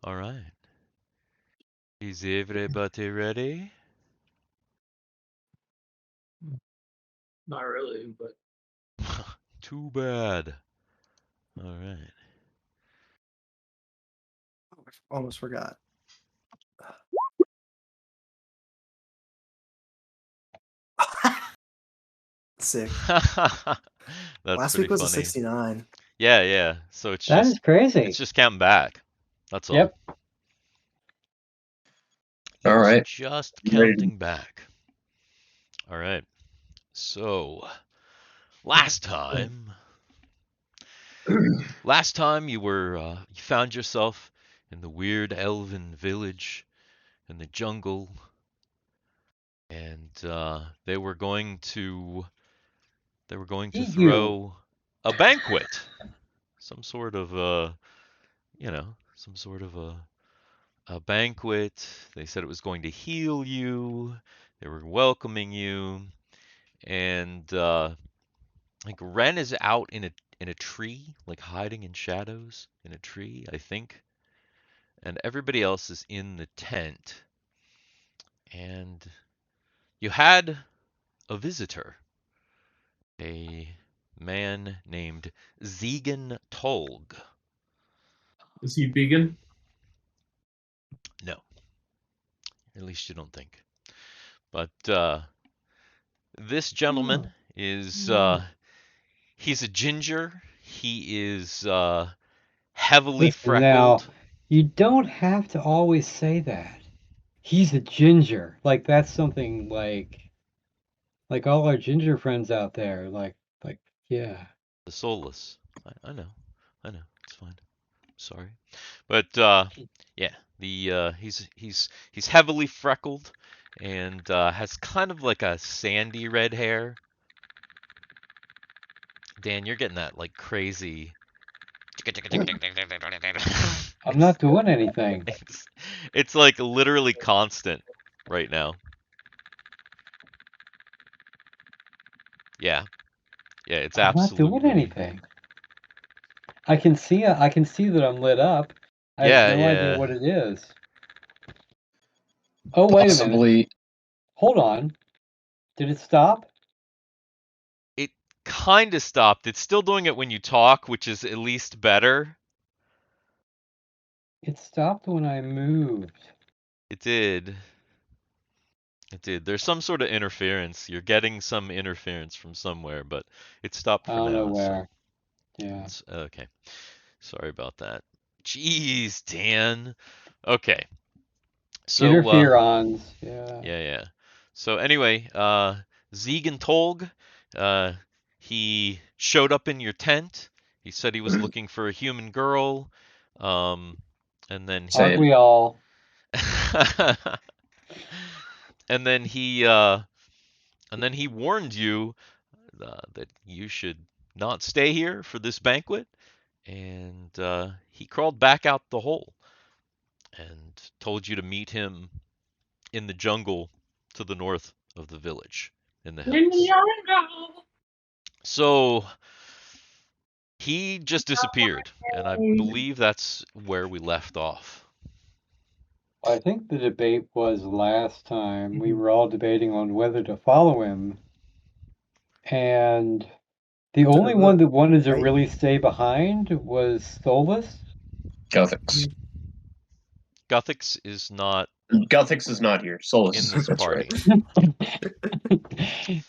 All right. Is everybody ready? Not really, but Too bad. All right. Almost forgot. Sick. That's Last pretty week was a funny. 69. Yeah, yeah. So it's That is just crazy. counting back. That's all. Yep. It's All right. just Ready. counting back. All right. So last time you were you found yourself in the weird elven village in the jungle, and they were going to Eat you. throw a banquet, some sort of some sort of a banquet. They said it was going to heal you. They were welcoming you, and like Ren is out in a tree, like hiding in shadows in a tree, I think, and everybody else is in the tent. And you had a visitor, a man named Zegan Tolg. is he vegan? No, at least you don't think. But this gentleman is he's a ginger. He is heavily Listen, now, freckled. you don't have to always say that. He's a ginger. Like that's something like all our ginger friends out there. Like yeah. The soulless. I know, it's fine. Sorry, but yeah, the he's heavily freckled and has kind of like a sandy red hair. Dan, you're getting that like crazy. I'm not doing anything. It's like literally constant right now. Yeah, it's I'm not doing absolutely. anything. I can see that I'm lit up. I have no idea what it is. Oh, wait a minute. Possibly. Hold on. Did it stop? It kind of stopped. It's still doing it when you talk, which is at least better. It stopped when I moved. It did. It did. There's some sort of interference. You're getting some interference from somewhere, but it stopped for I don't now. know where. So Yeah. it's okay. Sorry about that. Jeez, Dan. Okay. So Interferons. Yeah. yeah. So anyway, Zegan Tolg, he showed up in your tent. He said he was looking for a human girl. And then Say Aren't it. we all? and then he warned you that you should not stay here for this banquet, and he crawled back out the hole and told you to meet him in the jungle to the north of the village in the hills. So he just disappeared, and I believe that's where we left off. I think the debate was last time we were all debating on whether to follow him, and the only one that wanted to really stay behind was Solus. Guthix. Guthix is not Guthix is not here. Solus. in this That's party. right.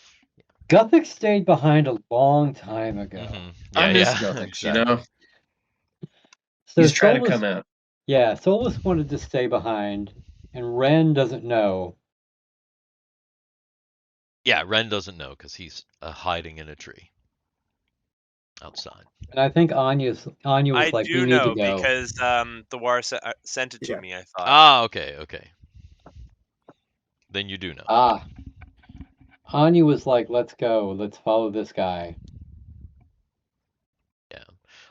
Guthix stayed behind a long time ago. I miss Guthix, exactly. you know? So He's trying to Solus, come out. yeah, Solus wanted to stay behind, and Ren doesn't know. Yeah, Ren doesn't know because he's hiding in a tree outside. And I think Anya was like, "We need to go." Because the War sent it to me. I thought. Ah, okay. Then you do know. Ah, Anya was like, "Let's go. Let's follow this guy." Yeah,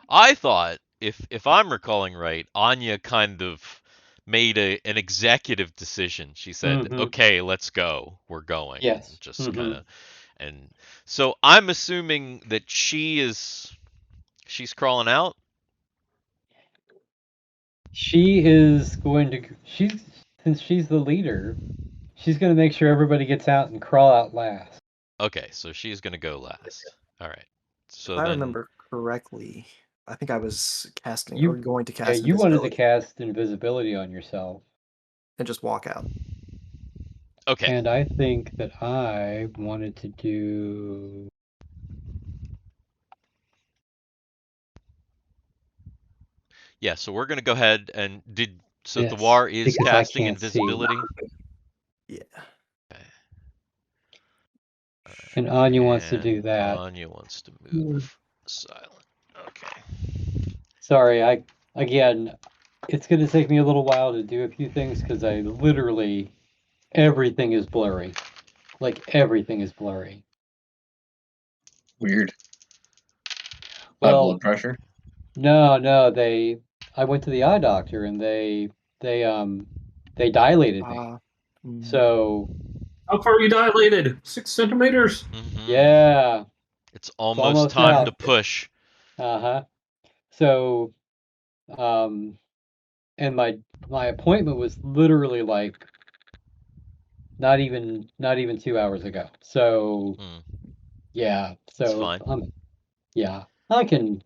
I thought if I'm recalling right, Anya kind of made an executive decision. She said, "Okay, let's go. We're going." Yes. Just kind of, and so I'm assuming that she's crawling out. She is going to. Since she's the leader, she's going to make sure everybody gets out and crawl out last. Okay, so she's gonna go last. All right. So If I then, remember correctly, I think I was casting You- or going to Yeah, cast you wanted to invisibility cast invisibility on yourself, and just walk out. okay. and I think that I wanted to do. Yeah. So we're gonna go ahead and did. So Yes, Thawar is because I casting can't see. invisibility. Yeah. Okay. All right. And Anya wants to do And that. Anya wants to move silent. Okay. Sorry, again, it's going to take me a little while to do a few things because I literally everything is blurry. Like everything is blurry. Weird. High Well, blood pressure. no, I went to the eye doctor and they dilated me. So How far are you dilated? 6 centimeters? Mhm. yeah, It's almost almost time out. to push. uh-huh. So and my appointment was literally like not even 2 hours ago. So Hmm. yeah, That's so fine. yeah, I can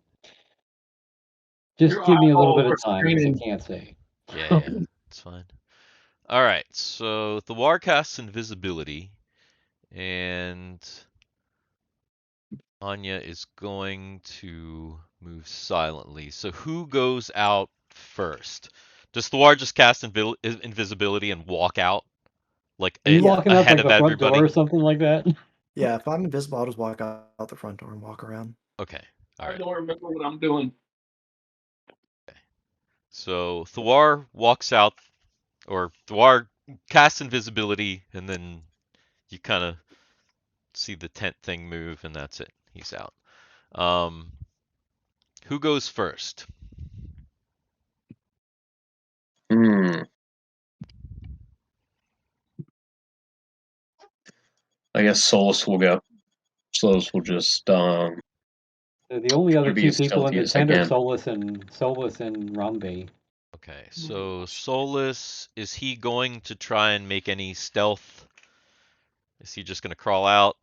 just Your give me a little bit eyeballs of are time because I straining. can't see. Yeah, yeah. It's fine. All right. So Thawar casts invisibility, and Anya is going to move silently. So who goes out first? Does Thawar just cast invisibility and walk out, like Are you Yeah. walking out ahead like of the front door everybody? or something like that? Yeah, if I'm invisible, I'll just walk out the front door and walk around. Okay. All I right. don't remember what I'm doing. So Thawar walks out, or Thawar casts invisibility, and then you kind of see the tent thing move, and that's it. He's out. Who goes first? I guess Solus will go. Solus will just So the only other be two as people in stealthy the as I tent are can. Solus and Rumby. Okay, so Solus, is he going to try and make any stealth? Is he just going to crawl out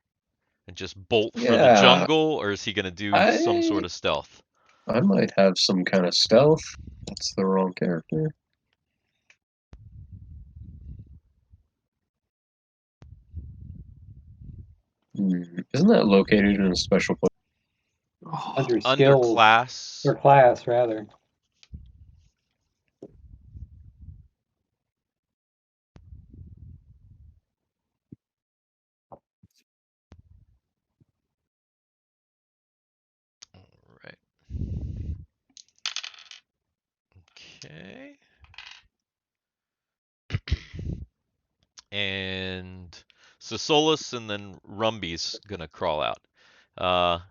and just bolt for the Yeah, jungle, or is he going to do some sort of stealth? I might have some kind of stealth. That's the wrong character. Isn't that located in a special place? Oh, Under Under skills class. or class rather. All right. Okay. And so Solus and then Rumby's gonna crawl out.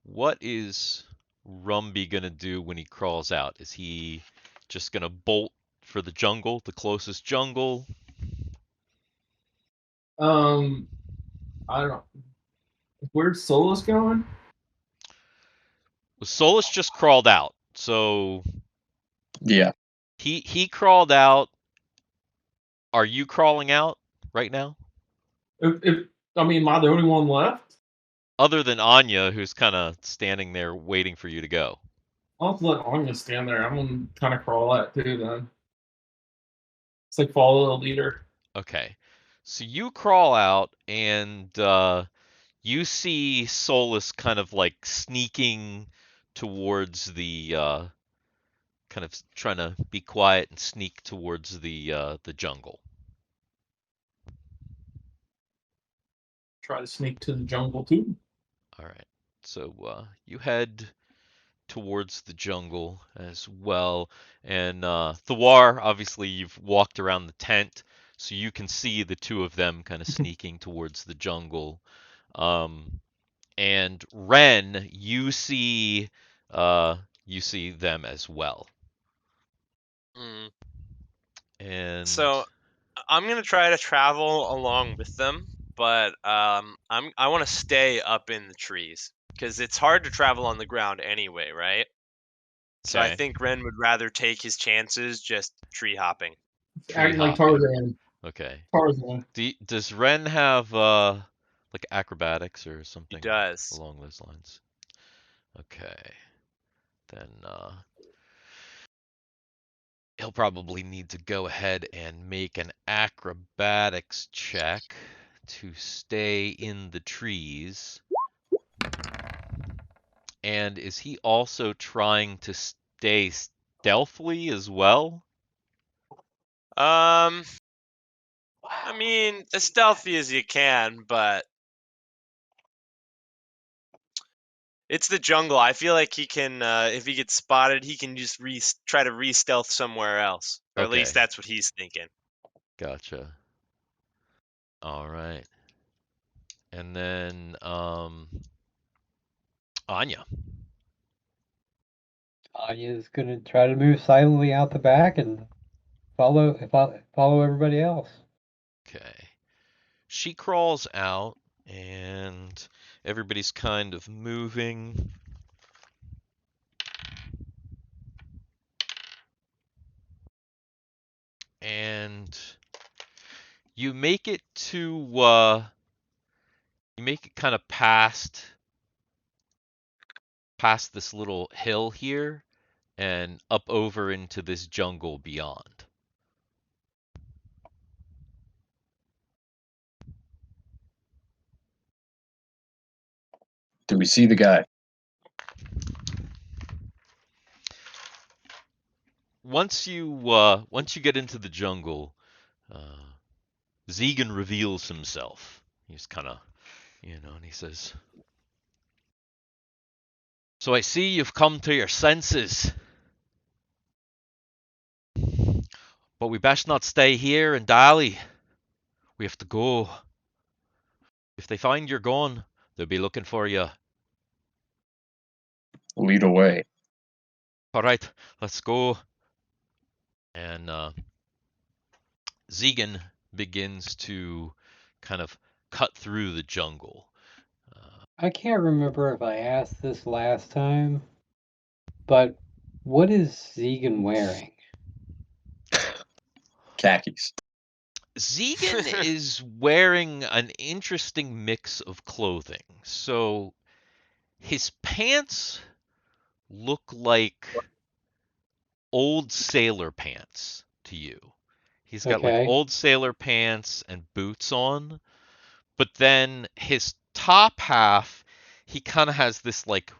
What is Rumby gonna do when he crawls out? Is he just gonna bolt for the jungle, the closest jungle? I don't. Where's Solus going? Well, Solus just crawled out, so Yeah, he crawled out. Are you crawling out right now? If I mean, am I the only one left? Other than Anya, who's kind of standing there waiting for you to go. I'll have to let Anya stand there. I'm gonna kind of crawl out too. Then it's like follow the leader. Okay, so you crawl out and you see Solus kind of like sneaking towards the kind of trying to be quiet and sneak towards the jungle. Try to sneak to the jungle too. All right, so you head towards the jungle as well. And Thawar, obviously, you've walked around the tent, so you can see the two of them kind of sneaking towards the jungle. And Ren, you see them as well. Mm. And So I'm gonna try to travel along with them, but I want to stay up in the trees because it's hard to travel on the ground anyway, right? So I Okay. think Ren would rather take his chances just tree hopping. Act like hopping. Tarzan. Okay. Tarzan. Does Ren have like acrobatics or He something does. along those lines? Okay. Then he'll probably need to go ahead and make an acrobatics check to stay in the trees. And is he also trying to stay stealthily as well? I mean, as stealthy as you can, but it's the jungle. I feel like he can, if he gets spotted, he can just try to re-stealth somewhere else. Or at least Okay. that's what he's thinking. Gotcha. All right. And then Anya. Anya's gonna try to move silently out the back and follow everybody else. Okay. She crawls out and everybody's kind of moving. And you make it to you make it kind of past this little hill here and up over into this jungle beyond. Do we see the guy? Once you get into the jungle, Zegan reveals himself. He's kind of, and he says, "So I see you've come to your senses. But we best not stay here and dally. We have to go. If they find you're gone, they'll be looking for you. Lead away. All right, let's go." And Zegan begins to kind of cut through the jungle. I can't remember if I asked this last time, but what is Zegan wearing? Khakis. Zegan is wearing an interesting mix of clothing. So his pants look like old sailor pants to you. He's got like Okay. old sailor pants and boots on, but then his top half, he kind of has this like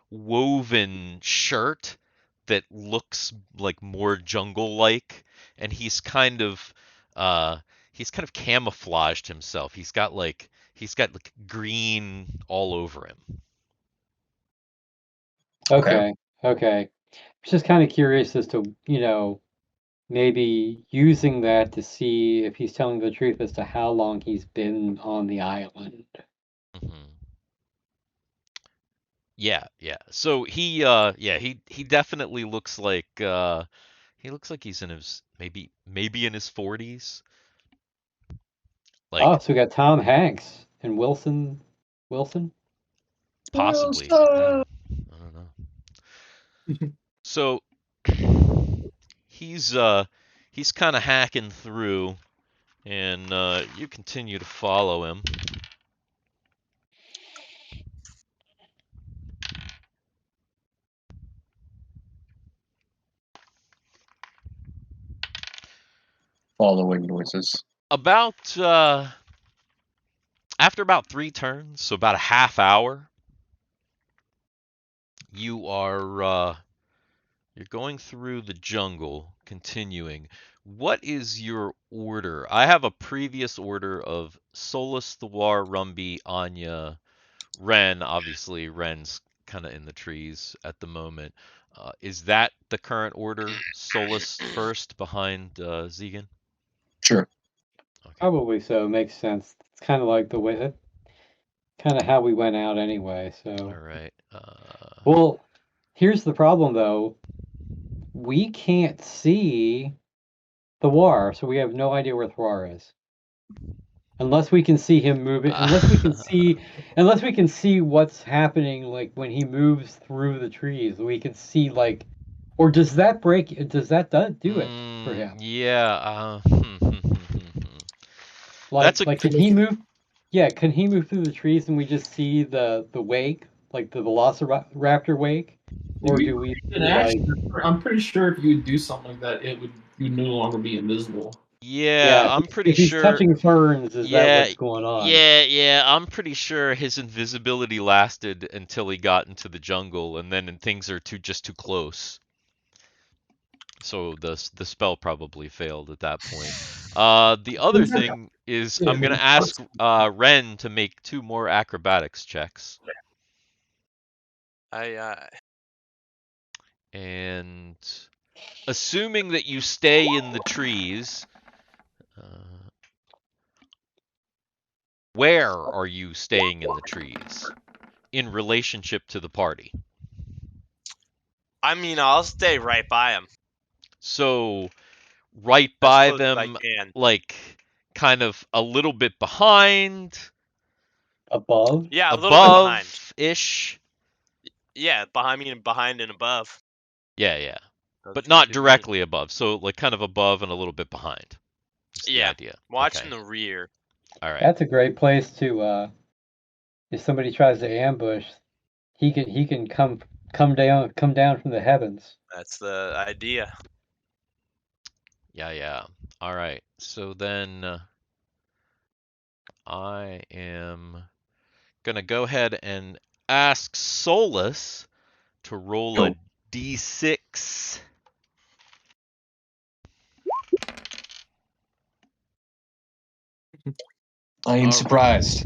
woven shirt that looks like more jungle-like, and he's kind of camouflaged himself. He's got like green all over him. Okay. Just kind of curious as to, maybe using that to see if he's telling the truth as to how long he's been on the island. Mm-hmm. Yeah. So he definitely looks like he's in his maybe in his 40s. Like Oh, so we got Tom Hanks and Wilson. possibly. Wilson! Yeah, I don't know. So he's kind of hacking through, and you continue to follow him. Following noises. About after about 3 turns, so about a half hour, you are you're going through the jungle, continuing. What is your order? I have a previous order of Solus, Thawar, Rumby, Anya, Ren. Obviously, Ren's kind of in the trees at the moment. Is that the current order? Solus first, behind Zegan? Sure. Okay. Probably so. Makes sense. It's kind of like the way, kind of how we went out anyway. So. All right. Well, here's the problem though. We can't see Thawar, so we have no idea where Thawar is. Unless we can see him moving, unless we can see what's happening, like when he moves through the trees, we can see like Or does that break? Does that do it for him? Yeah. Like, That's a can he move? Yeah, can he move through the trees and we just see the wake, like the Velociraptor wake, or do we In see, like? action, I'm pretty sure if you would do something like that, you'd no longer be invisible. Yeah, Yeah, I'm pretty if he's sure. touching ferns, is that Yeah, what's going on? yeah. I'm pretty sure his invisibility lasted until he got into the jungle, and then things are just too close. So the spell probably failed at that point. The other thing is I'm gonna ask Ren to make 2 more acrobatics checks, and assuming that you stay in the trees, where are you staying in the trees in relationship to the party? I mean, I'll stay right by him. So right As by close as I them, can. like kind of a little bit behind, Above? Yeah, a little bit behind. above-ish. Yeah, behind me and behind and above. Yeah. Those But two not could mean. directly above. So like kind of above and a little bit behind. Is the Yeah, idea. watching Okay. the rear. All right. That's a great place to. If somebody tries to ambush, he can come down from the heavens. That's the idea. Yeah. All right. So then I am gonna go ahead and ask Solus to roll a Go. d6. I am All surprised.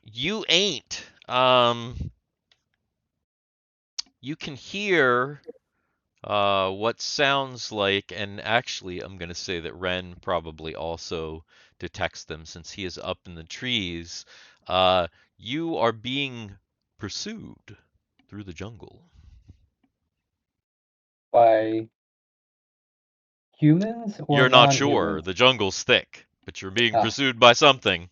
You ain't. You can hear what sounds like, and actually, I'm gonna say that Ren probably also detects them since he is up in the trees. You are being pursued through the jungle. By humans or You're not sure. non-humans? The jungle's thick, but you're being Ah. pursued by something.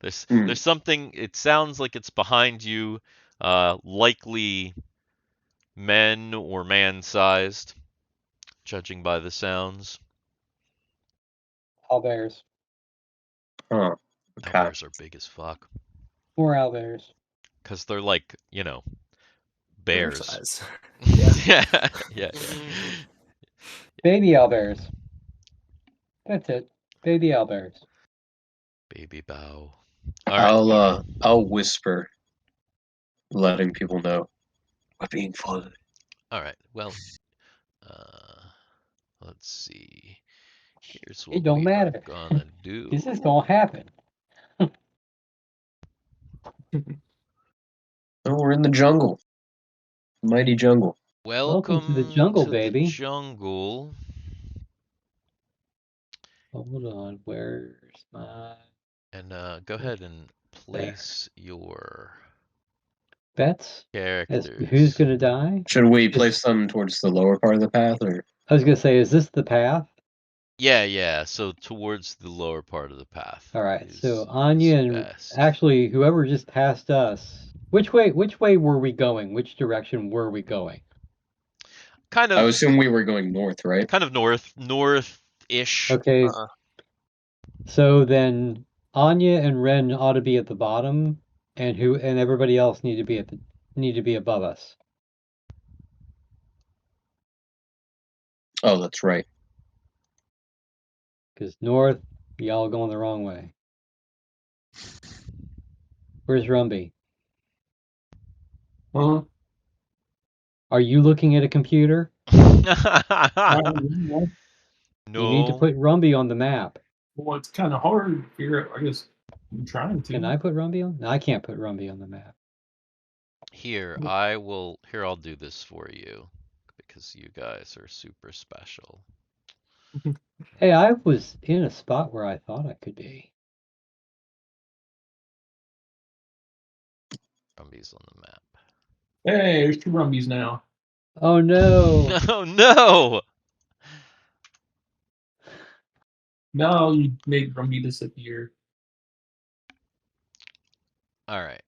There's Hmm. something. It sounds like it's behind you, likely men or man-sized, judging by the sounds. Owlbears. Huh. Okay. Owlbears are big as fuck. More owlbears. Because they're like, Bear bears. size. Yeah. Baby owlbears. That's it. Baby owlbears. Baby bow. All right. I'll whisper, letting people know we're being followed. All right. Well, let's see. Here's It what don't we are matter. gonna do. This is gonna happen. Oh, we're in the jungle. Mighty jungle. Welcome to the Welcome jungle, to the baby. jungle. Hold on, where's my And go ahead and place your bets? As characters. who's gonna die? Should we place them towards the lower part of the path, or? I was gonna say, is this the path? Yeah. So towards the lower part of the path. All right. Is So Anya and best. actually whoever just passed us. Which way were we going? Which direction were we going? Kind I of assume we were going north, right? kind of north-ish. Okay. So then Anya and Ren ought to be at the bottom, and everybody else need to be above us. Oh, that's right. Because north, y'all going the wrong way. Where's Rumby? Huh? Are you looking at a computer? Well, You need to put Rumby on the map. it's kind of hard to figure out. I guess I'm trying to. Can I put Rumby on? No, I can't put Rumby on the map. Here, I'll do this for you because you guys are super special. Hey, I was in a spot where I thought I could be. Rumby's on the map. Hey, there's 2 Rumbies now. Oh no! Oh no! No, you made Rumby disappear. All right.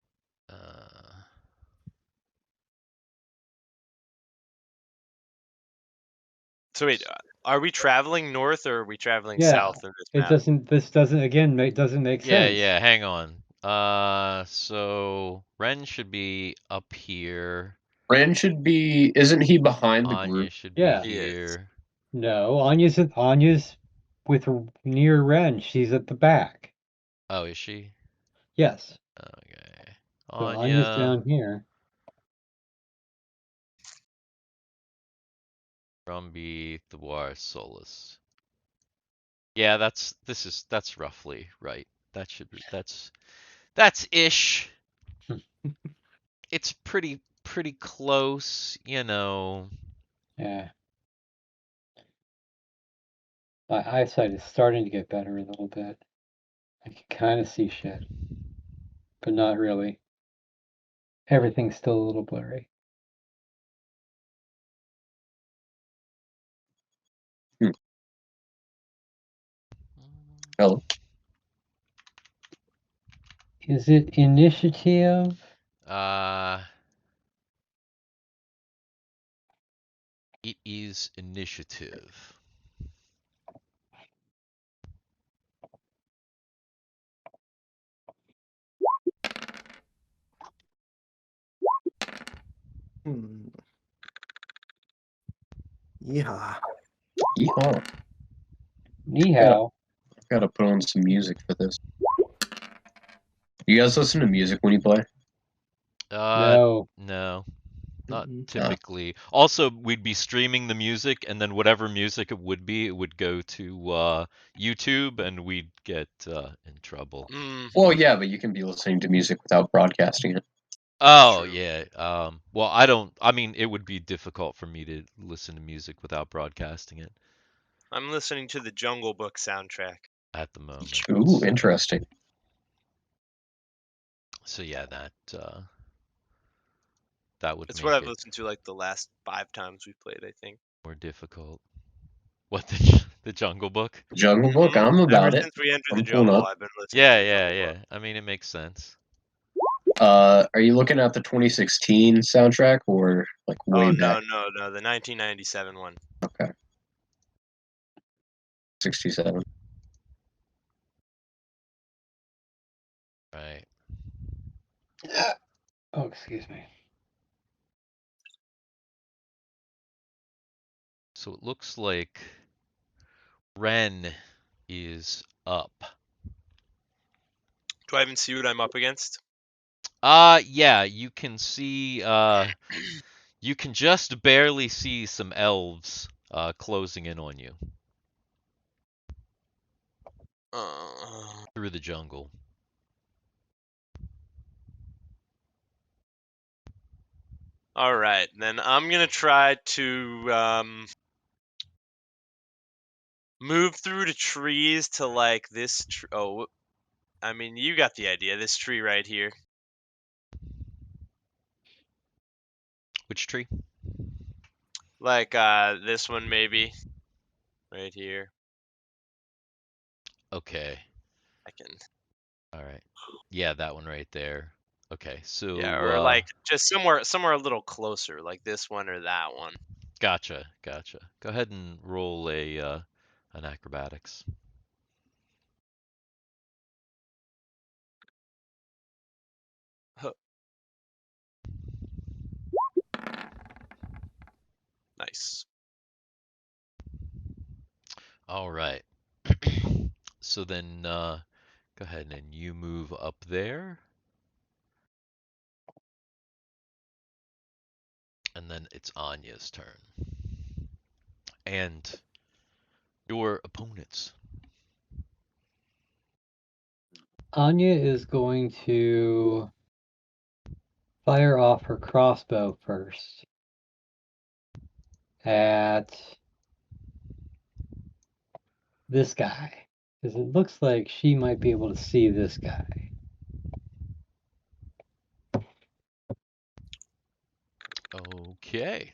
So wait, are we traveling north or are we traveling Yeah, south in this it map? doesn't. This doesn't again. Doesn't make Yeah, sense. yeah, hang on. So Ren should be up here. Ren should be. Isn't he behind the Anya group? should Yeah. be He is. here. No, Anya's with near Ren. She's at the back. Oh, is she? Yes. Okay. So Anya's Anya, down here. Rumby, Thwar, Solus. Yeah, that's roughly right. That should be that's ish. It's pretty close, you know. Yeah. My eyesight is starting to get better a little bit. I can kind of see shit, but not really. Everything's still a little blurry. Hello. Is it initiative? It is initiative. Hmm. Yeah. Yeehaw. Ni hao. Gotta put on some music for this. You guys listen to music when you play? No. No. Not Mm-mm. typically. Also, we'd be streaming the music, and then whatever music it would go to YouTube, and we'd get in trouble. Well, yeah, but you can be listening to music without broadcasting it. Oh, True. yeah. Well, I don't. I mean, it would be difficult for me to listen to music without broadcasting it I'm listening to the Jungle Book soundtrack. at the moment. Ooh, interesting. So yeah, that would It's make what I've it listened to like the last 5 times we played, I think. more difficult. What the Jungle Book? Jungle Book, I'm Ever about it. since we entered the I'm pulling jungle, up. I've been listening Yeah, to the yeah, Jungle yeah. Book. I mean, it makes sense. Are you looking at the 2016 soundtrack or like way Oh back? no, the 1997 one. Okay. 67. Right. Oh, excuse me. So it looks like Ren is up. Do I even see what I'm up against? Yeah, you can see you can just barely see some elves closing in on you through the jungle. All right, then I'm gonna try to move through the trees to like this. Oh, I mean, you got the idea. This tree right here. Which tree? Like this one maybe. Right here. Okay. I can. All right. Yeah, that one right there. Okay. So Yeah, or like just somewhere a little closer, like this one or that one. gotcha. Go ahead and roll an acrobatics. Nice. All right. So then go ahead and you move up there. And then it's Anya's turn. And your opponents. Anya is going to fire off her crossbow first at this guy, because it looks like she might be able to see this guy. Okay.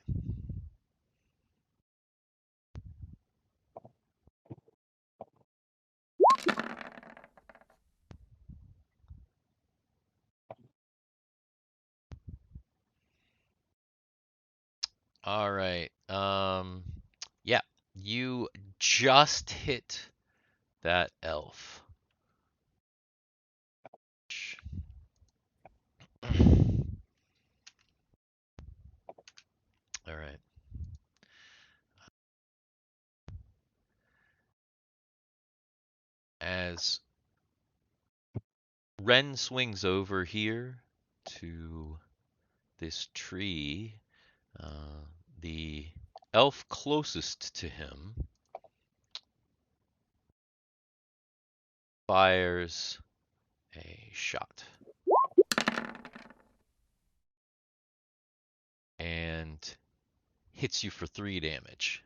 All right. Yeah, You just hit that elf. All right. As Ren swings over here to this tree, the elf closest to him fires a shot. And hits you for 3 damage.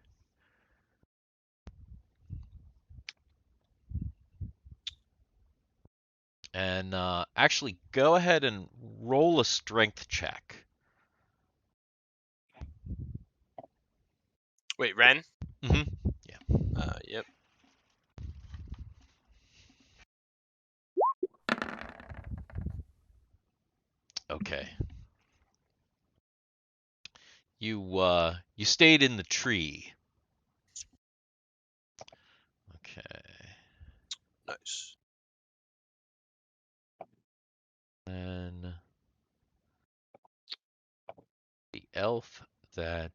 And actually, go ahead and roll a strength check. Wait, Ren? Mm-hmm. Yep. Okay. You stayed in the tree. Okay. Nice. And the elf that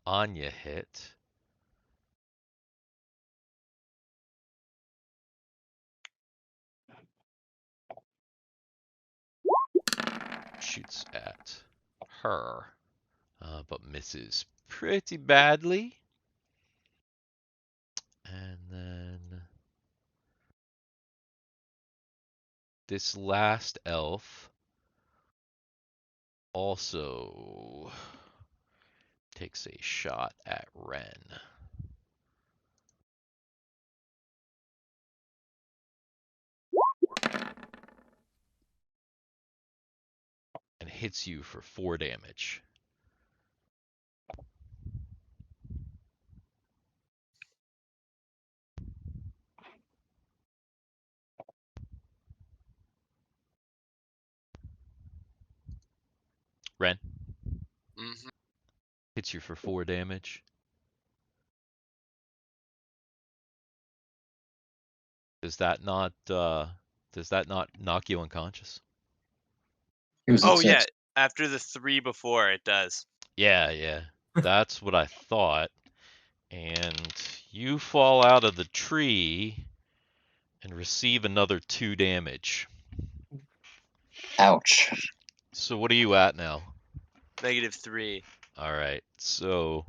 Anya hit shoots at her, but misses pretty badly. And then this last elf also takes a shot at Ren. And hits you for 4 damage. Ren Mm-hmm. hits you for 4 damage. Does that not knock you unconscious? It was a Oh yeah, 6. after the 3 before it does. Yeah. That's what I thought. And you fall out of the tree and receive another 2 damage. Ouch. So what are you at now? -3. All right. So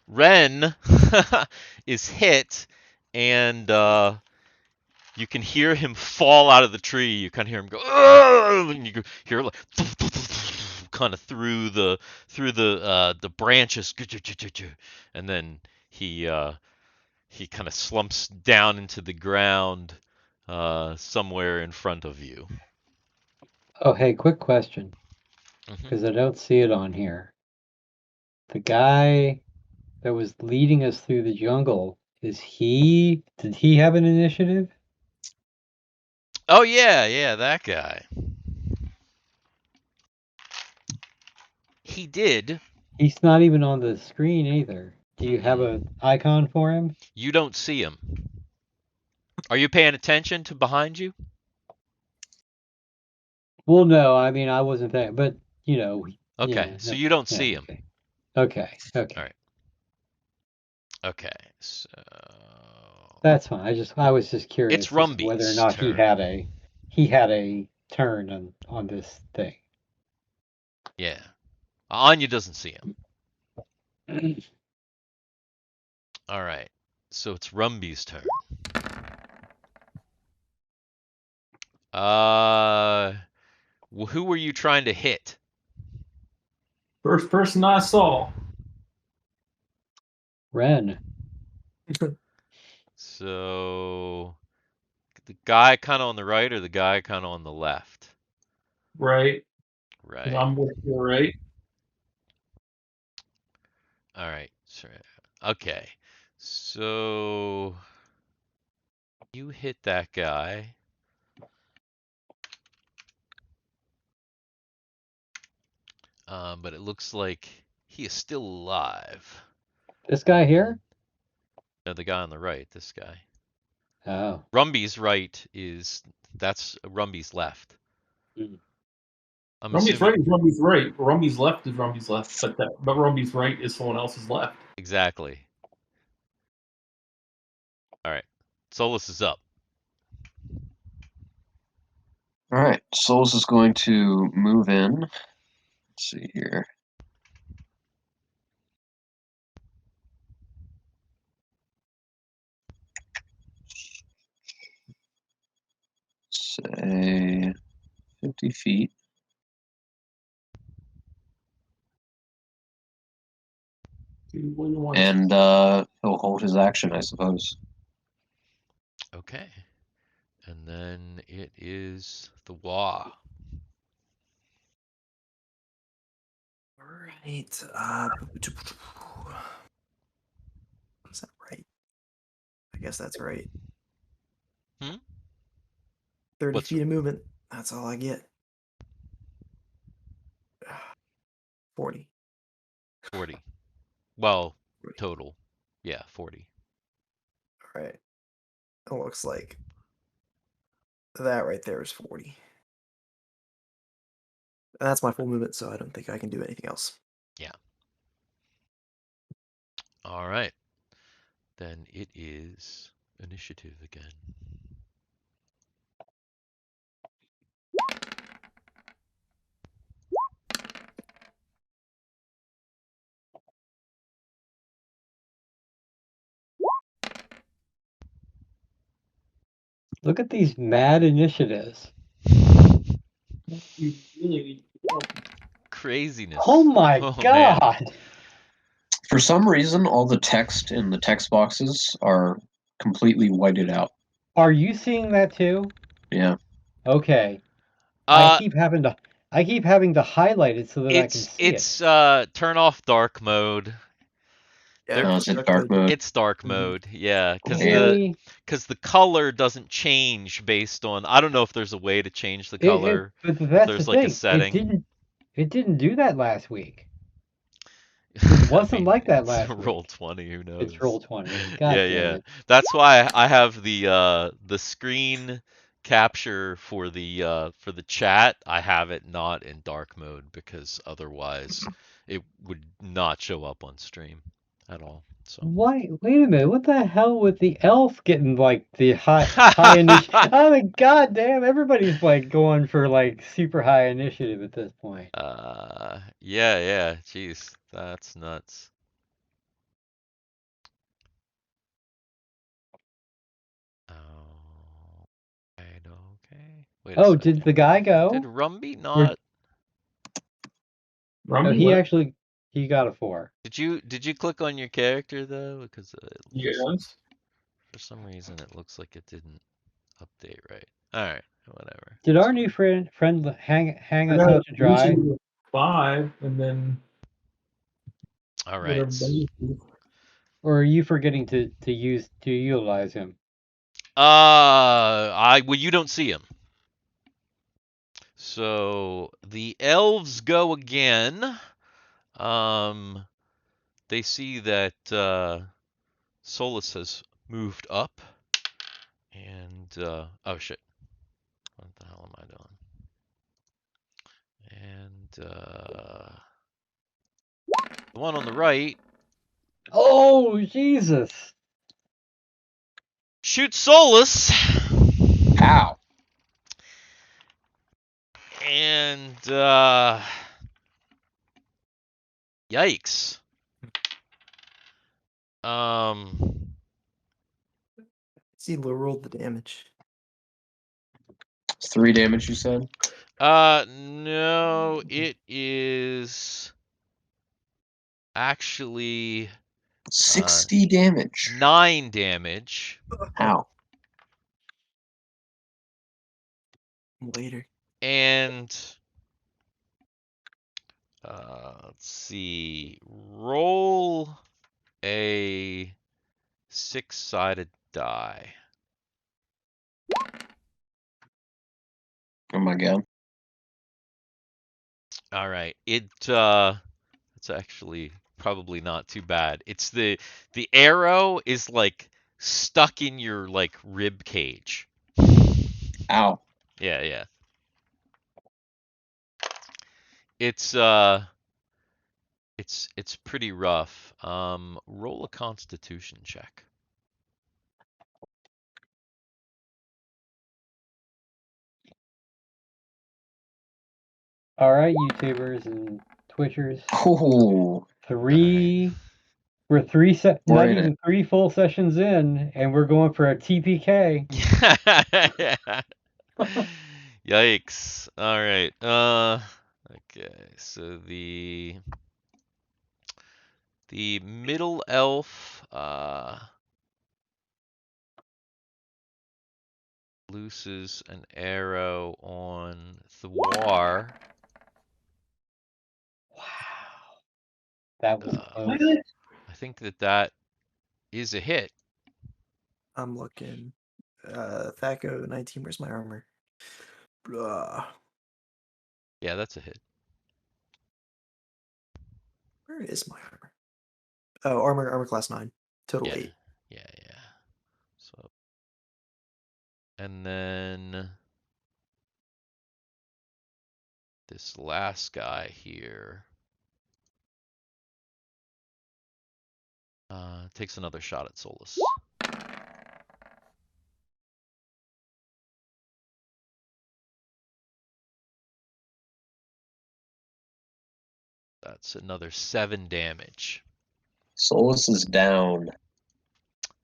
Ren is hit, and you can hear him fall out of the tree. You kind of hear him go, "Ugh!" And you hear like kind of through the branches, and then he kind of slumps down into the ground somewhere in front of you. Oh, hey, quick question, Mhm. because I don't see it on here. The guy that was leading us through the jungle, did he have an initiative? Oh yeah, that guy. He did. He's not even on the screen either. Do you have Mm-mm. an icon for him? You don't see him. Are you paying attention to behind you? Well, no, I mean I wasn't there, but you know, Okay, yeah, so you don't yeah, see him. okay. All right. Okay, so That's fine. I was just it's curious as to whether or Rumby's not turn. he had a turn on this thing. Yeah, Anya doesn't see him. All right, so it's Rumby's turn. Who were you trying to hit? First person I saw. Ren. So the guy kind of on the right or the guy kind of on the left? Right. Because Right. I'm with you, right? All right. Sure. Okay. So you hit that guy. But it looks like he is still alive. This guy here? No, the guy on the right, this guy. Oh. Rumby's right that's Rumby's left. Hmm. I'm Rumby's assuming right is Rumby's right. Rumby's left is Rumby's left. But Rumby's right is someone else's left. exactly. All right, Solus is up. All right, Souls is going to move in. Let's see here. Say 50 feet. And he'll hold his action, I suppose. Okay, and then it is the Wah. Alright. Is that right? I guess that's right. Hmm? 30 What's- feet of movement. That's all I get. 40. 40. Well, 40. total. Yeah, 40. Alright. It looks like that right there is 40. And that's my full movement, so I don't think I can do anything else. All right. Then it is initiative again. Look at these mad initiatives. You really Craziness. Oh my man. god! For some reason, all the text in the text boxes are completely whited out. Are you seeing that too? Yeah. Okay. Uh, I keep having to highlight it so that I can see it. it's turn off dark mode. Yeah, No, it's in check dark the- mode. It's dark Mhm. mode. Yeah, because Yeah. Really? the color doesn't change based on. I don't know if there's a way to change the color. But that's there's the like a thing. setting. It didn't do that last week. It wasn't like that it's last roll week. 20. Who knows? It's roll 20. God yeah, damn yeah. it. That's why I have the screen capture for the chat. I have it not in dark mode because otherwise it would not show up on stream at all. So. Wait a minute. What the hell with the elf getting like the high initiative? I mean, goddamn, everybody's like going for like super high initiative at this point. Yeah. Jeez, that's nuts. Oh, right, okay. Wait a Oh, second. did the guy go? Did Rumby not? No, Rumby he left. actually he got a 4. Did you click on your character though? Because Yes. for some reason it looks like it didn't update right. All right, whatever. Did our new friend hang I us got out to dry? initiative 5, and then All whatever right. bonus is. Or are you forgetting to utilize him? Well, you don't see him. So the elves go again. They see that Solus has moved up, and oh shit, what the hell am I doing? And the one on the right Oh, Jesus! shoots Solus. How? And yikes. See, low rolled the damage. It's 3 damage, you said? No, it is actually 60 damage. 9 damage. How? Later. And let's see. Roll a 6-sided die. Oh my god. All right. It's actually probably not too bad. It's the arrow is like stuck in your like rib cage. Ow. Yeah, yeah. It's it's pretty rough. Roll a constitution check. All right, YouTubers and Twitchers. Oh, We're We're not in even 3 full sessions in, and we're going for a TPK. Yikes. All right. Okay. So the middle elf looses an arrow on Thwar. Wow, that was close. I think that is a hit. I'm looking. Thaco 19. Where's my armor? Yeah, that's a hit. Where is my armor? Oh, armor class 9. Total Yeah. 8. Yeah, yeah. So, and then this last guy here takes another shot at Solus. That's another 7 damage. Solus is down.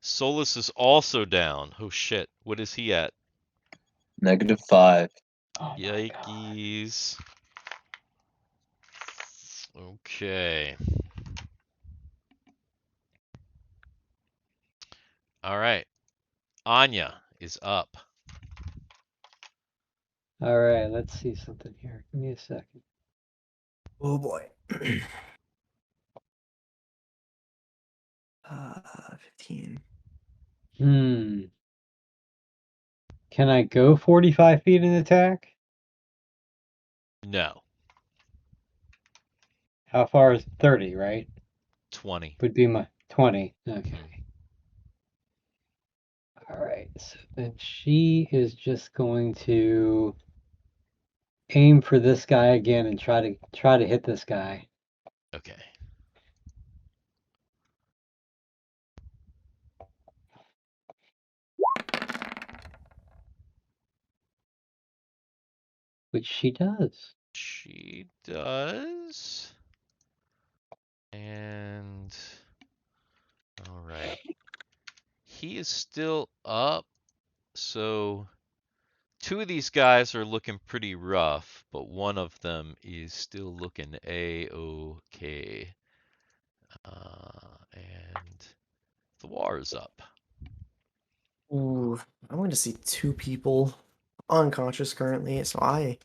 Solus is also down. Oh shit. What is he at? -5. Oh my God. Yikes. Okay. All right. Anya is up. All right, let's see something here. Give me a second. Oh boy. 15. Can I go 45 feet in attack? No. How far is 30, right? 20. Would be my 20. Okay. Mhm. All right. So then she is just going to aim for this guy again and try to hit this guy. Okay. Which she does. She does. And all right. He is still up. So 2 of these guys are looking pretty rough, but one of them is still looking A-okay. And Thwar is up. Ooh, I'm going to see 2 people unconscious currently, so I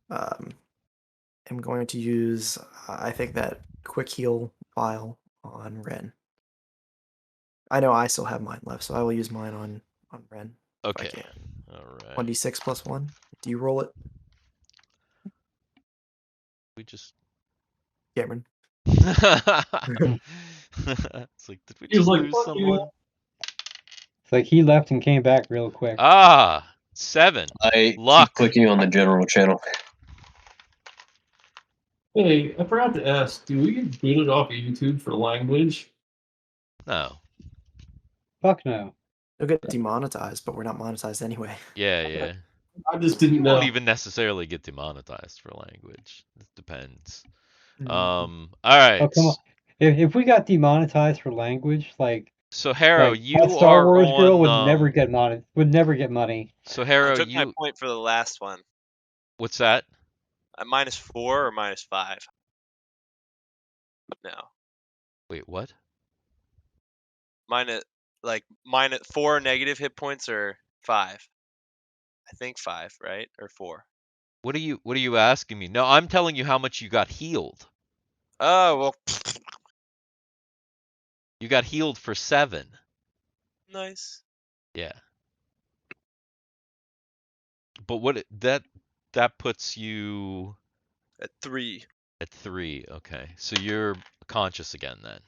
am going to use, I think, that quick heal vial on Ren. I know I still have mine left, so I will use mine on Ren. Okay. If I can. All right. 1d6 plus 1. Do you roll it, We just. Cameron? It's like, did we He was just like, lose "Fuck you." someone? It's like he left and came back real quick. Ah, 7. I Luck. keep clicking on the general channel. Hey, I forgot to ask, do we get booted off of YouTube for language? No. Fuck no. You'll get demonetized, but we're not monetized anyway. Yeah, yeah. I just didn't You know. won't even necessarily get demonetized for language. It depends. Mm. All right. Oh, come on. If we got demonetized for language, like So Harro, that you Star are Wars girl would on. never get money. So I Harro, took my you. point for the last one. What's that? -4 or -5? No. Wait, what? -4 negative hit points or 5? I think 5, right? Or 4? What are you asking me? No, I'm telling you how much you got healed. Oh, well, You got healed for 7. nice. Yeah. But that puts you At 3. at 3. Okay. So you're conscious again then.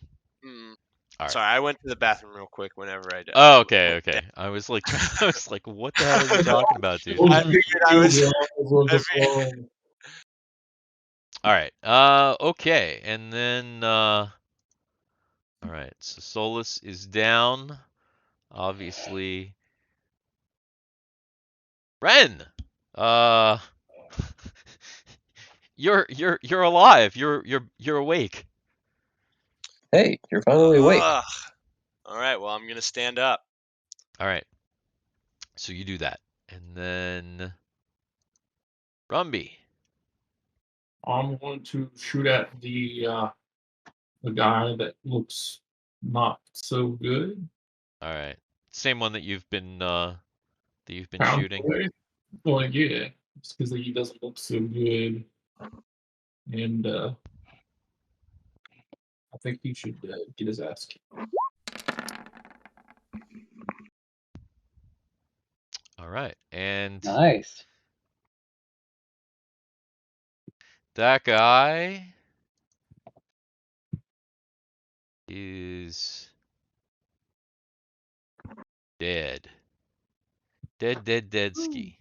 Mm. All right. Sorry, I went to the bathroom real quick whenever I did. Oh, okay. I was like, I was like, what the hell are you talking about, dude? I figured I was. I figured, All right. Okay. And then, all right. So Solus is down. Obviously. Ren. Uh, you're alive. You're awake. Hey, you're finally awake. Ugh. All right. Well, I'm gonna stand up. All right. So you do that, and then Rumby. I'm going to shoot at the guy that looks not so good. All right. Same one that you've been Pound shooting. away. Well, yeah, it's because he doesn't look so good, and I think he should get his ass kicked. All right. And Nice. that guy is dead. Dead ski.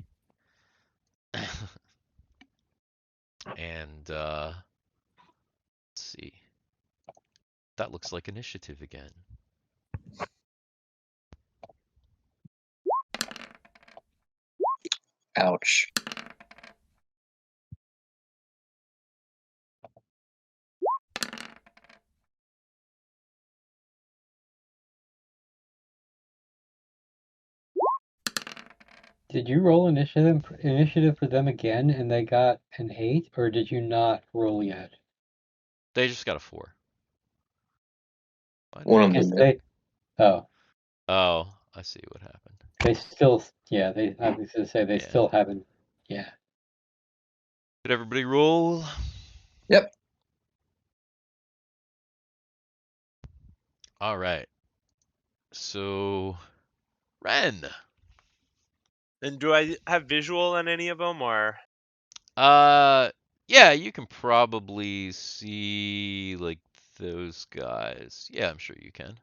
And let's see. That looks like initiative again. Ouch. Did you roll initiative for them again and they got an 8, or did you not roll yet? They just got a 4. One of them Because did. oh, Oh, I see what happened. they still, yeah, I was gonna say they Yeah. still haven't, yeah. Did everybody roll? Yep. All right. So, Ren. And do I have visual on any of them, or? Yeah, you can probably see like those guys. Yeah, I'm sure you can.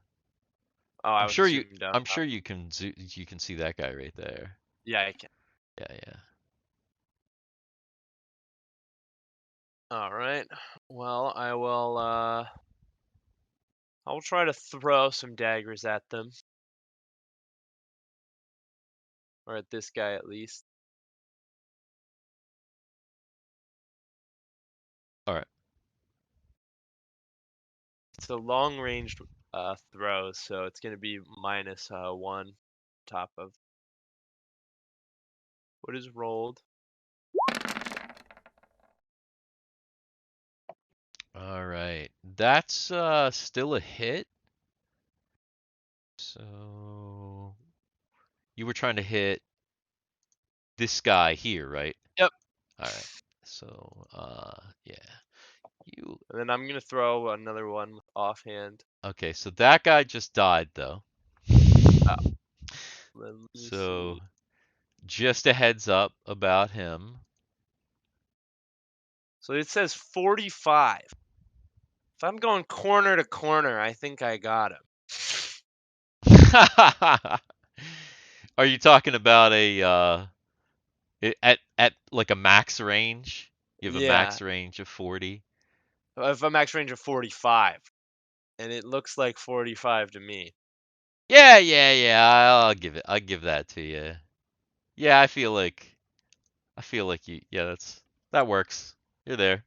Oh, I was assuming down. I'm sure you can see that guy right there. Yeah, I can. Yeah. All right. Well, I will. I'll try to throw some daggers at them, or at this guy at least. All right. It's a long range throw, so it's gonna be minus 1 top of what is rolled. All right. That's still a hit. So you were trying to hit this guy here, right? Yep. All right. So yeah. You And then I'm gonna throw another one offhand. Okay, so that guy just died though. Let me So see. just a heads up about him. So it says 45. If I'm going corner to corner, I think I got him. Are you talking about a at like a max range? You have a Yeah. max range of 40. If a max range of 45, and it looks like 45 to me. Yeah. I'll give that to you. Yeah, I feel like you. Yeah, that works. You're there.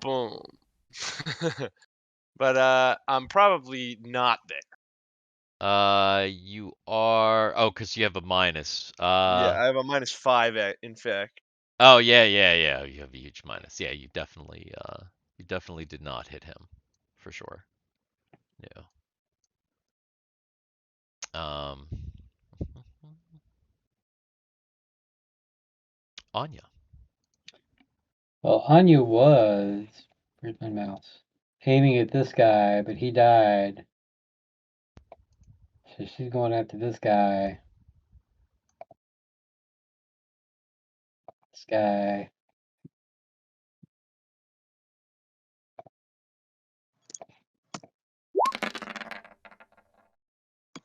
Boom. But I'm probably not there. You are. Oh, because you have a minus. Yeah, I have a -5 in fact. Oh yeah. You have a huge minus. Yeah, you definitely did not hit him, for sure. No. Anya. Well, Anya was, where's my mouse? Aiming at this guy, but he died. So she's going after this guy. This guy.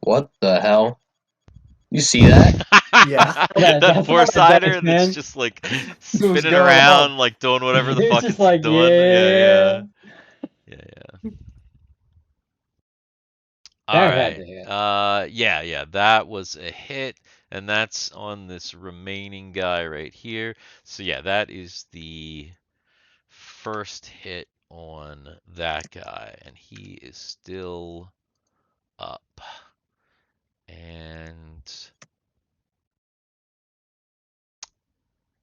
What the hell? You see that? Yeah. That That's a lot of four-sider dice, that's man. just like It was spinning going around, up. like doing whatever the It's fuck just it's like, doing. Yeah. All That had right. to hit. Yeah, that was a hit, and that's on this remaining guy right here. So yeah, that is the first hit on that guy, and he is still up. And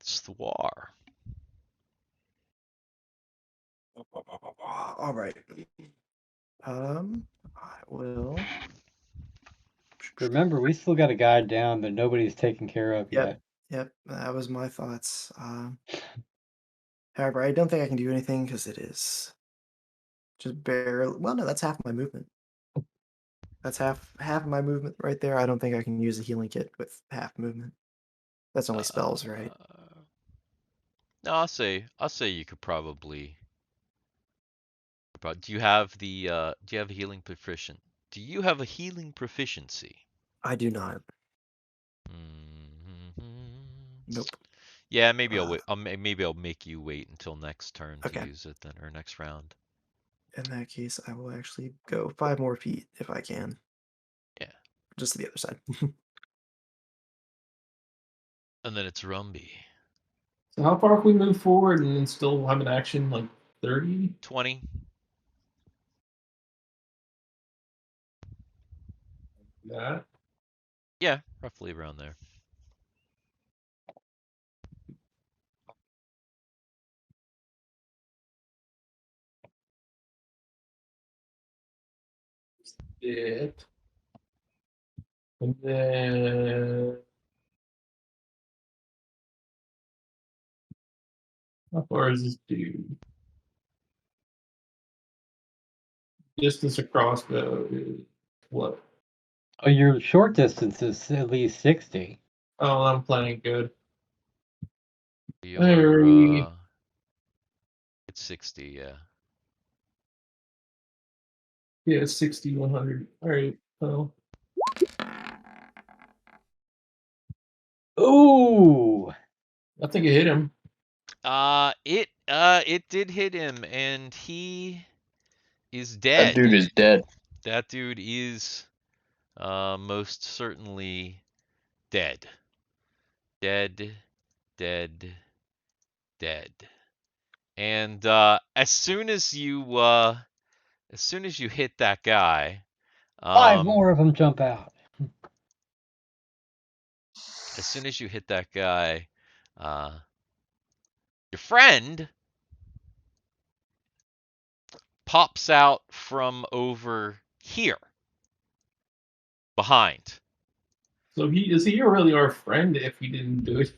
Thwar. All right. I will. Remember, we still got a guy down that nobody's taken care of Yep. yet. Yep. That was my thoughts. However, I don't think I can do anything because it is just barely. Well, no, that's half my movement. That's half my movement right there. I don't think I can use a healing kit with half movement. That's only spells, right? No, I'll say you could probably. Do you have do you have a healing proficient? Do you have a healing proficiency? I do not. Mhm. Nope. Yeah, maybe I'll wait. Maybe I'll make you wait until next turn to Okay. use it then, or next round. In that case, I will actually go 5 more feet if I can. Yeah. Just to the other side. And then it's Rumby. So how far if we move forward and then still have an action like 30? 20. That. Yeah, roughly around there. It. And then how far is this dude? Distance across crossbow is what? Oh, your short distance is at least 60. Oh, I'm playing good. Your Very. it's 60, yeah. Yeah, 60, 100. All right. Oh, Ooh! I think it hit him. It did hit him, and he is That dead. dude is dead. That dude is most certainly dead. Dead, dead, dead. And as soon as you hit that guy, 5 more of them jump out. as soon as you hit that guy, your friend pops out from over here behind. So he really our friend if he didn't do it?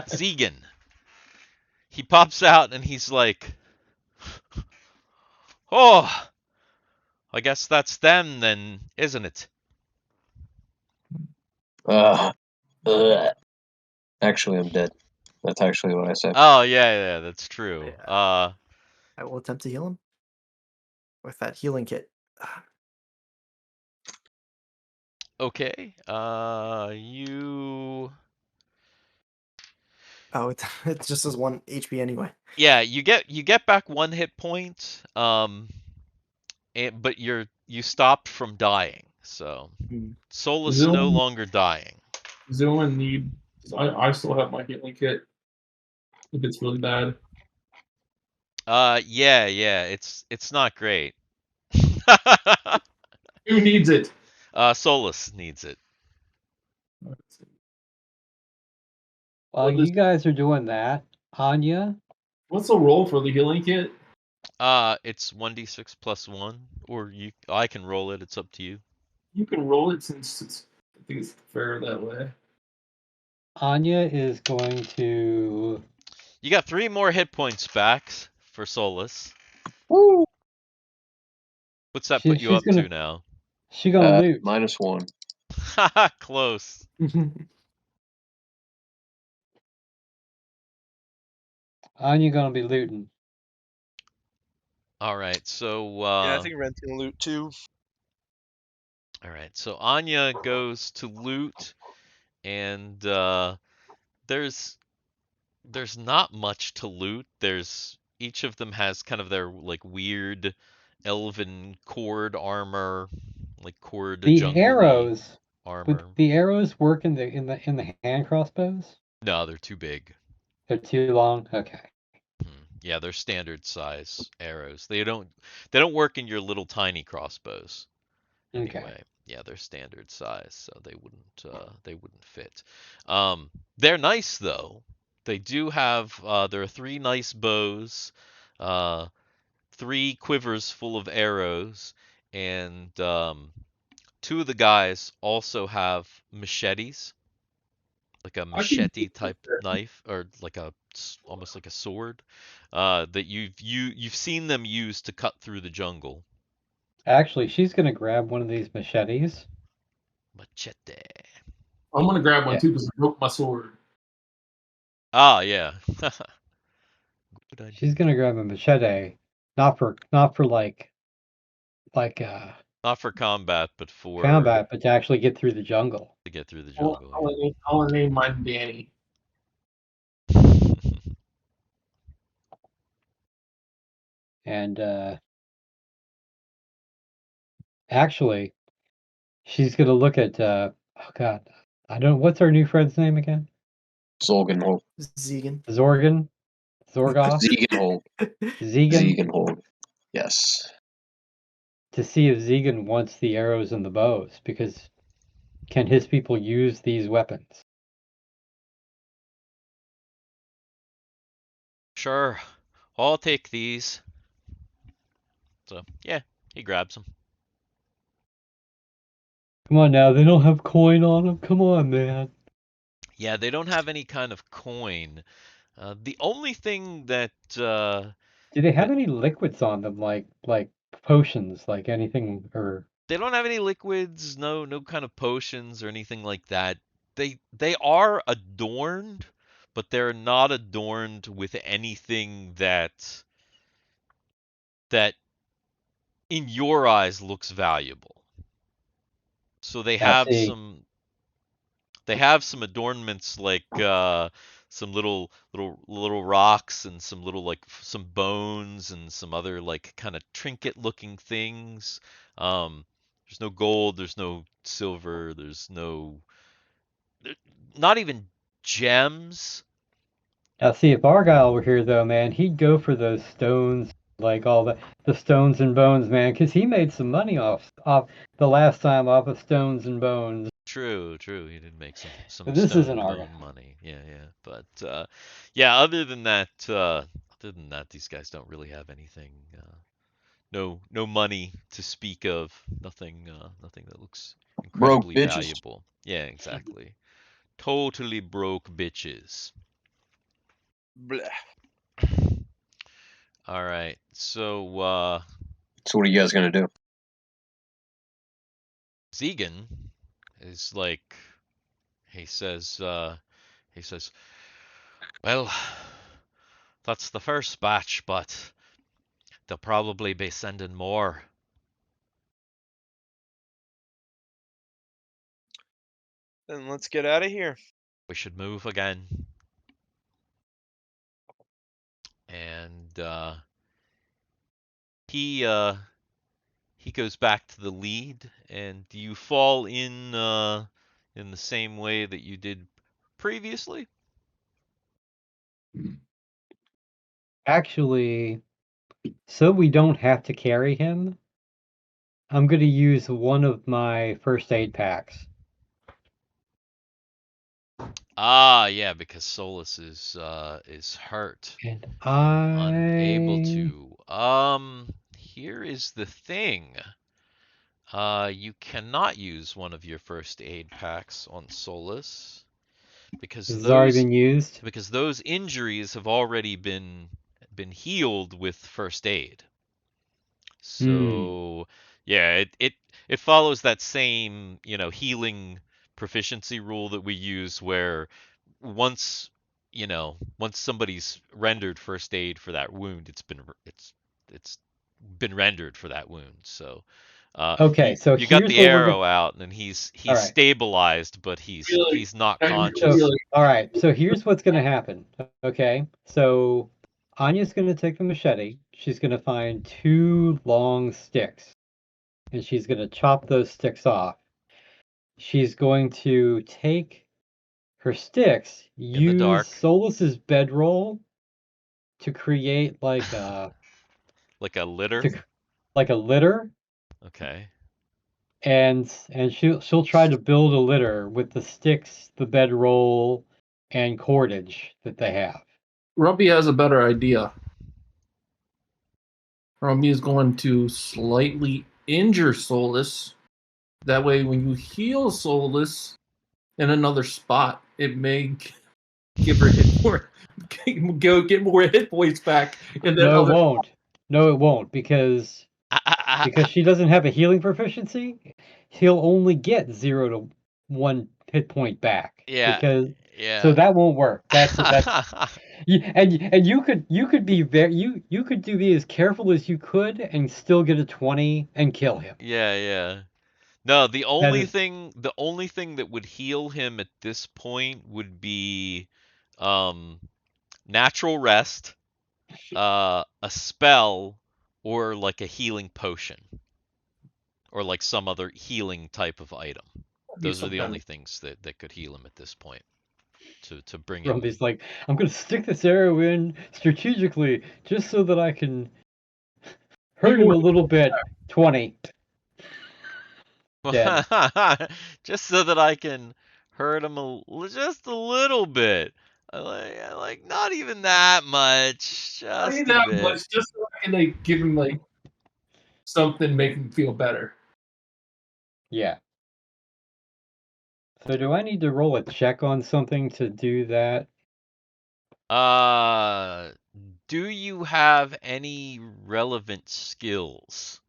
Zegan. He pops out and he's like, "Oh, I guess that's them then, isn't it?" Ugh. Actually, I'm dead. That's actually what I said. Oh yeah, that's true. Yeah. I will attempt to heal him with that healing kit. Okay. You. Oh, it just says 1 HP anyway. Yeah, you get back 1 hit point. But you stopped from dying, so Solus no longer dying. Does anyone need? I still have my healing kit. If it's really bad. Yeah, it's not great. Who needs it? Solus needs it. While you guys are doing that, Anya, What's the roll for the healing kit? It's 1d6 plus 1, or I can roll it. It's up to you. You can roll it since I think it's fair that way. Anya is going to. You got 3 more hit points back for Solus. Woo! What's that put you up to now? She's gonna loot. -1. Haha, close. Anya gonna be looting. All right, so Yeah, I think Ren's gonna loot too. All right, so Anya goes to loot, and there's not much to loot. There's each of them has kind of their like weird elven cord armor, like cord The jungly arrows, armor. would the arrows work in the hand crossbows? No, they're too big. They're too long. Okay. Yeah, they're standard size arrows. They don't work in your little tiny crossbows. Okay. Anyway, yeah, they're standard size, so they wouldn't fit. They're nice though. They do have there are three nice bows, uh, three quivers full of arrows, and two of the guys also have machetes, like a I can machete type knife, or like almost like a sword, that you've seen them use to cut through the jungle. Actually, she's gonna grab one of these machetes. Machete. I'm gonna grab one Yeah. too because I broke my sword. Ah, yeah. Good idea. She's gonna grab a machete, not for like Not for combat, but for combat, but to actually get through the jungle. to get through the I want jungle. to name mine Danny. Yeah. And actually, she's gonna look at oh god, I don't. What's our new friend's name again? Zolgenhold. Zegan. Zorgan, Zorgoth, Zegenhold. Zegan. Zegenhold. Yes. To see if Zegan wants the arrows and the bows, because can his people use these weapons? Sure. I'll take these. So, yeah, he grabs them. Come on now, they don't have coin on them. Come on, man. Yeah, they don't have any kind of coin. The only thing that Do they have any liquids on them, like potions, like anything, or they don't have any liquids, no kind of potions or anything like that. They are adorned, but they're not adorned with anything that in your eyes looks valuable. So now? See, they have some adornments like some little rocks and some little like some bones and some other like kind of trinket looking things. There's no gold, there's no silver, there's not even gems. see if Argyle were here though, man, he'd go for those stones, like all the stones and bones, man, because he made some money off the last time off of stones and bones. True, true. He did make some But this stone isn't and Argyle. bone money. Yeah, yeah. But yeah, other than that, these guys don't really have anything. No money to speak of. Nothing that looks Broke incredibly bitches. valuable. Yeah, exactly. Totally broke bitches. Bleh. All right. So So what are you guys gonna do? Zegan is like he says, well, that's the first batch, but they'll probably be sending more. Then let's get out of here. We should move again. And he goes back to the lead, and do you fall in the same way that you did previously? Actually, so we don't have to carry him, I'm going to use one of my first aid packs. Ah, yeah, because Solus is hurt, And unable I to. Here is the thing. You cannot use one of your first aid packs on Solus because This has already been used. those injuries have already been healed with first aid. So yeah, it follows that same, healing proficiency rule that we use where once, once somebody's rendered first aid for that wound, it's been rendered for that wound. So Okay, so you got here's the what we're arrow gonna. out, and he's All right. stabilized, but he's Really? not I conscious. So, really- all right. So here's what's gonna happen. Okay. So Anya's gonna take the machete. She's gonna find 2 long sticks, and she's gonna chop those sticks off. She's going to take her sticks, In the use dark, Solus's bedroll to create like a like a litter. to, like a litter, Okay. and she'll try to build a litter with the sticks, the bedroll, and cordage that they have. Rumpy has a better idea. Rumpy is going to slightly injure Solus. That way, when you heal Solus in another spot, it may give her hit more, get more hit points back. And then No, it other won't. No, it won't because she doesn't have a healing proficiency. He'll only get 0 to 1 hit point back Yeah. because Yeah. so that won't work. That's and you could be you could be as careful as you could and still get a 20 and kill him. Yeah, yeah. No, the That only is thing that would heal him at this point would be um natural rest, a spell, or like a healing potion, or like some other healing type of item. Those are the only things that could heal him at this point to bring him. Rumpy's like, I'm gonna stick this arrow in strategically just so that I can hurt him a little bit. 20. Dead. Just so that I can hurt him just a little bit. Like not even that much, not just even a that bit. much, just so I can like give him like something, make him feel better. Yeah. So do I need to roll a check on something to do that? Do you have any relevant skills?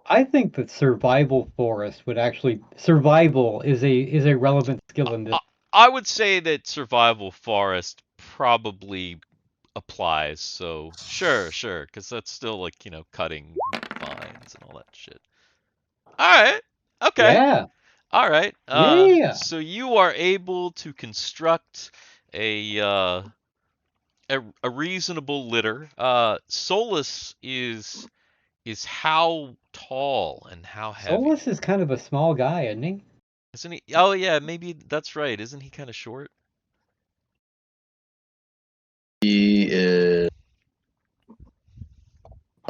I think that survival forest would actually survival is a relevant skill in this. I would say that survival forest probably applies. So sure, because that's still like cutting vines and all that shit. All right, okay, Yeah. all right. Yeah. So you are able to construct a reasonable litter. Solus is how tall and how heavy? Solus is kind of a small guy, isn't he? Isn't he? Oh yeah, maybe that's right. Isn't he kind of short? He is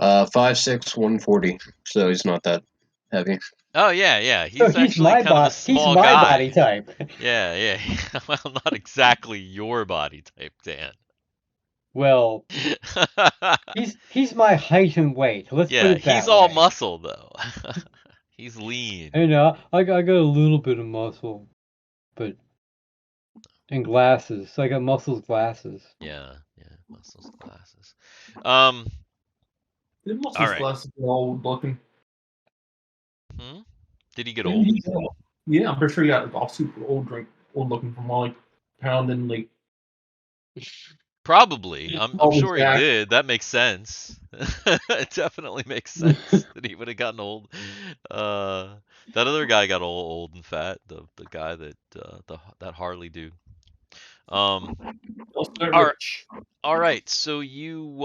5'6", 140. So he's not that heavy. Oh yeah. So He's actually kind of a he's small my guy. body type. Yeah. Well, not exactly your body type, Dan. Well, he's my height and weight. Let's put Yeah, it that he's all way. muscle though. He's lean. I know I got a little bit of muscle, but and glasses. I got muscles, glasses. Yeah, muscles, glasses. His All muscles right. glasses are old looking. Did he get old? Yeah, I'm pretty sure he got all super old looking from all like pounding like Probably. I'm always sure he jacked. did. That makes sense. It definitely makes sense that he would have gotten old. That other guy got old and fat. The guy that that Harley dude. All right. All right. So you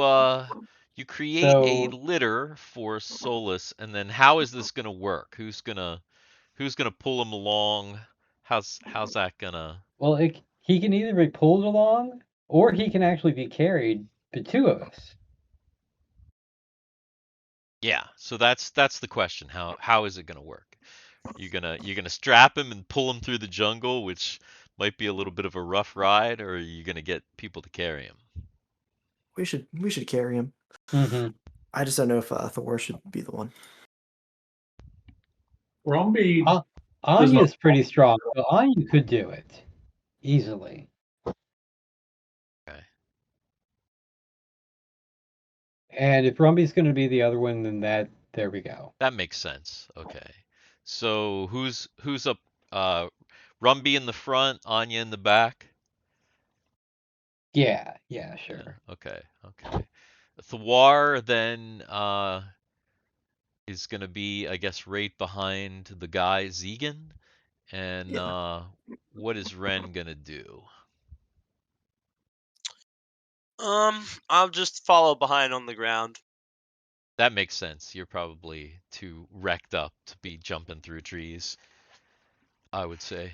create a So litter for Solus, and then how is this gonna work? Who's gonna pull him along? How's that gonna? well, he can either be pulled along or he can actually be carried. The 2 of us. Yeah. So that's the question. How is it gonna work? You're gonna strap him and pull him through the jungle, which might be a little bit of a rough ride, or are you gonna get people to carry him? We should carry him. Mm-hmm. I just don't know if Thor should be the one. Rumpy. Anya's pretty strong, so Anya could do it easily. Okay. And if Rumby's going to be the other one, then there we go. That makes sense. Okay. So who's up? Rumby in the front, Anya in the back. Yeah, sure. Yeah, okay. Thwar then is going to be, I guess, right behind the guy Zegan. And Yeah. what is Ren going to do? I'll just follow behind on the ground. That makes sense. You're probably too wrecked up to be jumping through trees. I would say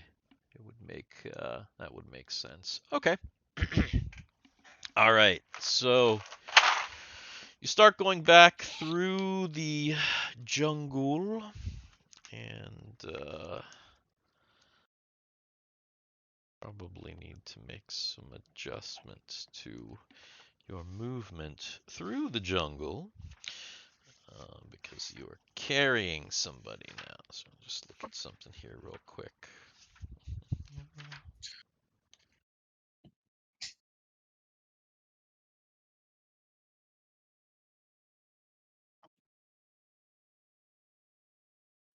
it would make that would make sense. Okay. All right. So you start going back through the jungle, and probably need to make some adjustments to your movement through the jungle. Because you are carrying somebody now. So I'll just look at something here real quick.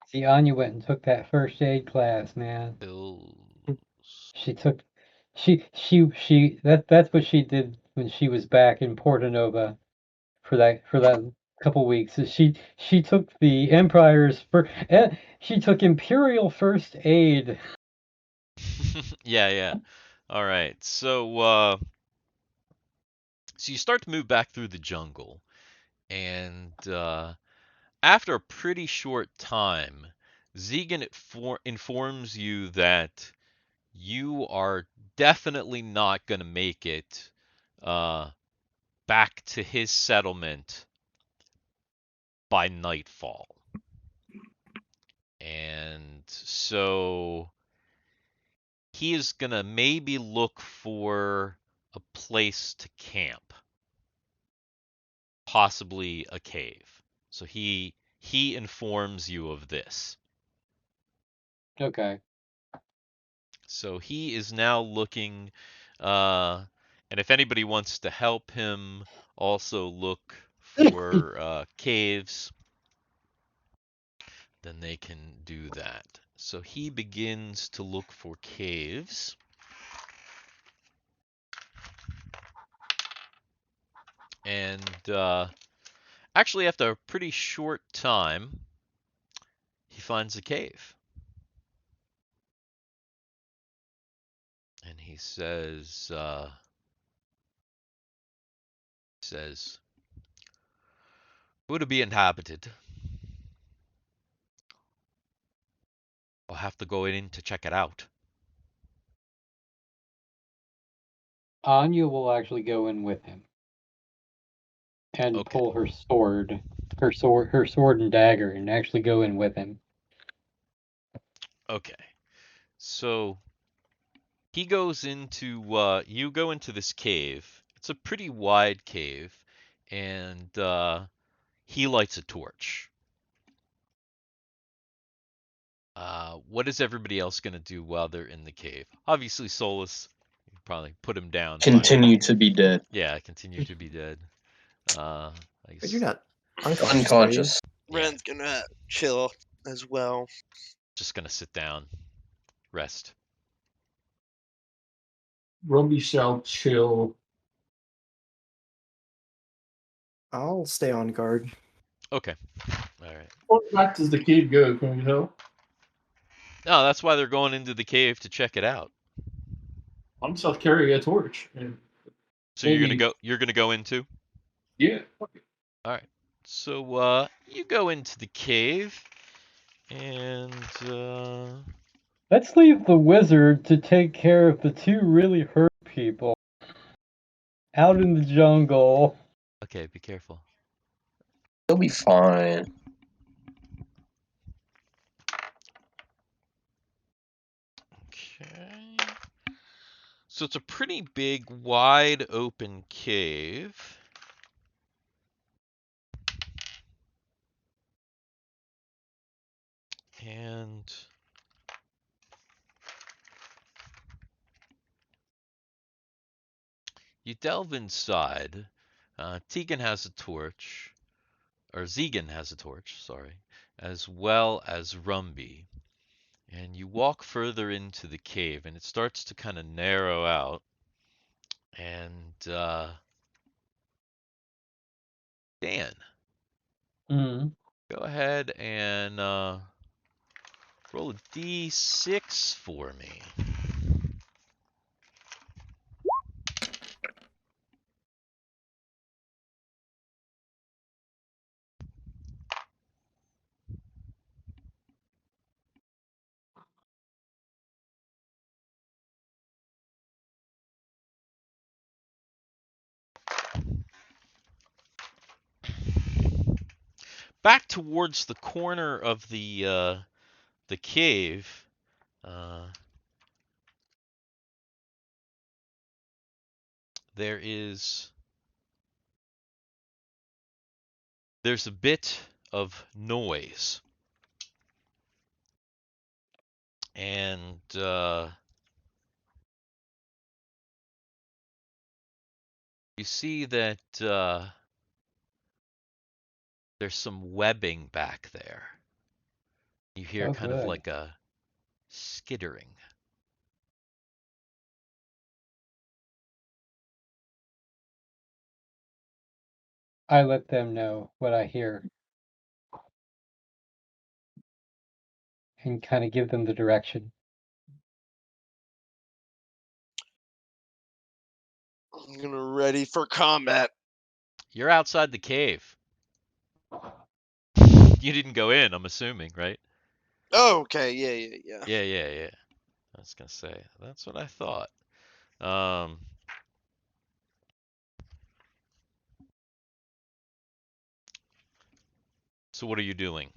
See, Anya went and took that first aid class, man. Bills. She took, that's what she did when she was back in Porto Nova for that couple weeks. Is she took the Empire's she took Imperial First Aid. Yeah. All right. So you start to move back through the jungle, and after a pretty short time, Zegan informs you that you are definitely not going to make it back to his settlement by nightfall. And so he is going to maybe look for a place to camp, possibly a cave. So he informs you of this. Okay. So he is now looking, and if anybody wants to help him also look for caves, then they can do that. So he begins to look for caves. And actually, after a pretty short time, he finds a cave. And he says, would it be inhabited? I'll have to go in to check it out. Anya will actually go in with him and Okay. pull her sword and dagger, and actually go in with him. Okay. So he goes into, you go into this cave. It's a pretty wide cave, and he lights a torch. What is everybody else going to do while they're in the cave? Obviously, Solus, you probably put him down. Continue to be dead. Yeah, continue to be dead. I But guess you're not unconscious, are you? Unconscious. Yeah. Ren's gonna chill as well. Just going to sit down, rest. Rumby shall chill. I'll stay on guard. Okay. All right. What back does the cave go? Can we tell? No, that's why they're going into the cave to check it out. I'm just carrying a torch. And So maybe, you're gonna go into? yeah. All right. So you go into the cave, and Let's leave the wizard to take care of the two really hurt people out in the jungle. okay, be careful. He'll be fine. Okay. So it's a pretty big, wide open cave. And you delve inside. Tegan has a torch, or Zegan has a torch, sorry, as well as Rumby. And you walk further into the cave, and it starts to kind of narrow out. And Dan, Mm. go ahead and roll a d6 for me. Back towards the corner of the cave, there's a bit of noise, and you see that there's some webbing back there. You hear Oh, kind of good. like a skittering. I let them know what I hear and kind of give them the direction. I'm gonna ready for combat. You're outside the cave. You didn't go in, I'm assuming, right? Oh, okay, yeah. Yeah. I was gonna say, that's what I thought. So what are you doing?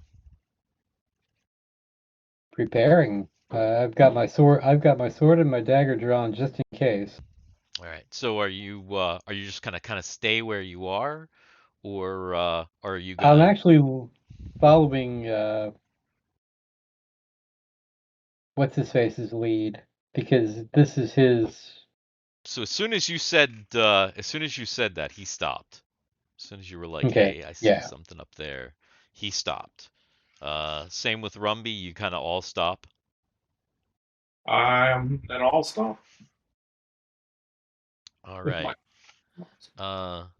Preparing. I've got my sword. I've got my sword and my dagger drawn just in case. All right. So are you just gonna kind of stay where you are, or are you I'm gonna? actually following what's his face's lead because this is his. So as soon as you said that, he stopped. As soon as you were like, Okay, "Hey, I see yeah. something up there," he stopped. Same with Rumby. You kind of all stop. Then I'll stop. All With right.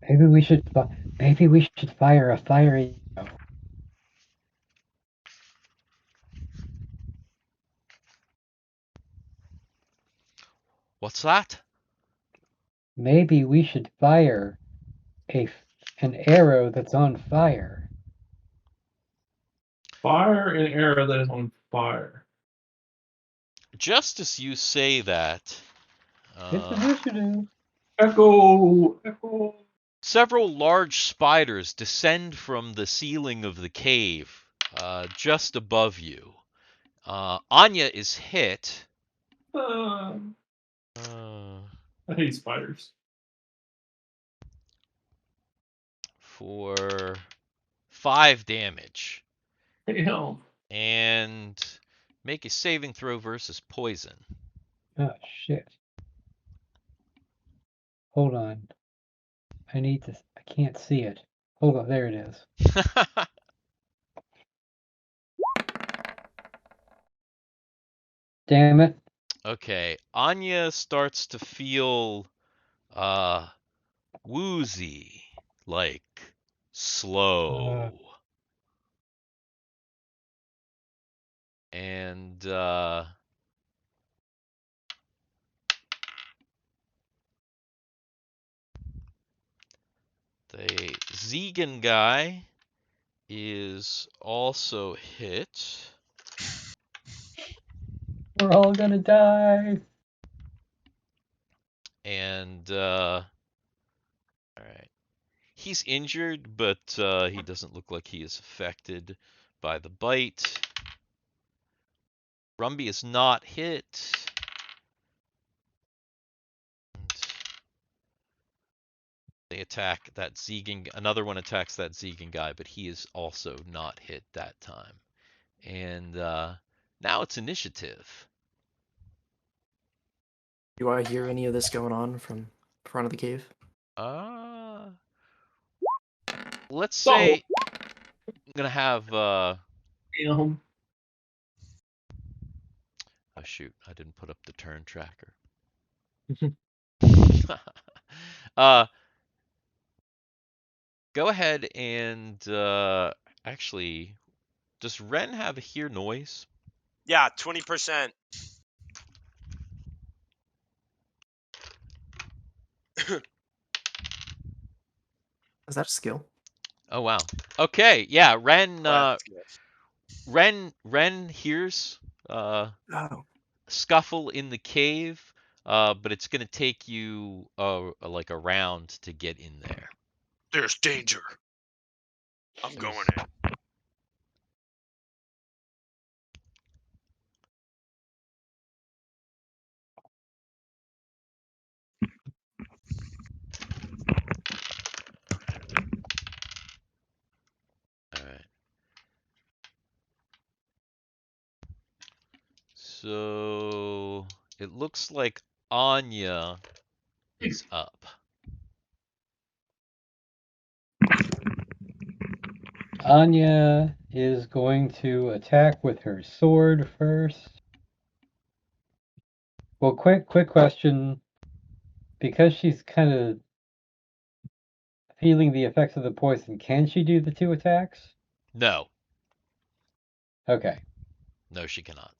Maybe we should. Maybe we should fire a fire. What's that? Maybe we should fire an arrow that's on fire. Fire an arrow that is on fire. Just as you say that, It's initiative. Echo. several large spiders descend from the ceiling of the cave, just above you. Anya is hit. I hate spiders. For 5 damage. Damn. And make a saving throw versus poison. Oh shit. Hold on. I need to. I can't see it. Hold on. There it is. Damn it. Okay, Anya starts to feel woozy, like slow. And the Zegan guy is also hit. We're all gonna die. And all right. He's injured, but he doesn't look like he is affected by the bite. Rumby is not hit. And they attack that Zegan. Another one attacks that Zegan guy, but he is also not hit that time. And now it's initiative. Do I hear any of this going on from front of the cave? Let's say I'm gonna have Damn. oh shoot, I didn't put up the turn tracker. Go ahead and Actually, does Ren have a hear noise? Yeah, 20%. Is that a skill? Oh wow. Okay, yeah, Ren Last guess. Ren hears Oh. scuffle in the cave, but it's gonna take you like a round to get in there. There's danger. I'm There's- going in. All right. So it looks like Anya is up. Anya is going to attack with her sword first. Well, quick question. Because she's kind of feeling the effects of the poison, can she do the 2 attacks? No, Okay. no, she cannot.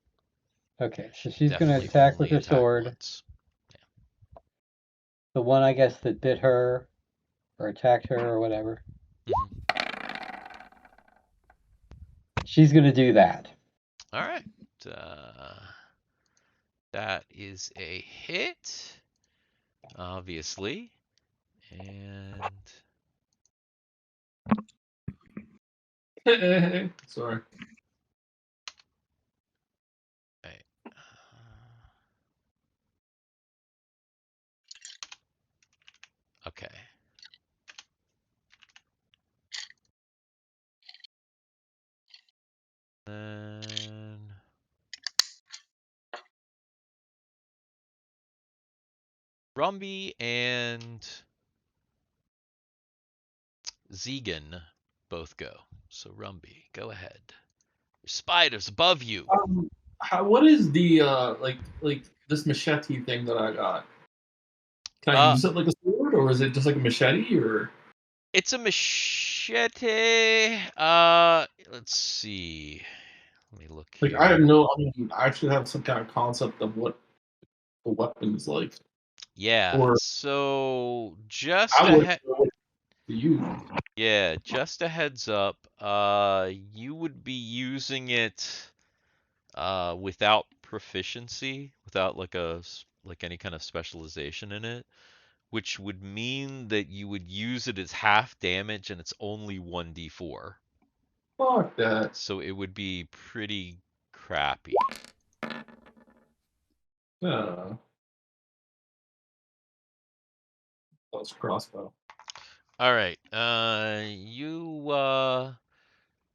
Okay, so she's going to Definitely attack with only her attack sword. once. The one, I guess, that bit her or attacked her or whatever. She's going to do that. All right. That is a hit, obviously. And Sorry. right. Okay. Then Rumby and Zegan both go. So Rumby, go ahead. Your spider's above you. What is the like this machete thing that I got? Can I use it like a sword, or is it just like a machete, or? It's a machete. Let's see. Let me look Like here. I have no. I mean, I should have some kind of concept of what the weapon is like. Yeah. Or So just I a would know what to use. yeah, just a heads up. You would be using it without proficiency, without like any kind of specialization in it, which would mean that you would use it as half damage and it's only 1d4. Fuck that. So it would be pretty crappy. That's crossbow. All right.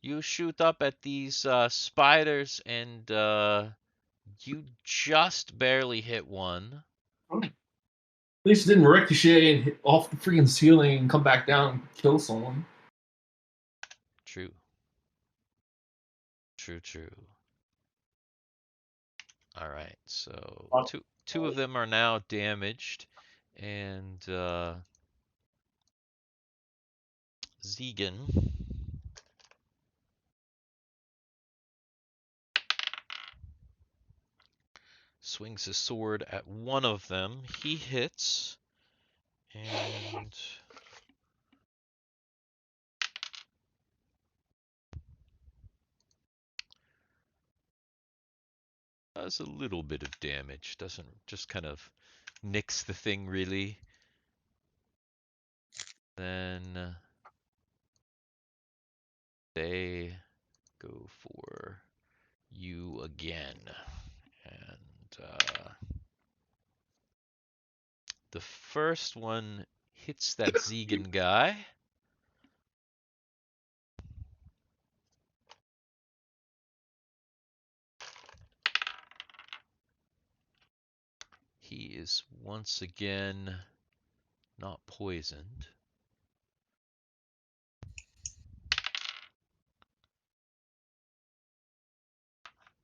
You shoot up at these spiders and you just barely hit one. At least it didn't ricochet and hit off the freaking ceiling and come back down and kill someone. True. True. All right. So two of them are now damaged, and Zegan swings his sword at one of them. He hits, and does a little bit of damage. Doesn't just kind of nicks the thing really. Then they go for you again, and the first one hits that Zegan guy. He is once again not poisoned.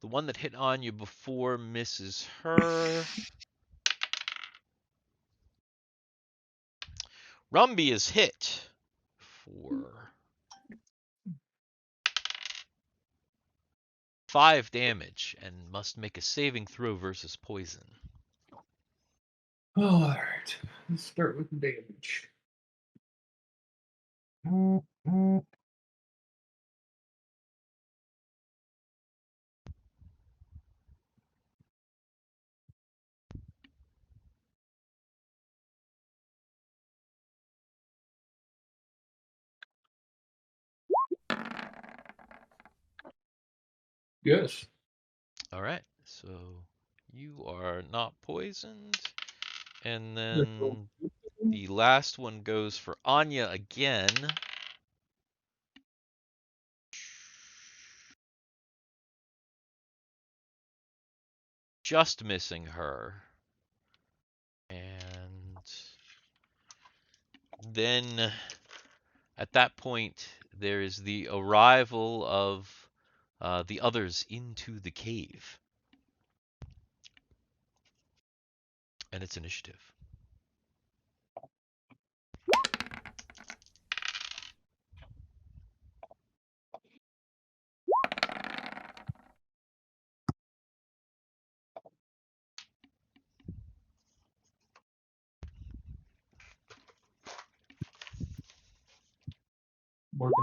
The one that hit on you before misses her. Rumby is hit for 5 damage and must make a saving throw versus poison. All right. Let's start with the damage. Yes. All right, so you are not poisoned, and then the last one goes for Anya again. Just missing her. And then at that point, there is the arrival of the others into the cave. And it's initiative.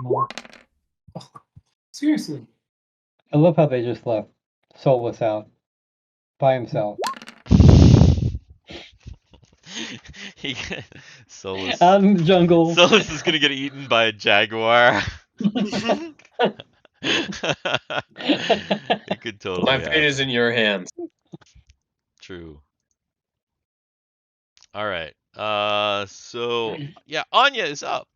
More. Oh, seriously. I love how they just left Solus out by himself. Solus. Out in the jungle. Solus is gonna get eaten by a jaguar. It could totally My fate happen. is in your hands. True. All right. So yeah, Anya is up.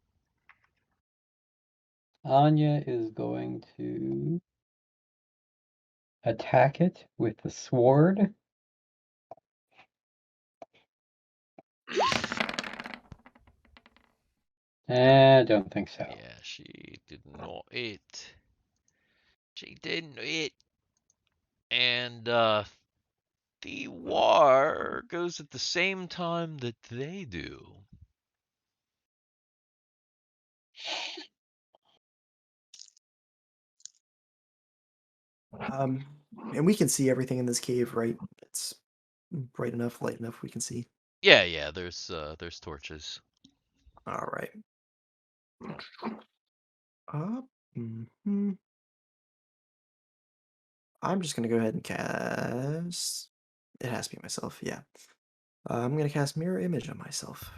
Anya is going to attack it with the sword. I don't think so. Yeah, she did not hit. She didn't hit. And the war goes at the same time that they do. And we can see everything in this cave, right? It's bright enough, light enough. We can see. Yeah. There's torches. All right. Mhm. I'm just gonna go ahead and cast. It has to be myself, yeah. I'm gonna cast Mirror Image on myself.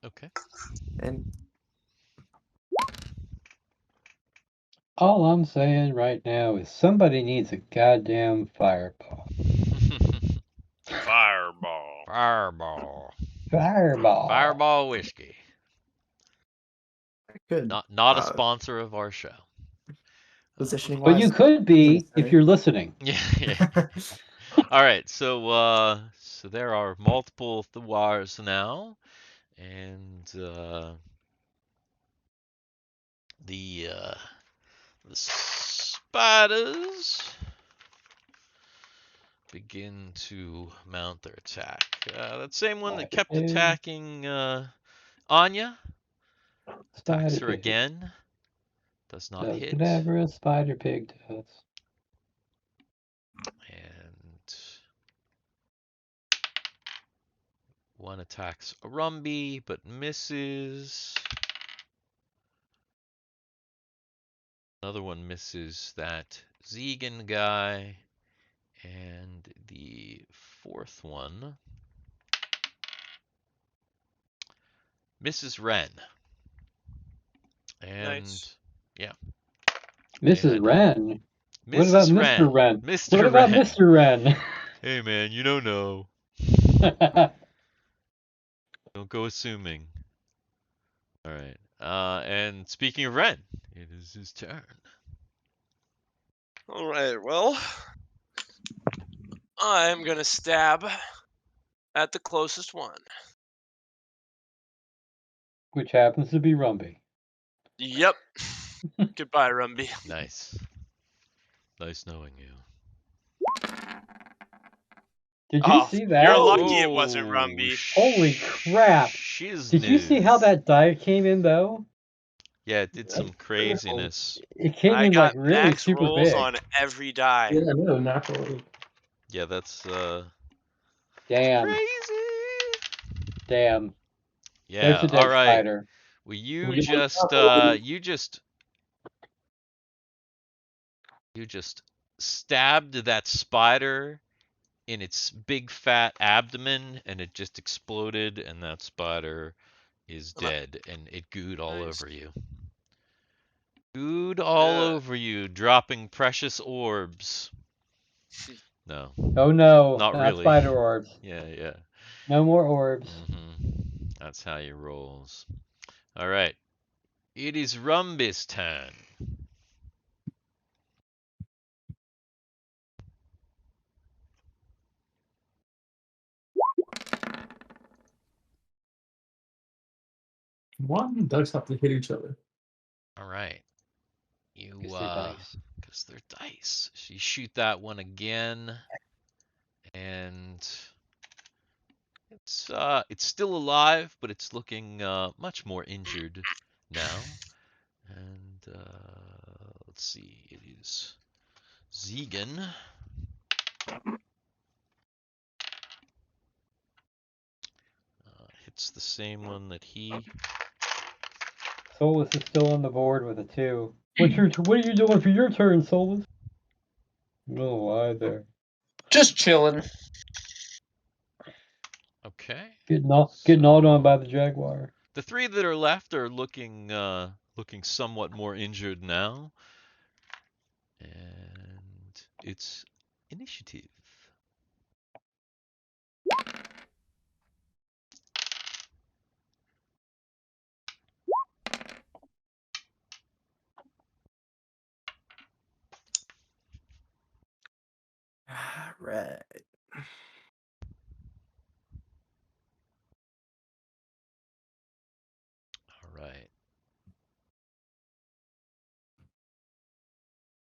Okay. And All I'm saying right now is somebody needs a goddamn fireball. Fireball. Fireball. Fireball. Fireball whiskey. I could Not a sponsor of our show. positioning But wise. you could be if you're listening. Yeah. All right. So there are multiple Thawars now, and the spiders begin to mount their attack. That same one that kept attacking Anya attacks her again. Does not hit. Whatever a spider pig does. And one attacks Rumby but misses. Another one misses that Zegan guy. And the fourth one misses Ren. And Nice. yeah. Mrs. Wren. What about Mrs. Mr. Wren? Mr. What about Wren. Mr. Wren? Hey man, you don't know. Don't go assuming. Alright. And speaking of Ren, it is his turn. All right. Well, I'm gonna stab at the closest one. Which happens to be Rumby. Yep. Goodbye, Rumby. Nice. Nice knowing you. Did you see that? You're lucky it wasn't Rumby. Holy crap. Shizness. Did you see how that die came in, though? Yeah, it did some craziness. It came I in got like really max super rolls big. on every die. Yeah, no, naturally. Yeah, that's Damn. crazy. Damn. Yeah, There's a all dead right. spider. Well, you We don't just have stabbed that spider in its big fat abdomen, and it just exploded, and that spider is dead, and it gooed all Nice. over you. Gooed all over you, dropping precious orbs. No, Oh no, not not really. spider orbs. Yeah. No more orbs. That's how you rolls. All right. It is Rumby's turn. Why do ducks have to hit each other? All right. You Because they're dice. because they're dice. So you shoot that one again, and it's still alive, but it's looking much more injured now. And let's see, it is Zegan. Hits the same one that he. Solus is still on the board with a 2. What are you doing for your turn, Solus? No lie there. Just chilling. Okay. Getting gnawed on by the jaguar. The 3 that are left are looking somewhat more injured now. And it's initiative. Right. All right.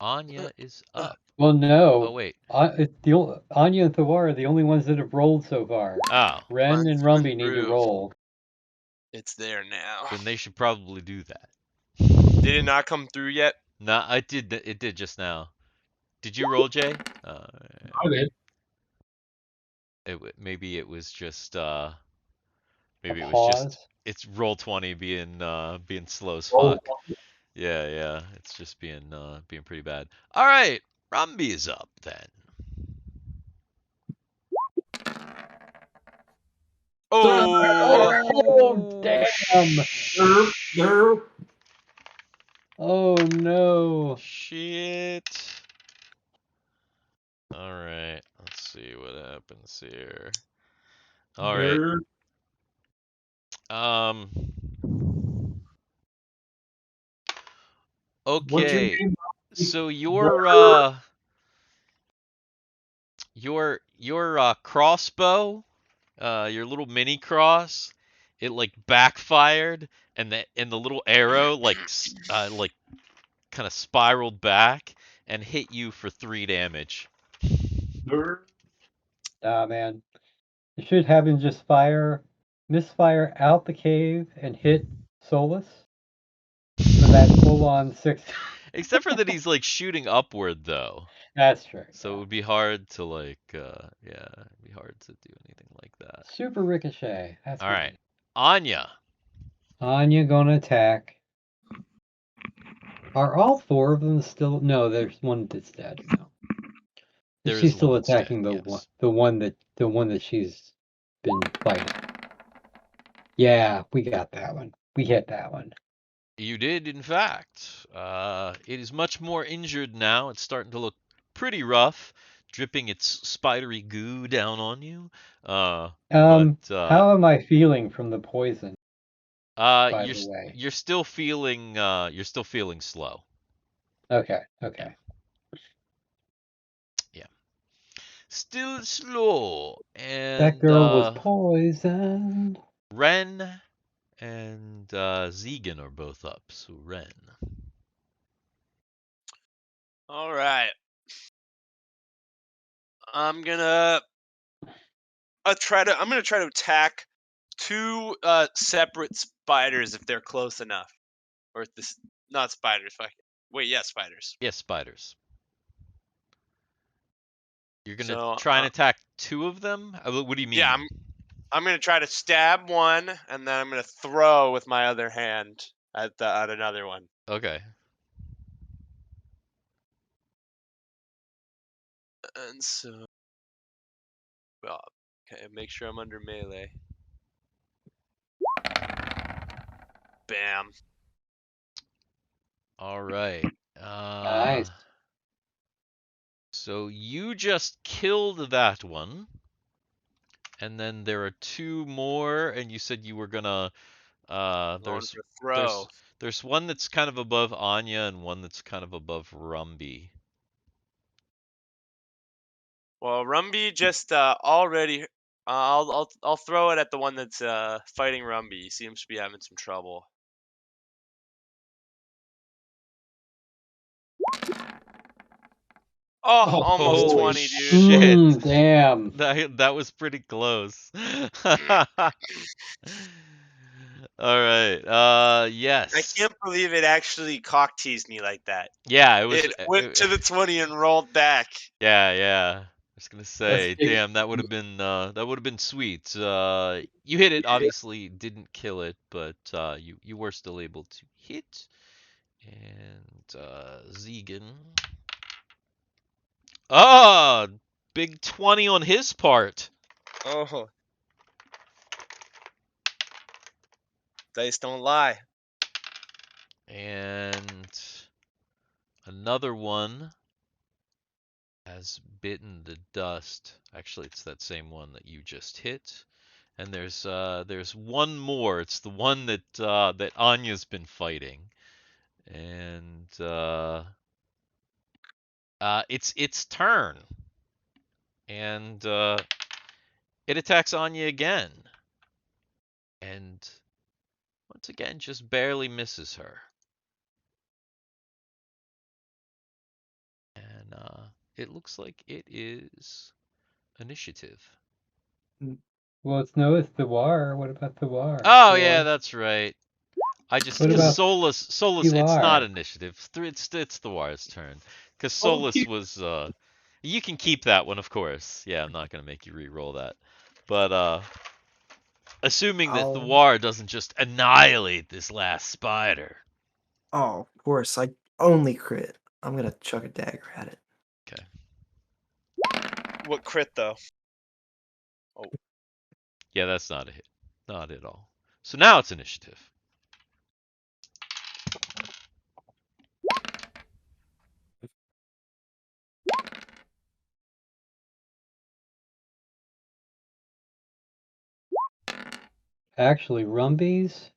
Anya is up. Well, no. Oh wait. Anya and Thawar are the only ones that have rolled so far. Oh. Ren and Through and Rumby need to through. roll. It's there now. Then they should probably do that. Did it not come through yet? No, I did. It did just now. Did you roll, Jay? I did. Maybe it was just maybe it was Pause. just it's roll 20 being slow as Roll fuck. Yeah. It's just being pretty bad. All right, Rumby is up then. Oh, damn! Derp. Oh no! Shit. All right, let's see what happens here. All right. Derp. What's your Okay. name? So your crossbow, your little mini cross, it like backfired, and the little arrow like kind of spiraled back and hit you for 3 damage. Derp. Ah, man. You should have him just misfire out the cave and hit Solus for that full-on 6. Except for that he's like shooting upward though. That's true. So it would be hard to like it'd be hard to do anything like that. Super ricochet. That's All good. right. Anya. Anya gonna attack. Are all 4 of them still? No, there's one that's dead. No. There She's is still one that's dead, attacking yes. the one that she's been fighting. Yeah, we got that one. We hit that one. You did, in fact. It is much more injured now. It's starting to look pretty rough, dripping its spidery goo down on you. How am I feeling from the poison? By the way, you're still feeling slow. Okay. Yeah. Still slow. And That girl was poisoned. Ren and Zegan are both up. So Ren. All right. I'm gonna try to attack 2 separate spiders if they're close enough. Or this, not spiders. Fuck it. Wait, yeah, spiders. Yes, spiders. You're gonna So, try and attack 2 of them? What do you mean? Yeah, I'm gonna try to stab one, and then I'm gonna throw with my other hand at another one. Okay. And so, well, okay, make sure I'm under melee. Bam. All right. Nice. So you just killed that one. And then there are 2 more, and you said you were gonna Going for throw. there's one that's kind of above Anya and one that's kind of above Rumby. Well, Rumby just already. I'll throw it at the one that's fighting Rumby. He seems to be having some trouble. Oh, almost holy 20, dude. shit. Damn. That was pretty close. All right. Yes. I can't believe it actually cock teased me like that. Yeah, it was. It went to the 20 and rolled back. Yeah. I was gonna say, That's damn, that would have been sweet. You hit it, obviously didn't kill it, but you were still able to hit. And Zegan. Ah, big 20 on his part. Oh. Dice don't lie. And another one has bitten the dust. Actually, it's that same one that you just hit. And there's one more. It's the one that that Anya's been fighting. And it's its turn. And it attacks Anya again. And once again just barely misses her. And it looks like it is initiative. Well, it's the war. What about the war? Oh yeah, that's right. I just What because about Solus it's Pilar? not initiative. It's the war's turn. Because Solus was you can keep that one, of course. Yeah, I'm not gonna make you re-roll that. But assuming that the war doesn't just annihilate this last spider. Oh, of course. I only crit. I'm gonna chuck a dagger at it. Okay. What crit though? Yeah, that's not a hit. Not at all. So now it's initiative. Actually, Rumby's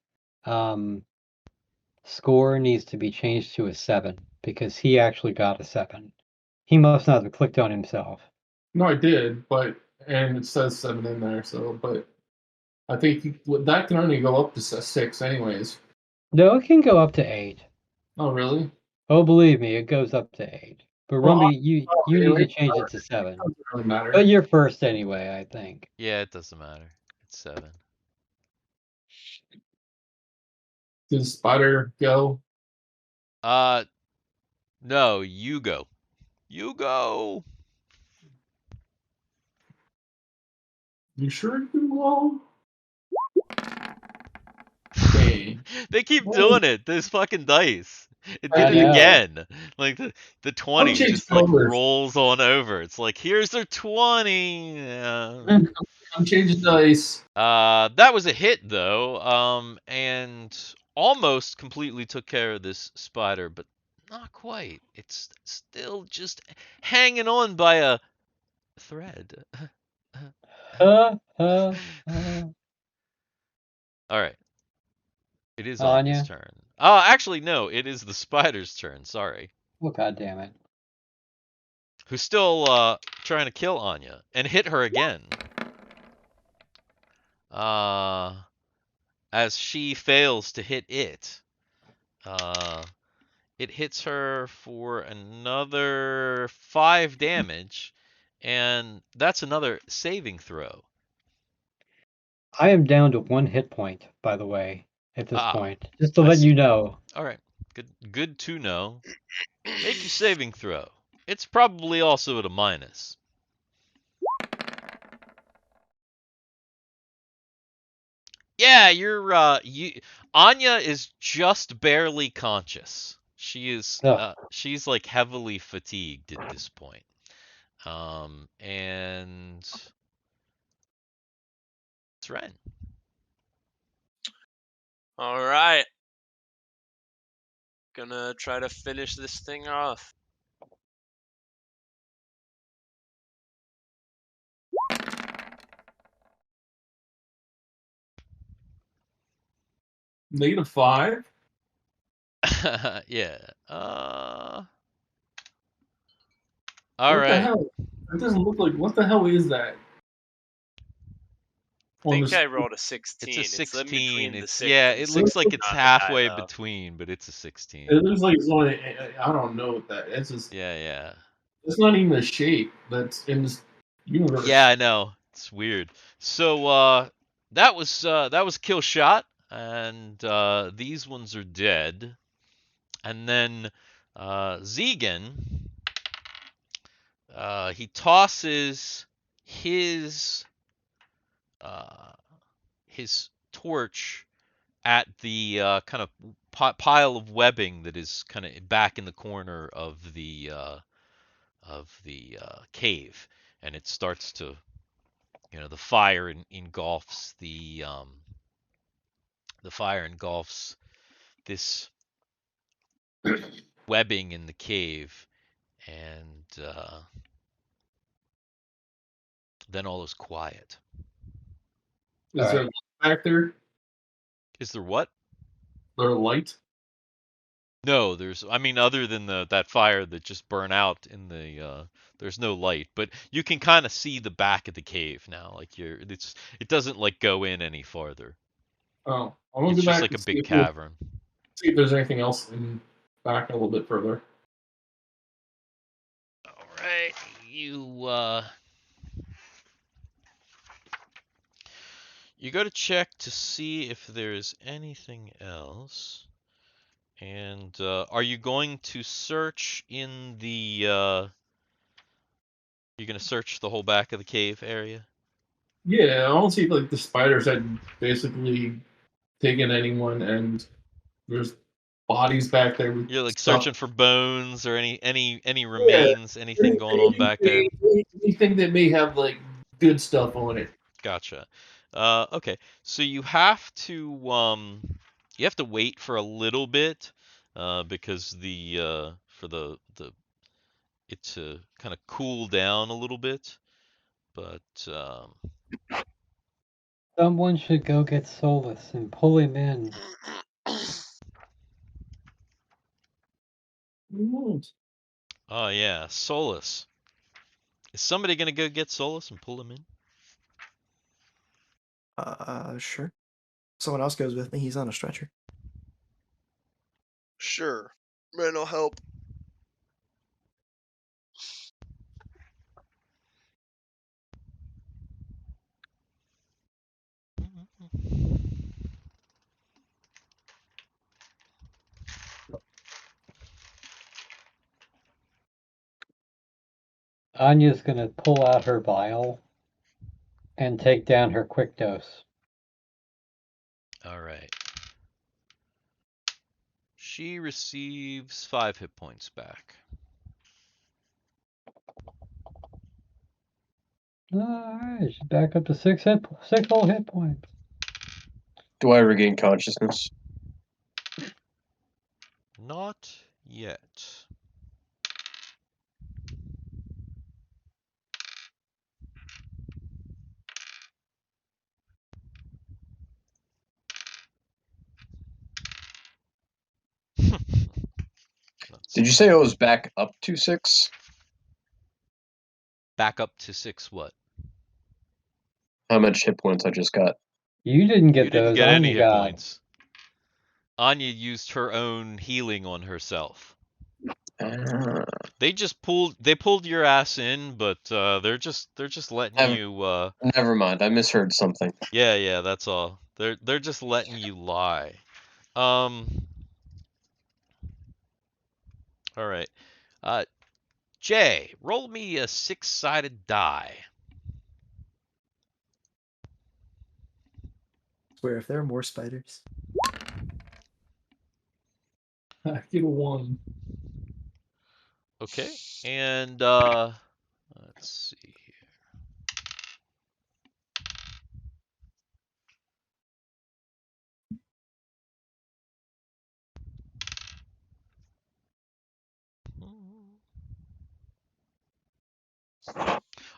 score needs to be changed to a 7 because he actually got a 7. He must not have clicked on himself. No, I did, and it says 7 in there. So, but I think that can only go up to 6, anyways. No, it can go up to 8. Oh, really? Oh, believe me, it goes up to 8. But Well, Rumby, you need to change it to 7. It doesn't really matter. But you're first anyway, I think. Yeah, it doesn't matter. It's 7. Did the spider go? No, you go. You go. You sure you can roll? Okay. They keep doing it. Those fucking dice. It did I it know. again. Like the 20 change just like colors. rolls on over. It's like here's their 20. Yeah. I'm changing dice. That was a hit though. And almost completely took care of this spider, but not quite. It's still just hanging on by a thread. All right. It is Anya. Anya's turn. Actually, no. It is the spider's turn. Sorry. Oh, God damn it. Who's still trying to kill Anya and hit her again. As she fails to hit it. It hits her for another 5 damage, and that's another saving throw. I am down to 1 hit point, by the way. at this Ah, point. Just to I let see. you know. All right. Good to know. Make your saving throw. It's probably also at a minus. Yeah, Anya is just barely conscious. She's like heavily fatigued at this point. And it's Ren. All right. Gonna try to finish this thing off. -5. Yeah. All What the right. hell? It doesn't look like. What the hell is that? I On think the I rolled a It's 16. a It's in 16. between the It's 6 yeah, and it looks like 16 it's on the die, halfway though. between, but it's a 16. It looks like it's only. I don't know what that. It's just. Yeah, yeah. It's not even a shape that's in this universe. Yeah, I know. It's weird. So that was kill shot, and these ones are dead. And then Zegan, he tosses his his torch at the kind of pile of webbing that is kind of back in the corner of the cave, and it starts to, the fire engulfs the fire engulfs this webbing in the cave, and then all is quiet. Is there a light back there? Is there what? There a light? No, I mean, other than that fire that just burned out in the, there's no light, but you can kind of see the back of the cave now. Like it doesn't like go in any farther. Oh, I'm gonna It's go just back like and a big see cavern. if there's anything else in back a little bit further. All right, you go to check to see if there's anything else. And are you going to search in the? You're gonna search the whole back of the cave area? Yeah, I want to see if like the spiders had basically taken anyone, and there's bodies back there with You're like stuff. searching for bones or any Yeah, remains, anything going on back there? anything that may have like good stuff on it. Gotcha. Okay, so you have to wait for a little bit, because for the it to kind of cool down a little bit, but Someone should go get Solus and pull him in. oh yeah, Solus. Is somebody gonna go get Solus and pull him in? Sure. Someone else goes with me. He's on a stretcher. Sure. Ren will help. Anya's gonna pull out her vial and take down her quick dose. All right. She receives 5 hit points back. Alright, she's back up to 6 whole hit points. Do I regain consciousness? Not yet. Did you say I was back up to 6? Back up to 6 what? How much hit points I just got? You didn't get You didn't those, get any Anya hit got. points. Anya used her own healing on herself. They pulled your ass in, but they're just letting you Never mind, I misheard something. yeah, that's all. They're just letting you lie. All right. Jay, roll me a 6-sided die. Swear, if there are more spiders. I get a 1. Okay. And let's see here.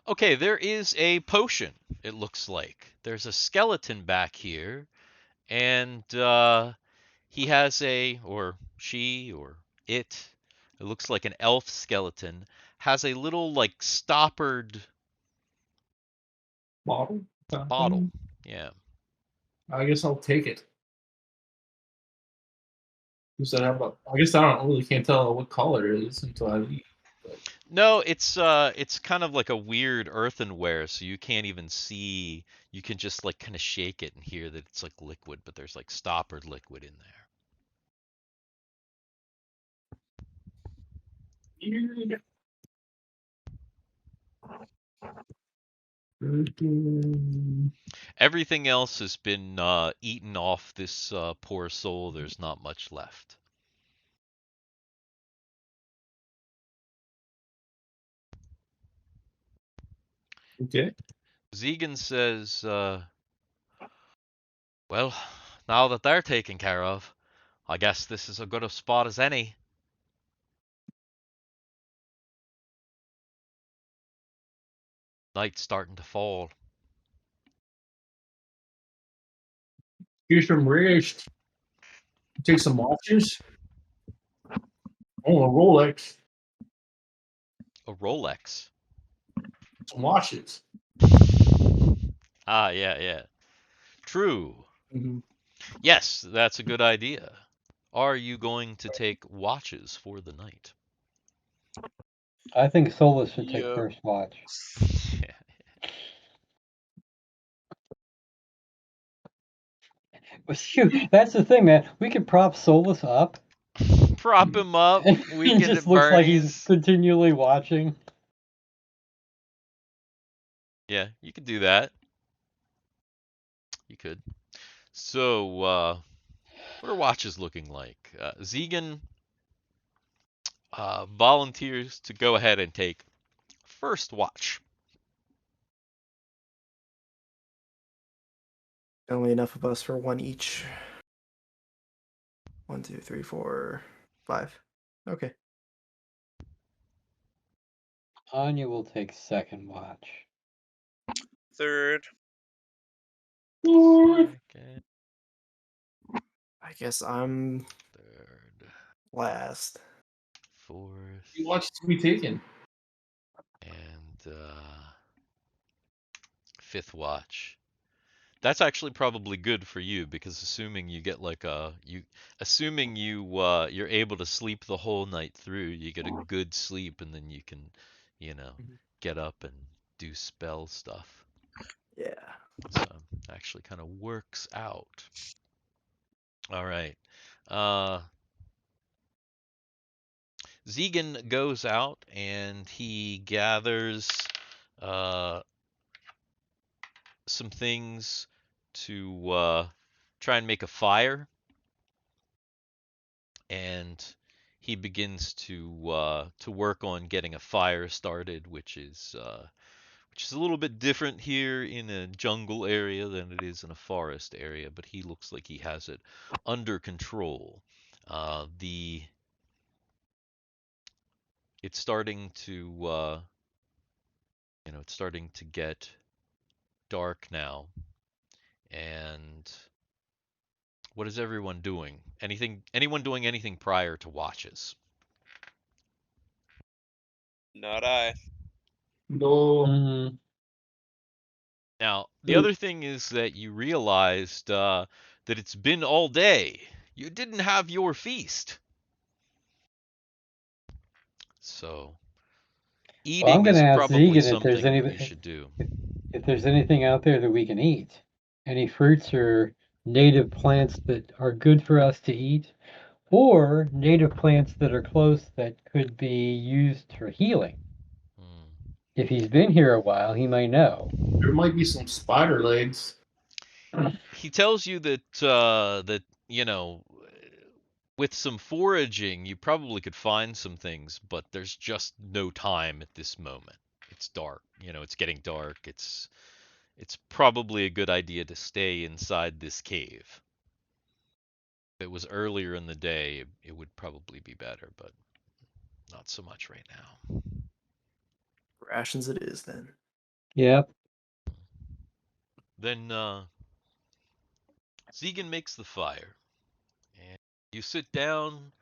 Okay, there is a potion, it looks like. There's a skeleton back here, and he has or she, or it looks like an elf skeleton, has a little, like, stoppered Bottle? bottle. Yeah. I guess I'll take it. I guess I don't really can't tell what color it is until I leave. No, it's kind of like a weird earthenware, so you can't even see. You can just, like, kind of shake it and hear that it's like liquid, but there's, like, stoppered liquid in there. Everything else has been eaten off this poor soul. There's not much left. Okay. Zegan says, well, now that they're taken care of, I guess this is as good a spot as any. Night's starting to fall. Here's some rest. Take some watches. Oh, a Rolex. A Rolex. Some watches. Ah, yeah. True. Mm-hmm. Yes, that's a good idea. Are you going to take watches for the night? I think Solus should take Yeah. first watch. That's the thing, man. We could prop Solus up. Prop him up. He Weekend just at looks like he's Bernie's. continually watching. Yeah, you could do that. You could. So, what are watches looking like? Zegan volunteers to go ahead and take first watch. Only enough of us for one each. 1, 2, 3, 4, 5. Okay. Anya will take second watch. Third. Second, I guess I'm third, last. fourth, You watch to be taken. and fifth watch. That's actually probably good for you, because assuming you get like assuming you're able to sleep the whole night through, you get a good sleep, and then you can, get up and do spell stuff. Yeah. So actually kind of works out. All right. Zegan goes out and he gathers some things to try and make a fire, and he begins to work on getting a fire started, which is a little bit different here in a jungle area than it is in a forest area, but he looks like he has it under control. It's starting to it's starting to get dark now, and what is everyone doing? Anyone doing anything prior to watches? Not I. No. Mm, Now, the other thing is that you realized that it's been all day. You didn't have your feast. So, well, I'm eating going to is ask probably Zegan if there's something you should do. if there's anything out there that we can eat. Any fruits or native plants that are good for us to eat, or native plants that are close that could be used for healing. If he's been here a while, he might know. There might be some spider legs. He tells you that with some foraging, you probably could find some things, but there's just no time at this moment. It's dark. It's getting dark. It's probably a good idea to stay inside this cave. If it was earlier in the day, it would probably be better, but not so much right now. Rations it is then. Yep. Then Zegan makes the fire, and you sit down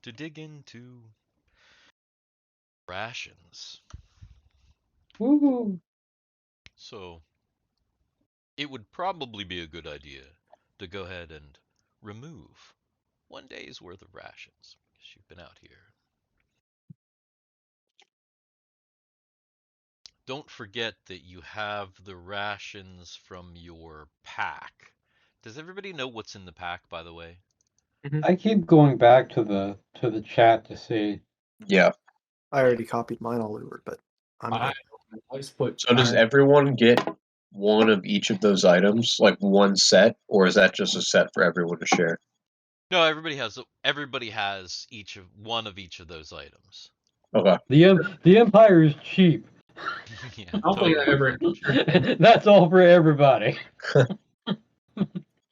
to dig into rations. Woo! So it would probably be a good idea to go ahead and remove one day's worth of rations because you've been out here. Don't forget that you have the rations from your pack. Does everybody know what's in the pack, by the way? I keep going back to the chat to see. Yeah. I already copied mine all over, but I'm I good. always put. So does everyone get one of each of those items, like one set, or is that just a set for everyone to share? No, everybody has one of each of those items. Okay. The Empire is cheap. Yeah, I don't think I ever. That's all for everybody.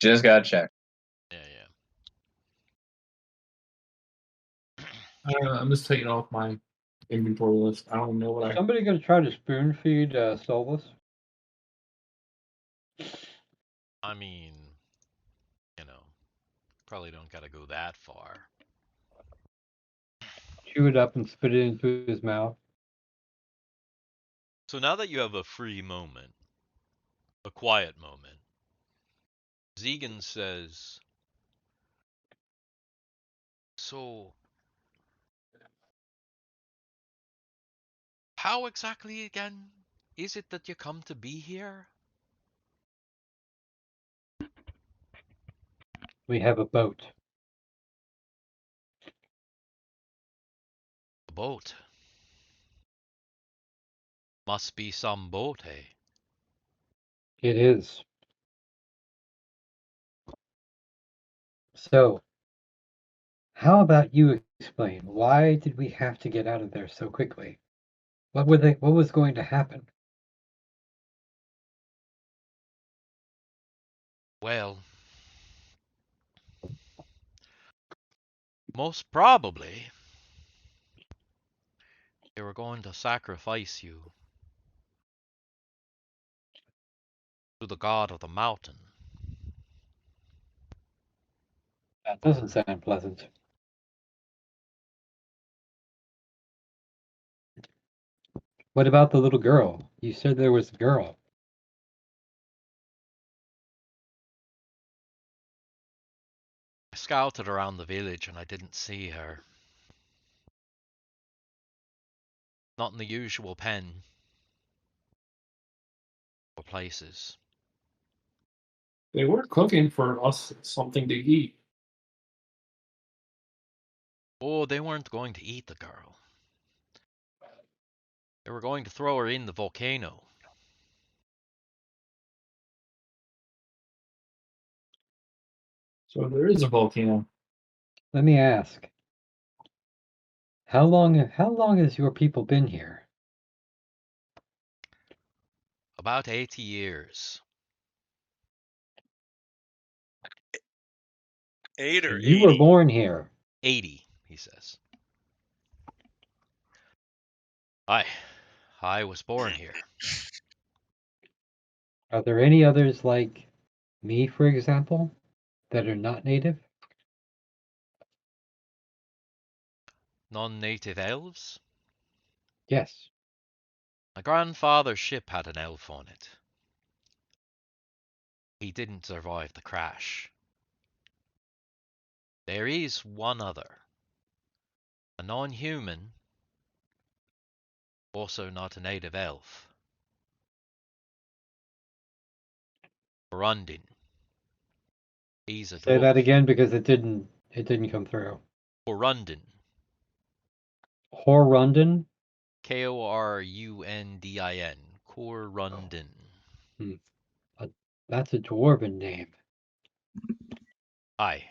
Just gotta check. Yeah. I'm just taking off my inventory list. I don't know what I. Somebody gonna try to spoon feed Solus? I mean, probably don't gotta go that far. Chew it up and spit it into his mouth. So now that you have a free moment, a quiet moment, Zegan says, so how exactly again is it that you come to be here? We have a boat. A boat. Must be some boat, eh? It is. So, how about you explain, why did we have to get out of there so quickly? What was going to happen? Well, most probably they were going to sacrifice you to the god of the mountain. That doesn't sound pleasant. What about the little girl? You said there was a girl. I scouted around the village and I didn't see her. Not in the usual pen or places. They were cooking for us something to eat. Oh, they weren't going to eat the girl. They were going to throw her in the volcano. So there is a volcano. Let me ask. How long has your people been here? About 80 years. 8 or You were 80? born here. 80, he says. I was born here. Are there any others like me, for example, that are not native? Non-native elves? Yes. My grandfather's ship had an elf on it. He didn't survive the crash. There is one other. A non-human, also not a native elf. Brundin. He's a Say that dwarf. again because it didn't come through. Korundin. Horundin? Korundin. Korundin. That's a dwarven name. Aye.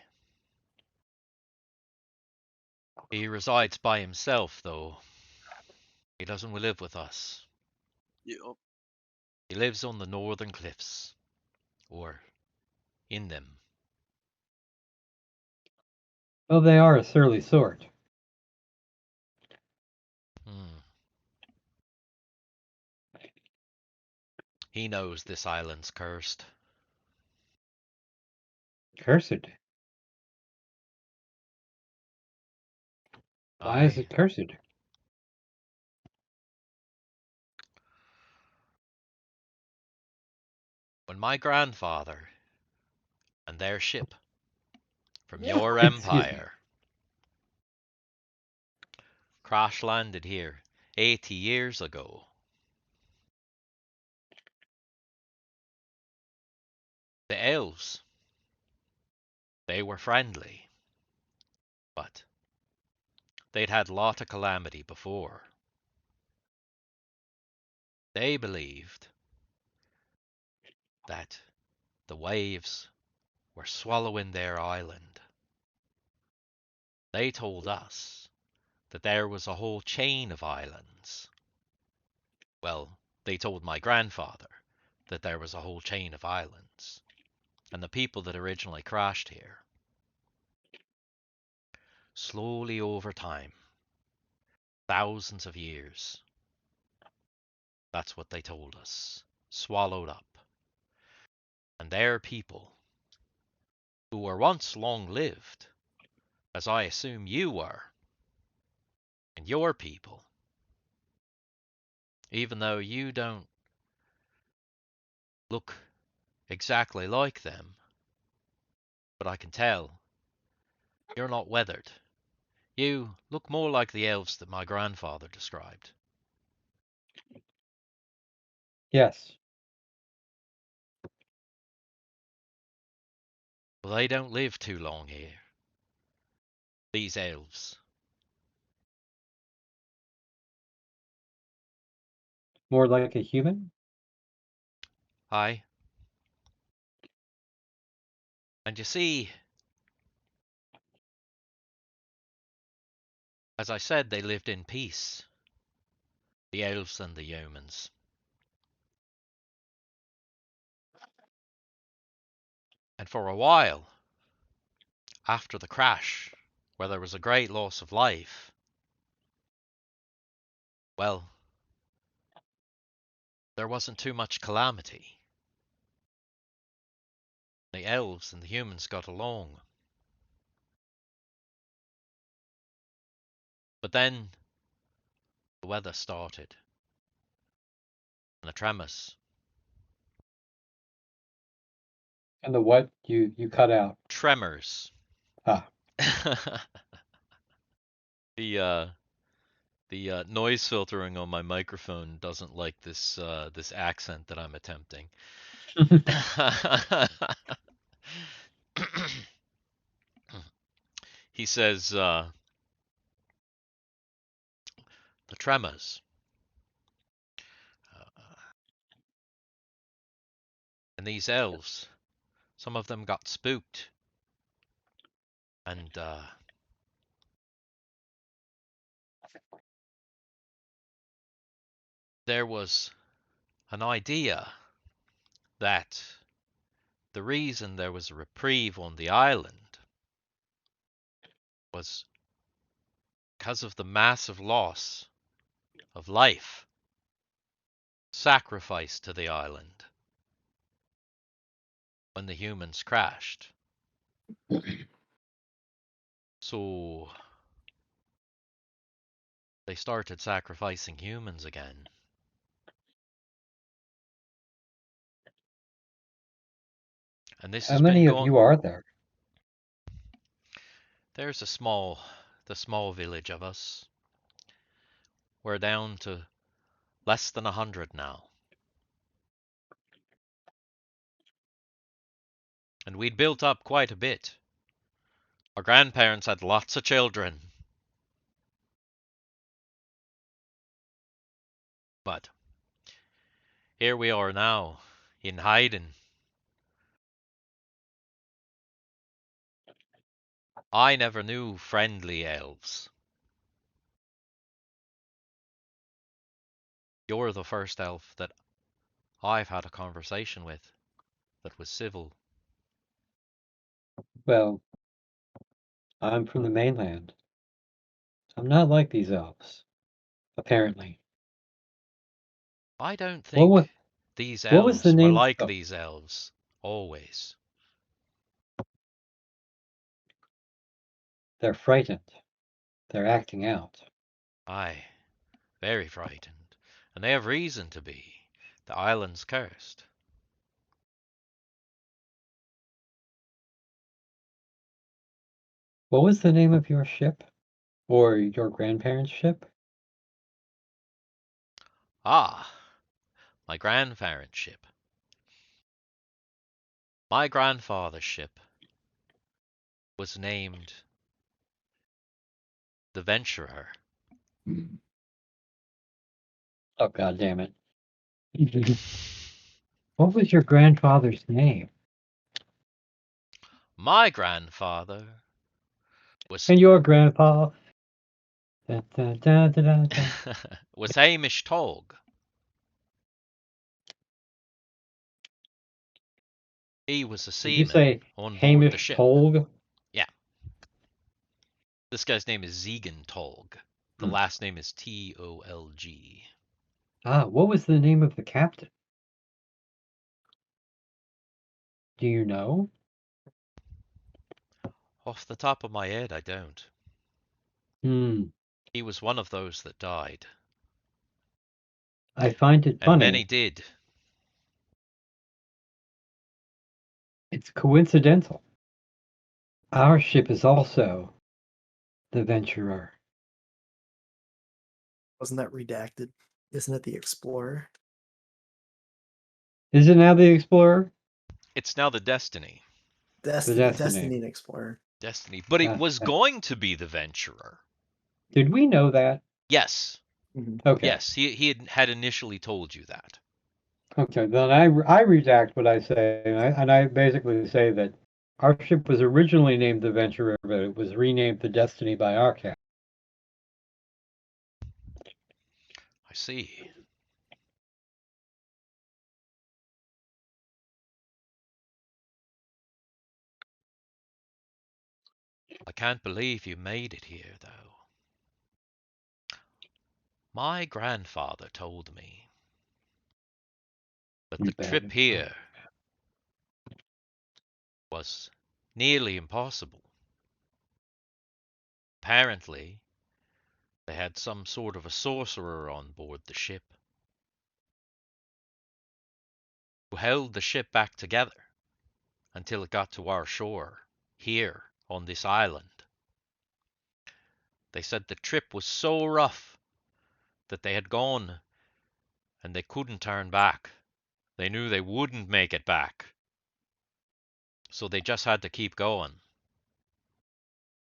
He resides by himself, though. He doesn't live with us. Yep. He lives on the northern cliffs. Or in them. Oh, they are a surly sort. Hmm. He knows this island's cursed. Cursed. Why is Aye. it cursed? When my grandfather and their ship from your Excuse me. empire crash landed here 80 years ago, the elves, they were friendly, but they'd had a lot of calamity before. They believed that the waves were swallowing their island. They told us that there was a whole chain of islands. Well, they told my grandfather that there was a whole chain of islands, and the people that originally crashed here, slowly over time, thousands of years, that's what they told us, swallowed up. And their people, who were once long-lived, as I assume you were, and your people, even though you don't look exactly like them, but I can tell you're not weathered. You look more like the elves that my grandfather described. Yes. Well, they don't live too long here. These elves. More like a human? Aye. And you see, as I said, they lived in peace. The elves and the humans. And for a while, after the crash, where there was a great loss of life, well, there wasn't too much calamity. The elves and the humans got along. But then the weather started, and the tremors. And the what you cut out? Tremors. Ah. the noise filtering on my microphone doesn't like this accent that I'm attempting. He says the tremors. And these elves, some of them got spooked, and there was an idea that the reason there was a reprieve on the island was because of the massive loss of life sacrificed to the island when the humans crashed. So they started sacrificing humans again. And this How has been many of going. you are there? There's the small village of us. We're down to less than 100 now. And we'd built up quite a bit. Our grandparents had lots of children. But here we are now, in hiding. I never knew friendly elves. You're the first elf that I've had a conversation with that was civil. Well, I'm from the mainland. I'm not like these elves, apparently. I don't What was think these what was the elves were name? like Oh, these elves, always. they're frightened. They're acting out. Aye, very frightened. And they have reason to be. The island's cursed. What was the name of your ship? Or your grandparents' ship? Ah, my grandparents' ship. My grandfather's ship was named the Venturer. Oh, God damn it. What was your grandfather's name? My grandfather was And your grandpa? Da, da, da, da, da, da. was Hamish Togg. He was a Did you seaman say on board the Hamish ship. Tolg? Yeah, this guy's name is Zegan Tolg. The Hmm. last name is Tolg. Ah, what was the name of the captain? Do you know? Off the top of my head, I don't. Hmm. He was one of those that died. I find it And many funny. did. It's coincidental. Our ship is also the Venturer. Wasn't that redacted? Isn't it the Explorer? Is it now the Explorer? It's now the Destiny. The Destiny and Explorer. Destiny. But it Ah, was going to be the Venturer. did we know that? Yes. Okay. Yes, he had initially told you that. Okay. Then I redact what I say, and I basically say that our ship was originally named the Venturer, but it was renamed the Destiny by our captain. I see. I can't believe you made it here, though. My grandfather told me that You the bad trip info. here was nearly impossible. Apparently, they had some sort of a sorcerer on board the ship who held the ship back together until it got to our shore, here on this island. They said the trip was so rough that they had gone and they couldn't turn back. They knew they wouldn't make it back. So they just had to keep going.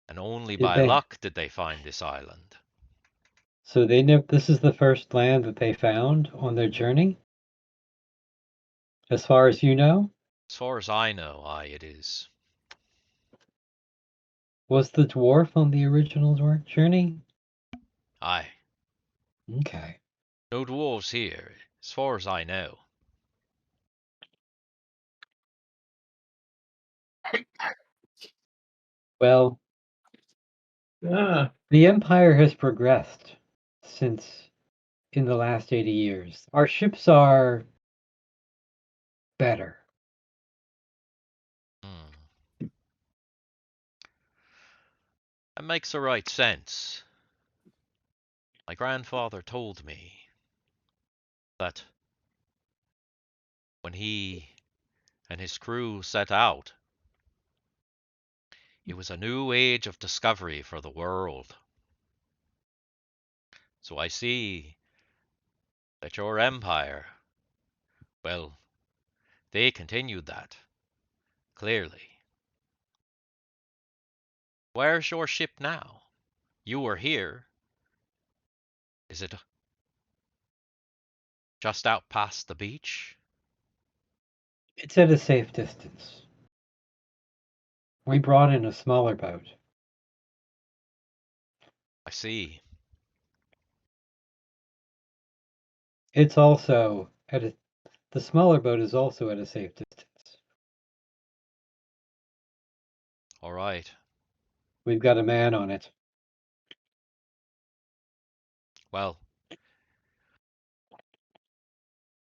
And only Did by they? luck did they find this island. So they never. This is the first land that they found on their journey, as far as you know. As far as I know, aye, it is. Was the dwarf on the original journey? Aye. Okay. No dwarves here, as far as I know. Well, Yeah. the Empire has progressed since in the last 80 years. Our ships are better. Hmm. That makes the right sense. My grandfather told me that when he and his crew set out, it was a new age of discovery for the world. So I see that your empire, well, they continued that. clearly. Where's your ship now? You were here. Is it just out past the beach? It's at a safe distance. We brought in a smaller boat. I see. It's also the smaller boat is also at a safe distance. All right. We've got a man on it. Well,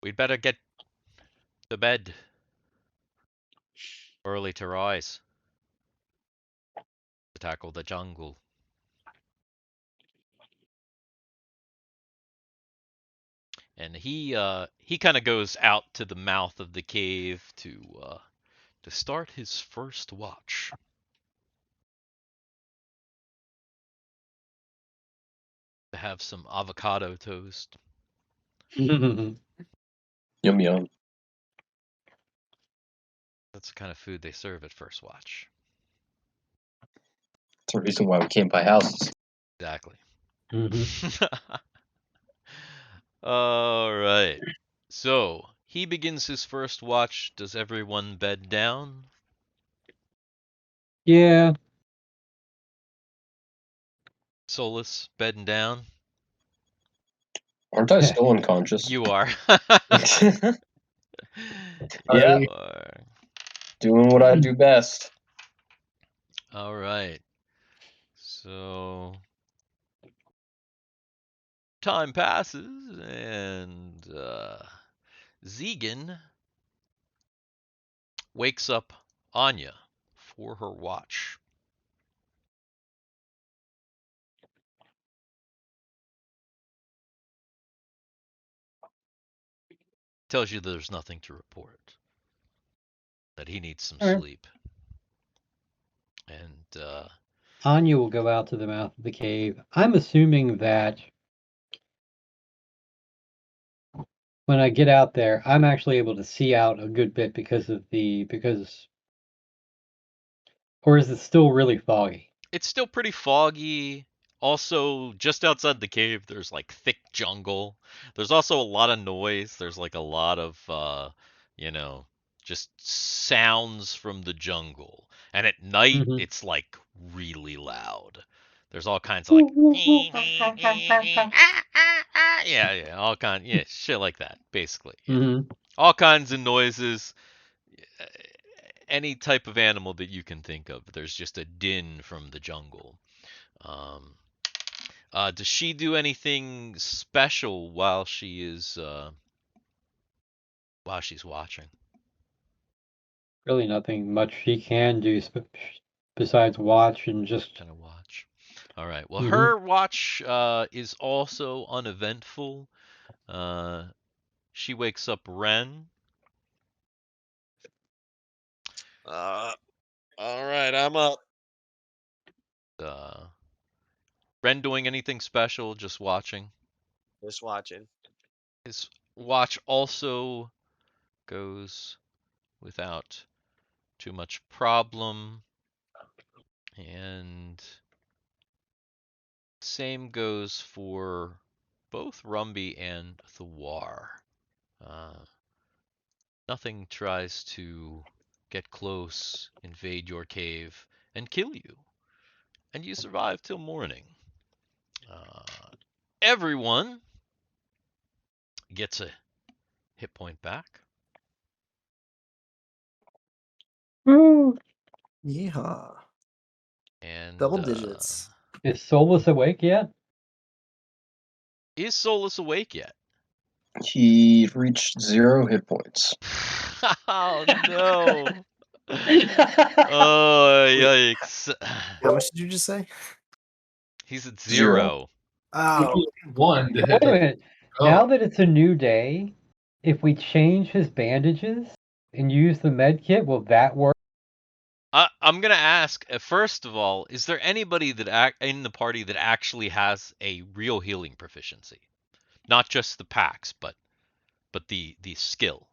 we'd better get to bed early to rise to tackle the jungle. And he kind of goes out to the mouth of the cave to start his first watch. To have some avocado toast. Yum yum. That's the kind of food they serve at First Watch. That's the reason why we can't buy houses. Exactly. Mhm. All right. So he begins his first watch. Does everyone bed down? Yeah. Solus bedding down? Aren't I still unconscious? You are. Yeah, You are. doing what I do best. All right. So time passes, and Zegan wakes up Anya for her watch. Tells you there's nothing to report. That he needs some All right. sleep. And Anya will go out to the mouth of the cave. I'm assuming that when I get out there, I'm actually able to see out a good bit or is it still really foggy? it's still pretty foggy. Also, just outside the cave, there's like thick jungle. There's also a lot of noise. There's like a lot of, you know, just sounds from the jungle. And at night, Mhm. it's like really loud. There's all kinds of like, yeah, all kind, yeah, shit like that, basically. Yeah, Mhm. all kinds of noises. Any type of animal that you can think of. There's just a din from the jungle. Um, does she do anything special while she's watching? Really nothing much she can do besides watch and just. Kind of watch. All right. Well, Mhm. her watch is also uneventful. Uh, she wakes up Ren. All right, I'm up. Uh, Ren doing anything special? Just watching. Just watching. His watch also goes without too much problem. And same goes for both Rumby and Thawar. Uh, Nothing tries to get close, invade your cave, and kill you. And you survive till morning. Uh, Everyone gets a hit point back. Woo! Yeehaw. And Double digits. Is Solus awake yet? is Solus awake yet? He reached 0 hit points. Oh no. Oh, yikes. How much did you just say? He's at 0. 0. Oh, One to Wait hit a the. minute. Oh, Now that it's a new day, if we change his bandages and use the med kit, will that work? I'm gonna ask. First of all, is there anybody that in the party that actually has a real healing proficiency, not just the packs, but the skill,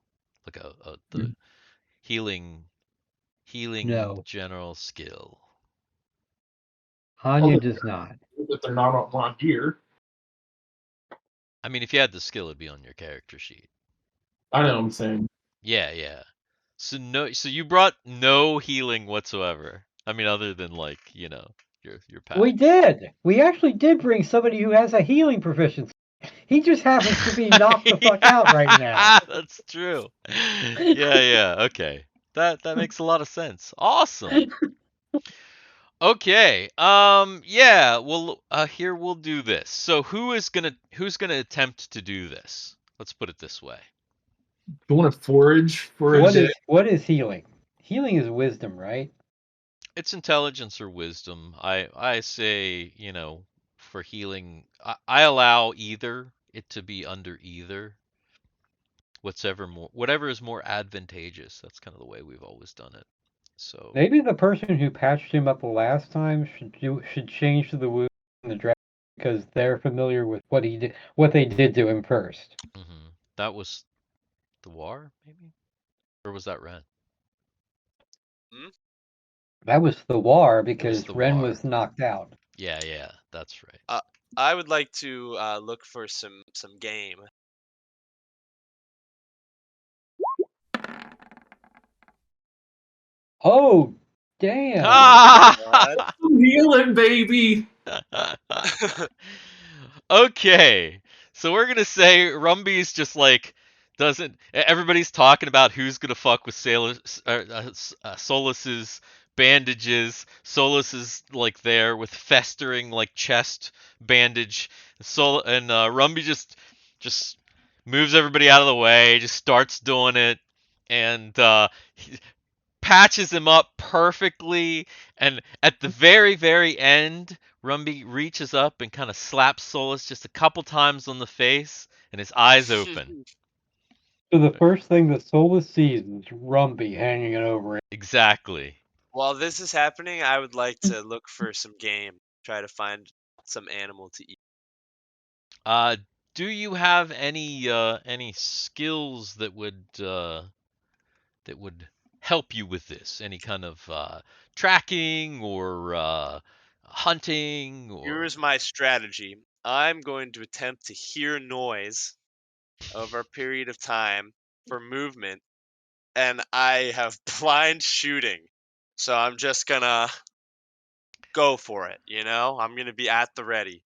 like the healing Healing No. general skill. Anya does not. But they're not on here. I mean, if you had the skill, it'd be on your character sheet. I know what I'm saying. Yeah, yeah. So no, so you brought no healing whatsoever. I mean, other than like, your pack. We did. We actually did bring somebody who has a healing proficiency. He just happens to be knocked the fuck out right now. That's true. Yeah, yeah. Okay. That makes a lot of sense. Awesome. Okay. Yeah, well here we'll do this. So who's gonna attempt to do this? Let's put it this way. You want to forage for a day? What is healing? Healing is wisdom, right? It's intelligence or wisdom. I say, for healing, I allow either it to be under either. Whatever is more advantageous. That's kind of the way we've always done it. So Maybe the person who patched him up the last time should change the wound in the draft because they're familiar with what they did to him first. that was the war, maybe, or was that Ren? That was the war It was because the Ren war. was knocked out. Yeah, yeah, that's right. I would like to look for some game. Oh, damn! Ah! I'm healing, baby. Okay, so we're gonna say Rumby's just like doesn't. Everybody's talking about who's gonna fuck with Solus's bandages. Solus is like there with festering like chest bandage. Rumby just moves everybody out of the way. Just starts doing it, and patches him up perfectly, and at the very, very end, Rumby reaches up and kind of slaps Solus just a couple times on the face, and his eyes open. So the first thing that Solus sees is Rumby hanging over it. Exactly. While this is happening, I would like to look for some game. Try to find some animal to eat. Do you have any skills that would help you with this? Any kind of tracking or hunting or? Here's my strategy. I'm going to attempt to hear noise over a period of time for movement, and I have blind shooting. So I'm just gonna go for it, I'm gonna be at the ready.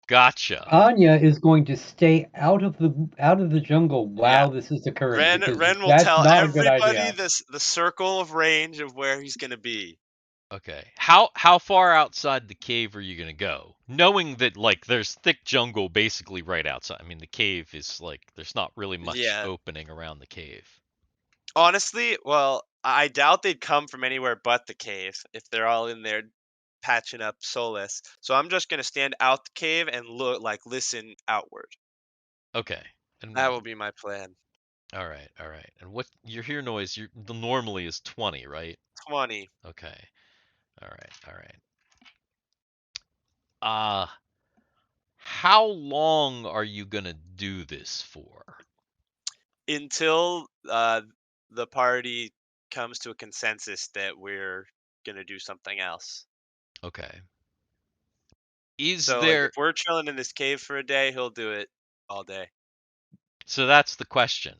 Gotcha. Anya is going to stay out of the jungle while this is occurring because Ren will that's tell not a good everybody idea. the circle of range of where he's gonna be. Okay. How far outside the cave are you gonna go? Knowing that like there's thick jungle basically right outside. I mean the cave is like there's not really much Yeah. opening around the cave. Honestly, well, I doubt they'd come from anywhere but the cave if they're all in there patching up Solus. So I'm just gonna stand out the cave and listen outward. Okay. And That will be my plan. all right, all right. And what your hear noise the normally is 20, right? 20. Okay. All right, all right. Uh how long are you gonna do this for? Until the party comes to a consensus that we're gonna do something else. Okay. Is So like if there we're chilling in this cave for a day, he'll do it all day. So that's the question.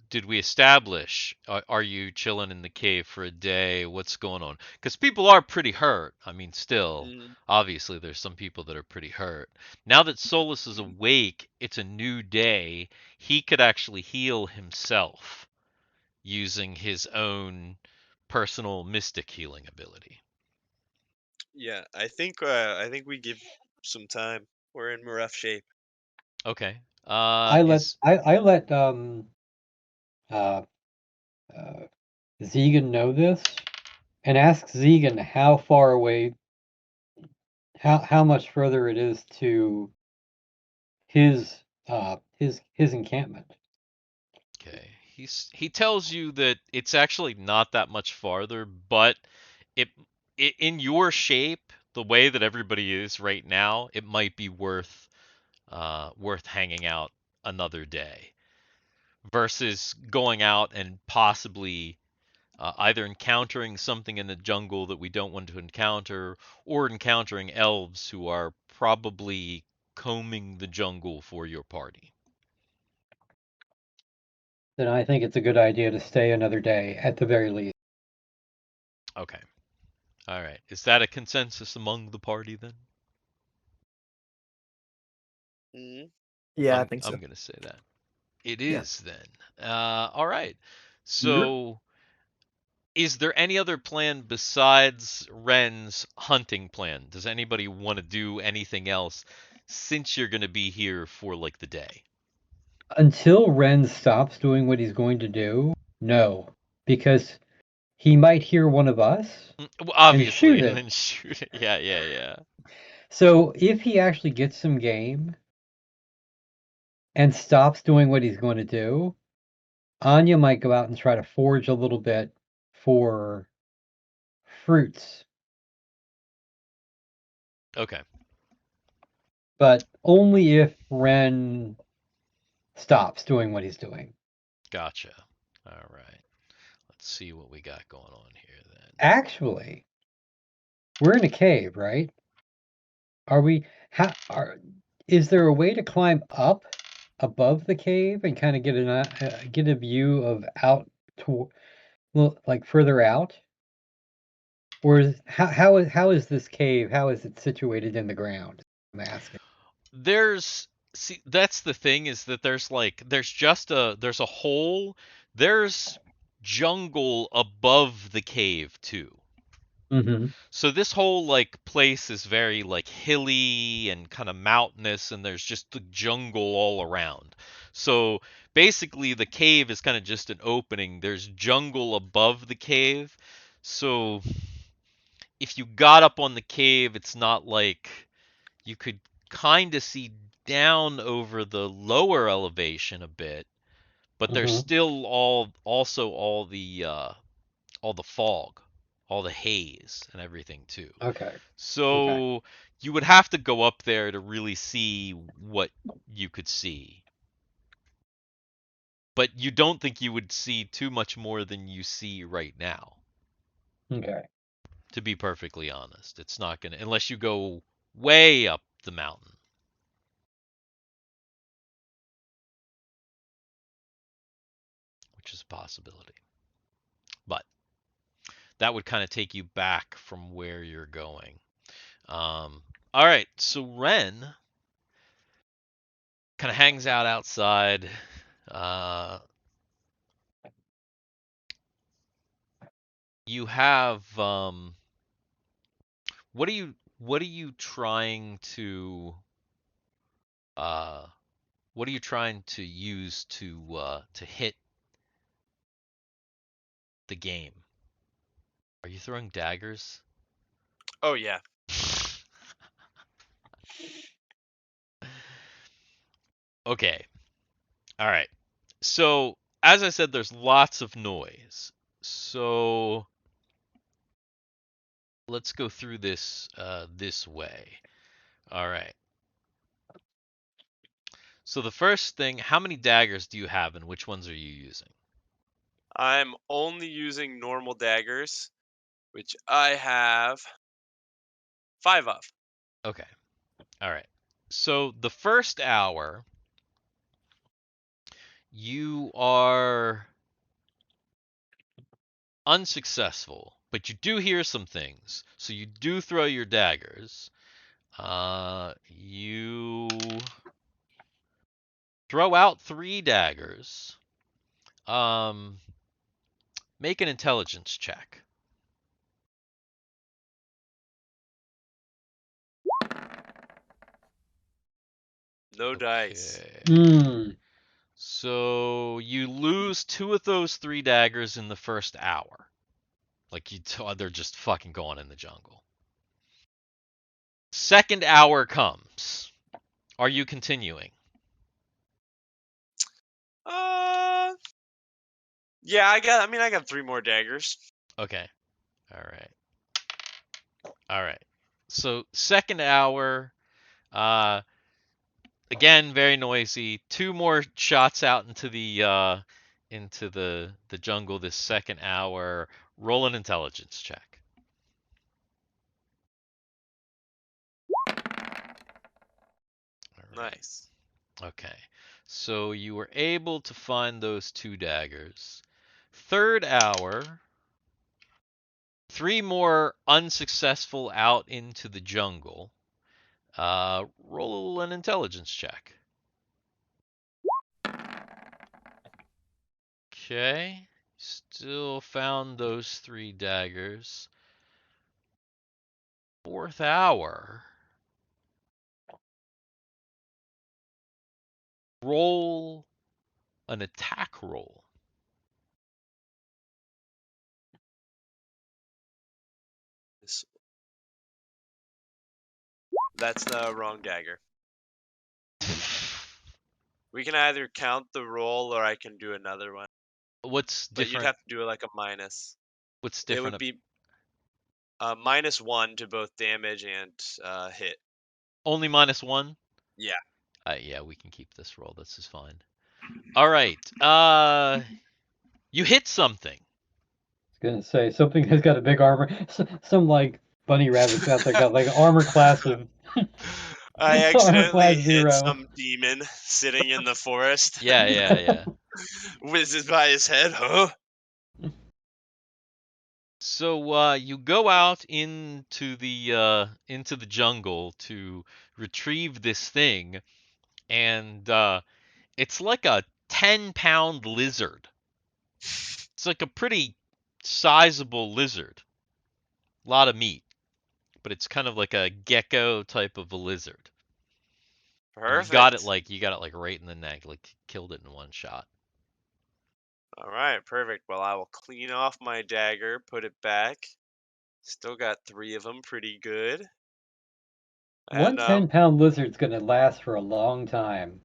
Did we establish are you chilling in the cave for a day? What's going on? Because people are pretty hurt. I mean, still, Mm, obviously, there's some people that are pretty hurt. Now that Solus is awake, it's a new day. He could actually heal himself using his own personal mystic healing ability. yeah, I think we give some time. We're in rough shape. Okay. I let uh, Zegan know this and ask Zegan how far away, how much further it is to his encampment. Okay. He tells you that it's actually not that much farther, but it, in your shape, the way that everybody is right now, it might be worth hanging out another day versus going out and possibly either encountering something in the jungle that we don't want to encounter, or encountering elves who are probably combing the jungle for your party. Then I think it's a good idea to stay another day at the very least. Okay. All right. Is that a consensus among the party then? Hmm. Yeah, I think so. I'm gonna say that. It Yeah. is then. All right. So, is there any other plan besides Ren's hunting plan? Does anybody want to do anything else since you're gonna be here for like the day? Until Ren stops doing what he's going to do, no. Because he might hear one of us Well, and shoot obviously, and it. then shoot it. Yeah, yeah, yeah. So if he actually gets some game and stops doing what he's going to do, Anya might go out and try to forage a little bit for fruits, Okay. but only if Ren stops doing what he's doing. Gotcha. All right. Let's see what we got going on here then. Actually, we're in a cave, right? Are we? Is there a way to climb up above the cave and kind of get a view of out to like further out? Or how is this cave? How is it situated in the ground? I'm asking. See, that's the thing, is that there's a hole. There's jungle above the cave too. Mm-hmm. So this whole like place is very like hilly and kind of mountainous, and there's just the jungle all around. So basically the cave is kind of just an opening. There's jungle above the cave. So if you got up on the cave, it's not like you could kind of see down over the lower elevation a bit, but there's Mm-hmm. still also all the fog, all the haze and everything too. Okay. Okay. So you would have to go up there to really see what you could see. But you don't think you would see too much more than you see right now, Okay. to be perfectly honest. It's not going to, unless you go way up the mountain, which is a possibility. But that would kind of take you back from where you're going. All right, so Ren kind of hangs out outside. You have what are you trying to uh, what are you trying to use to hit the game? Are you throwing daggers? Oh yeah. Okay. All right. So, as I said, there's lots of noise. So, let's go through this way. All right. So the first thing, how many daggers do you have, and which ones are you using? I'm only using normal daggers, which I have 5 of. Okay. All right. So the first hour, you are unsuccessful, but you do hear some things. So you do throw your daggers. You throw out 3 daggers. Make an intelligence check. No dice. Okay. So you lose 2 of those 3 daggers in the first hour. Like they're just fucking going in the jungle. Second hour comes. Are you continuing? Yeah, I got 3 more daggers. Okay. All right. All right. So second hour, again very noisy. 2 more shots out into the into the jungle this second hour. Roll an intelligence check. All right. Nice. Okay. So you were able to find those 2 daggers. Third hour, 3 more unsuccessful out into the jungle. Roll an intelligence check. Okay. Still found those 3 daggers. Fourth hour. Roll an attack roll. This- That's the wrong dagger. We can either count the roll or I can do another one. What's But you'd different? have to do it like a minus. What's It would different? be -1 to both damage and hit. Only -1? Yeah. Yeah, we can keep this roll. This is fine. All right. You hit something. I was gonna say something has got a big armor. Some like bunny rabbits out there got like an armor class of I armor accidentally class hit 0. some demon sitting in the forest. Yeah. Whizzes by his head, huh? So you go out into the jungle to retrieve this thing, and it's like a 10-pound lizard. It's like a pretty sizable lizard. A lot of meat, but it's kind of like a gecko type of a lizard. And you got it Perfect. like right in the neck, like killed it in one shot. All right, perfect. Well, I will clean off my dagger, put it back. Still got 3 of them, pretty good. One And 10-pound lizard's gonna last for a long time.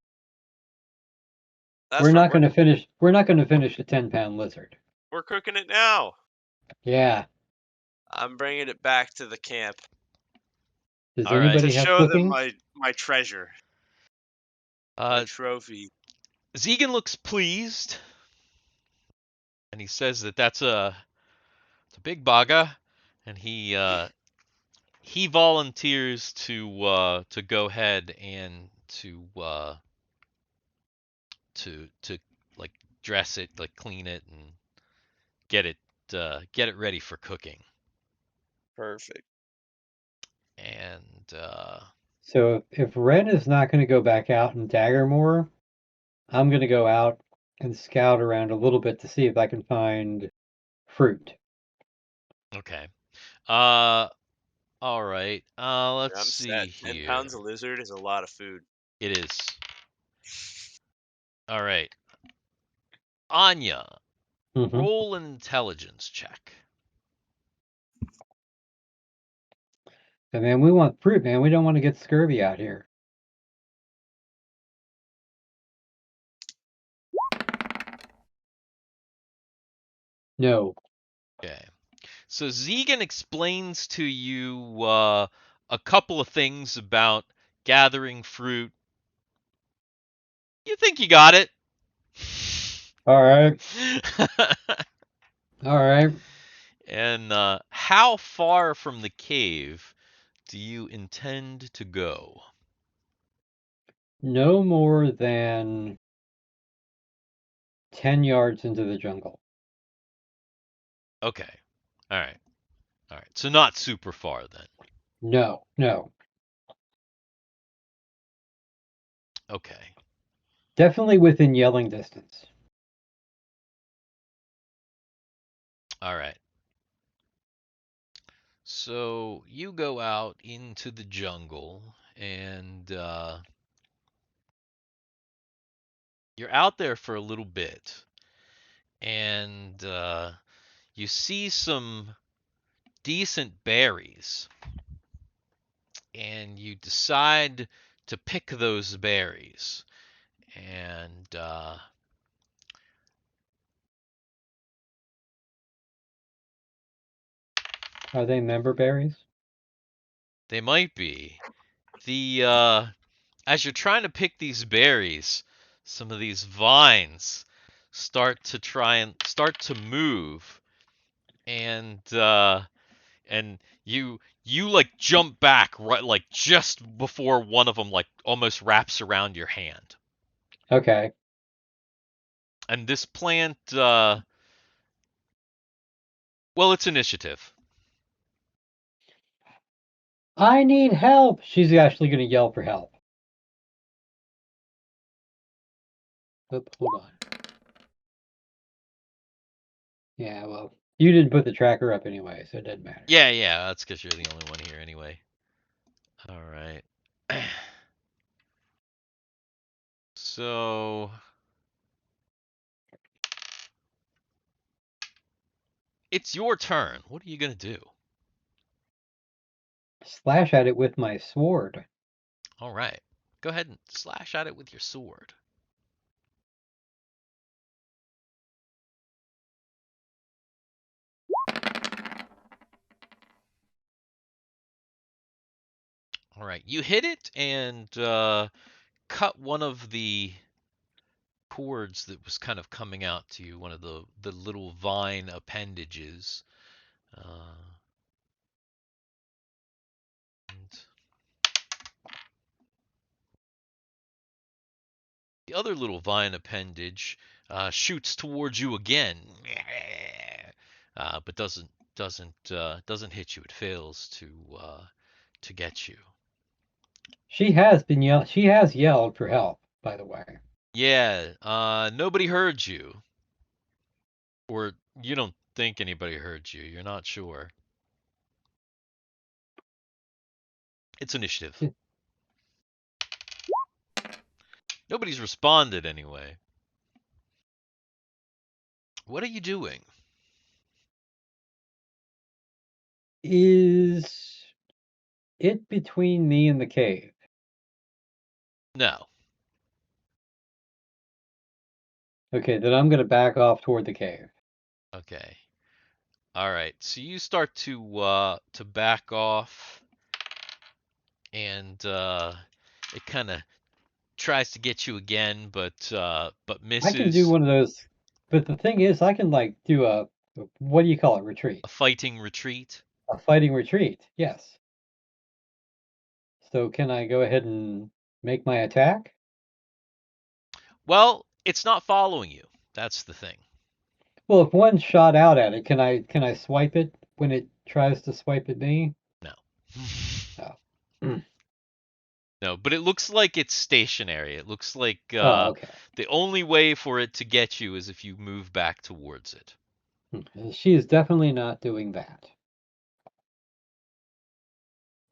that's We're what not gonna finish. We're not gonna finish a 10-pound lizard. we're cooking it now. Yeah. I'm bringing it back to the camp Does All right. to anybody have show them cooking? my treasure, my Uh, trophy. Zegan looks pleased, and he says that it's a big baga, and he volunteers to go ahead and to like dress it, like clean it, and get it ready for cooking. Perfect. And So if Ren is not gonna go back out and dagger more, I'm gonna go out and scout around a little bit to see if I can find fruit. okay. All right. Let's I'm see set. 10 here. pounds of lizard is a lot of food. It is. All right. Anya, Mm-hmm. roll an intelligence check. And man, we want fruit, man. We don't want to get scurvy out here. No. Okay. So Zegan explains to you a couple of things about gathering fruit. You think you got it? All right. All right. And how far from the cave do you intend to go? No more than 10 yards into the jungle. Okay. All right. All right. So not super far then. No. Okay. Definitely within yelling distance. All right. So you go out into the jungle and you're out there for a little bit, and you see some decent berries, and you decide to pick those berries. And Are they member berries? they might be. The As you're trying to pick these berries, some of these vines start to move, and you like jump back right like just before one of them like almost wraps around your hand. Okay. And this plant, well, it's initiative. I need help. She's actually going to yell for help. Oop, hold on. Yeah, well, you didn't put the tracker up anyway, so it doesn't matter. Yeah, that's because you're the only one here anyway. All right. So it's your turn. What are you gonna do? Slash at it with my sword. All right. Go ahead and slash at it with your sword. All right. You hit it and cut one of the cords that was kind of coming out to you, one of the little vine appendages. And the other little vine appendage shoots towards you again, but doesn't hit you. It fails to get you. She has yelled for help, by the way. Yeah, nobody heard you, or you don't think anybody heard you. You're not sure. It's initiative. Nobody's responded anyway. What are you doing? Is it between me and the cave? No. Okay, then I'm going to back off toward the cave. Okay. All right. So you start to back off, and it kind of tries to get you again, but misses. I can do one of those, but the thing is, I can like do a what do you call it? Retreat. A fighting retreat. A fighting retreat. Yes. So can I go ahead and make my attack? Well, it's not following you. That's the thing. Well, if one shot out at it, can I swipe it when it tries to swipe at me? No. Oh. No, but it looks like it's stationary. It looks like Oh, okay. the only way for it to get you is if you move back towards it. She is definitely not doing that.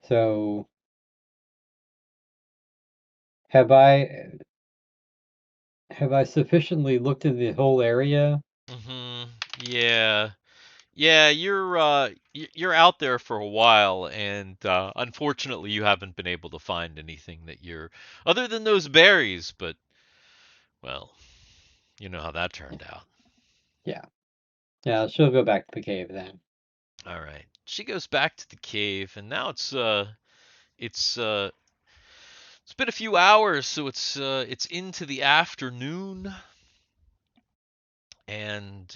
So have I sufficiently looked in the whole area? Mm-hmm. Yeah. Yeah, you're out there for a while, and unfortunately, you haven't been able to find anything that you're other than those berries. But well, you know how that turned out. Yeah. Yeah, she'll go back to the cave then. All right, she goes back to the cave, and now it's been a few hours, so it's into the afternoon, and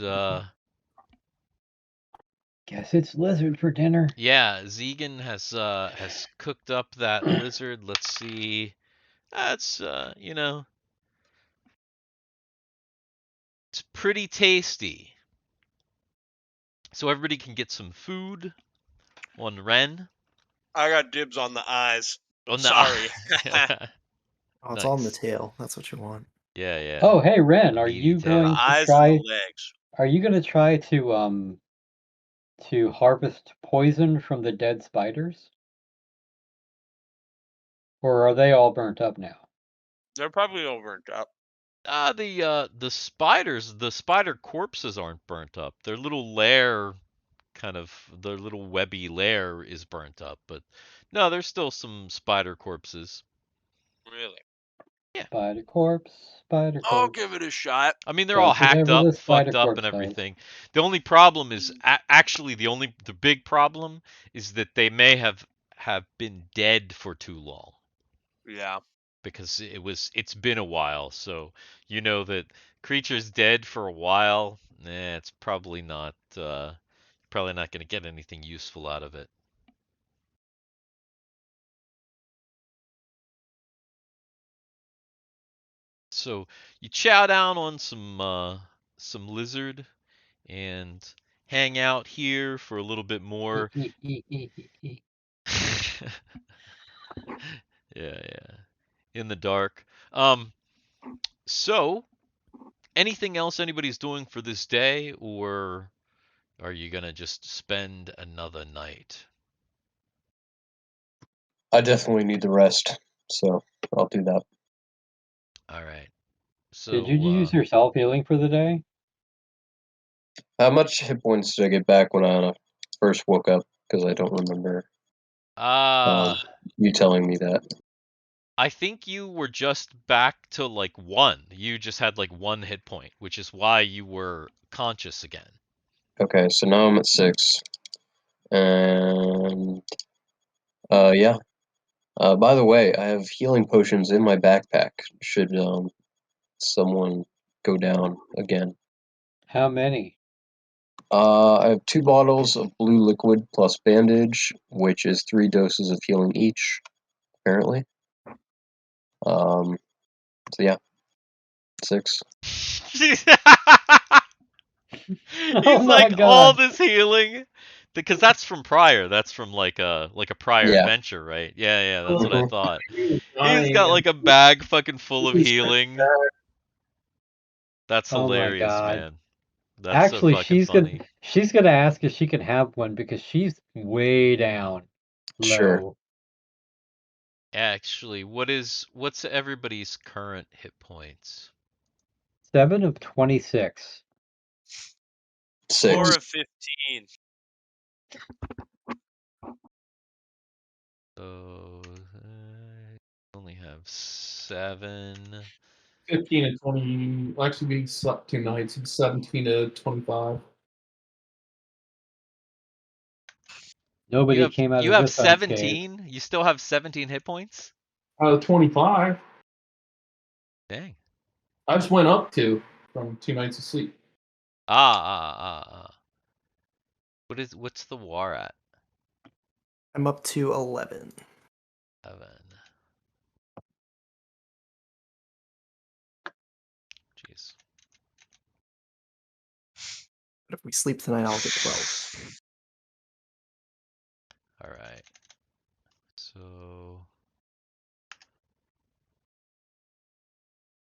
Guess it's lizard for dinner. yeah, Zegan has cooked up that lizard. Let's see. That's it's pretty tasty. So everybody can get some food. One Ren. I got dibs on the eyes. Oh no. Sorry. Oh, it's all in the Nice. tail. That's what you want. Yeah. Oh, hey Ren, are Meaty you tail. The going to eyes try? and the legs. Are you going to try to harvest poison from the dead spiders? Or are they all burnt up now? They're probably all burnt up. The spiders, the spider corpses aren't burnt up. Their little lair, their little webby lair is burnt up, but no, there's still some spider corpses. Really? Spider corpse, spider corpse. I'll give it a shot. I mean, they're all Does hacked whatever up, the spider fucked up, corpse and does. everything. The only problem is actually the big problem is that they may have been dead for too long. Yeah. because it's been a while, so you know that creature's dead for a while. It's probably not going to get anything useful out of it. So you chow down on some lizard and hang out here for a little bit more. Yeah. In the dark. So anything else anybody's doing for this day, or are you gonna just spend another night? I definitely need the rest, so I'll do that. All right. So Did you use your self-healing for the day? How much hit points did I get back when I first woke up? Because I don't remember you telling me that. I think you were just back to like 1. You just had like 1 hit point, which is why you were conscious again. Okay, so now I'm at 6. And yeah. By the way, I have healing potions in my backpack. Should someone go down again? How many? I have 2 bottles of blue liquid plus bandage, which is 3 doses of healing each, apparently. So yeah, 6. Oh He's my like all god. this healing because that's from prior. That's from like a prior Yeah. adventure, right? Yeah, that's what I Mhm. thought. He was He's dying got and like a bag fucking full of he spent healing. That's Oh my hilarious, god. man. That's so Actually, fucking funny. she's gonna ask if she can have one because she's way down Sure. low. Actually, what's everybody's current hit points? 7 of 26. 6. 4 of 15. So I only have 7. 15 and 20. Well, actually, we slept 2 nights. It's 17 to 25. Nobody came out You of have this unscathed. 17? You still have 17 hit points? Out of 25, Dang. I just went up 2 from 2 nights of sleep. Ah. What's the war at? I'm up to 11. 7. Jeez. But if we sleep tonight, I'll get 12. All right. So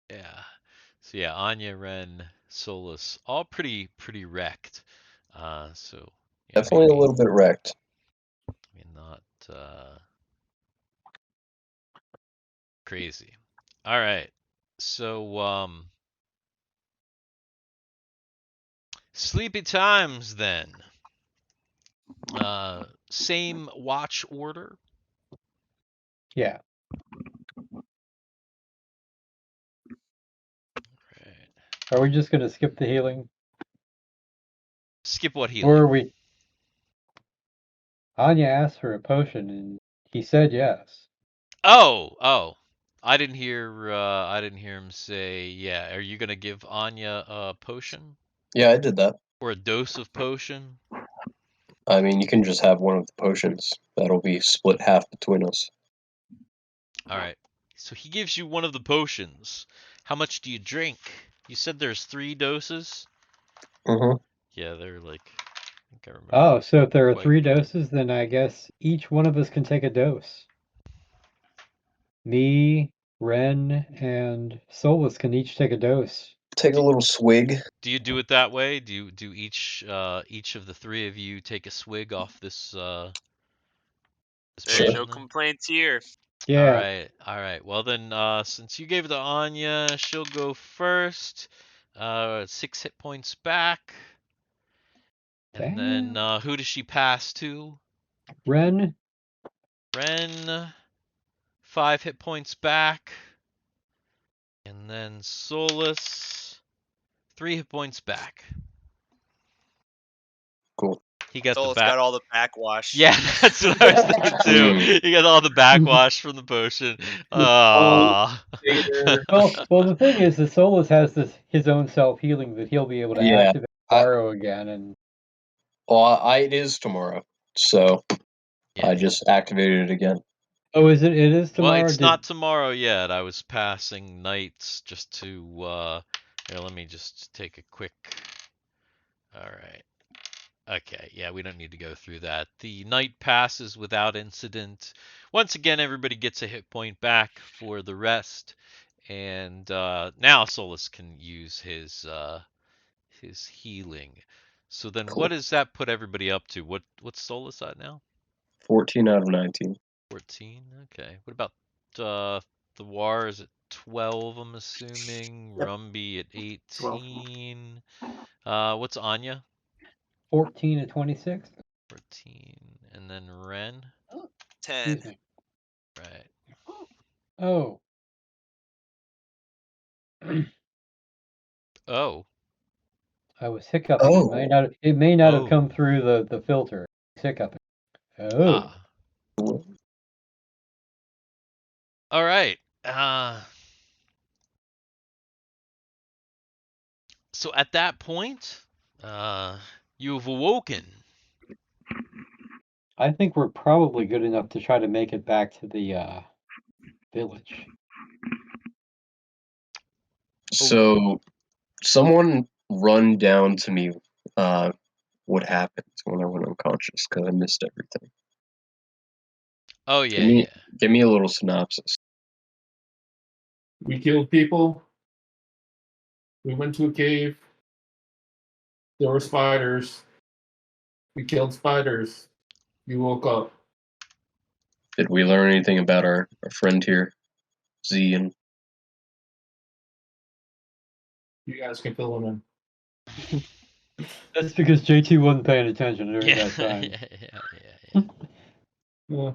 yeah. So yeah, Anya, Ren, Solus, all pretty wrecked. So yeah, Definitely a maybe little bit wrecked. not crazy. All right. So sleepy times then. Same watch order. Yeah. Right. Are we just gonna skip the healing? Skip what Or healing? are we? Anya asked for a potion and he said yes. Oh. I didn't hear him say, yeah, are you gonna give Anya a potion? Yeah, I did that. Or a dose of potion? I mean, you can just have one of the potions. That'll be split half between us. Alright. So he gives you one of the potions. How much do you drink? You said there's 3 doses? Mm-hmm. Yeah, they're like, I think I remember. Oh, so if there are Quite 3 doses, then I guess each one of us can take a dose. Me, Ren, and Solus can each take a dose. Take a little swig. Do you do it that way? Do each of the 3 of you take a swig off this There's Sure. no potion then? complaints here. Yeah. All right. Well then, since you gave it to Anya, she'll go first. 6 hit points back. And then Damn. who does she pass to? Ren. Ren, 5 hit points back. And then Solus, 3 hit points back. Cool. He got the Solus back. got all the backwash. Yeah, that's what I was thinking too. He got all the backwash from the potion. Ah. Well, the thing is, the Solus has his own self healing that he'll be able to Yeah, activate tomorrow again, and Well, it is tomorrow, so Yeah. I just activated it again. oh, is it? It is Well, tomorrow. it's not tomorrow yet. I was passing nights just to here, let me just take a quick. All right. Okay, yeah, we don't need to go through that. The night passes without incident. Once again, everybody gets a hit point back for the rest, and now Solus can use his healing. So then, Cool. what does that put everybody up to? What's Solus at now? 14 out of 19. 14. Okay. What about the War is at 12? I'm assuming. Yep. Rumby at 12. 18. What's Anya? 14 to 26. 14. And then Ren. 10. Excuse me. Right. Oh, Oh. I was hiccuping. Oh. It may not have Oh. come through the filter. Hiccuping. Oh. Ah. All right. So at that point, you've awoken. I think we're probably good enough to try to make it back to the village. So, someone run down to me what happened when I went unconscious, because I missed everything. Oh yeah, Give me a little synopsis. We killed people. We went to a cave. There were spiders. We killed spiders. You woke up. Did we learn anything about our friend here, Z? And You guys can fill them in. That's because JT wasn't paying attention during yeah. that time. yeah. Yeah.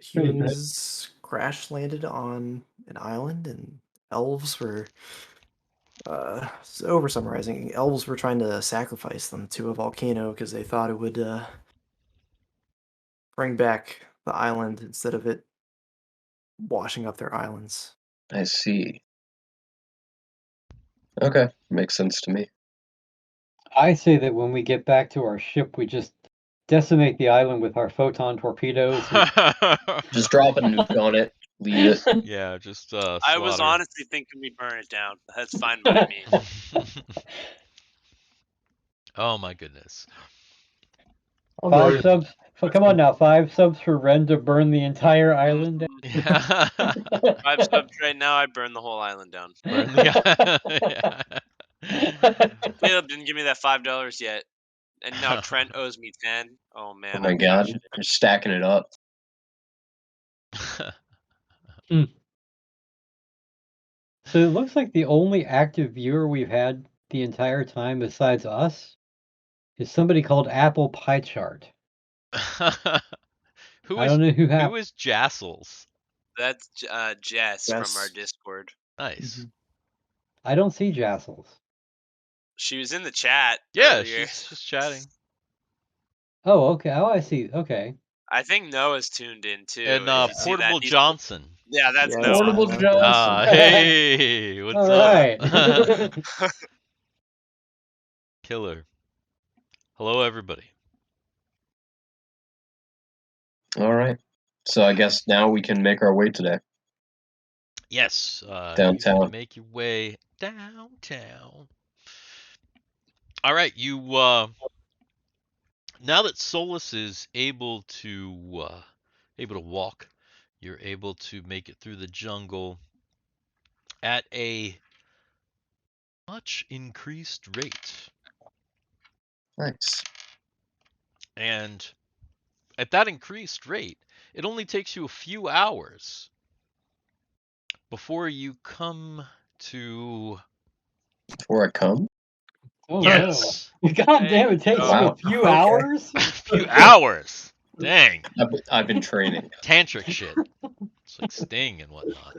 Humans crash landed on an island, and elves were. Over summarizing, elves were trying to sacrifice them to a volcano because they thought it would bring back the island instead of it washing up their islands. I see. Okay, makes sense to me. I say that when we get back to our ship, we just decimate the island with our photon torpedoes. Just drop a nuke on it, leave it. Yeah, just I was slaughter. honestly thinking we burn it down. That's fine by me. Oh my goodness. 5 subs. Come on now, 5 subs for Ren to burn the entire island down. Yeah. 5 subs right now, I'd burn the whole island down. Burn the Caleb didn't give me that $5 yet, and now Trent owes me 10. Oh man! Oh my I'm god, cashing it. you're stacking it up. So it looks like the only active viewer we've had the entire time besides us is somebody called Apple Pie Chart. Who I don't know who is Jassels? That's Jess from Jess. our Discord. Nice. I don't see Jassels. She was in the chat Yeah, earlier. she's chatting. Oh, okay. Oh, I see. Okay. I think Noah's tuned in too. And If you see that, Portable he's- Johnson. Yeah, that's Yeah, Noah. Portable Noah. Johnson. Hey, what's All up? right. Killer. Hello, everybody. All right. So I guess now we can make our way today. Yes, you Downtown. can make your way downtown. All right, you now that Solus is able to walk, you're able to make it through the jungle at a much increased rate. Nice. And at that increased rate, it only takes you a few hours before you come to. Before I come? Oh, Yes, no. God damn, it takes you Wow. a few Okay. hours? a few hours. Dang, I've been training. tantric shit. It's like Sting and whatnot.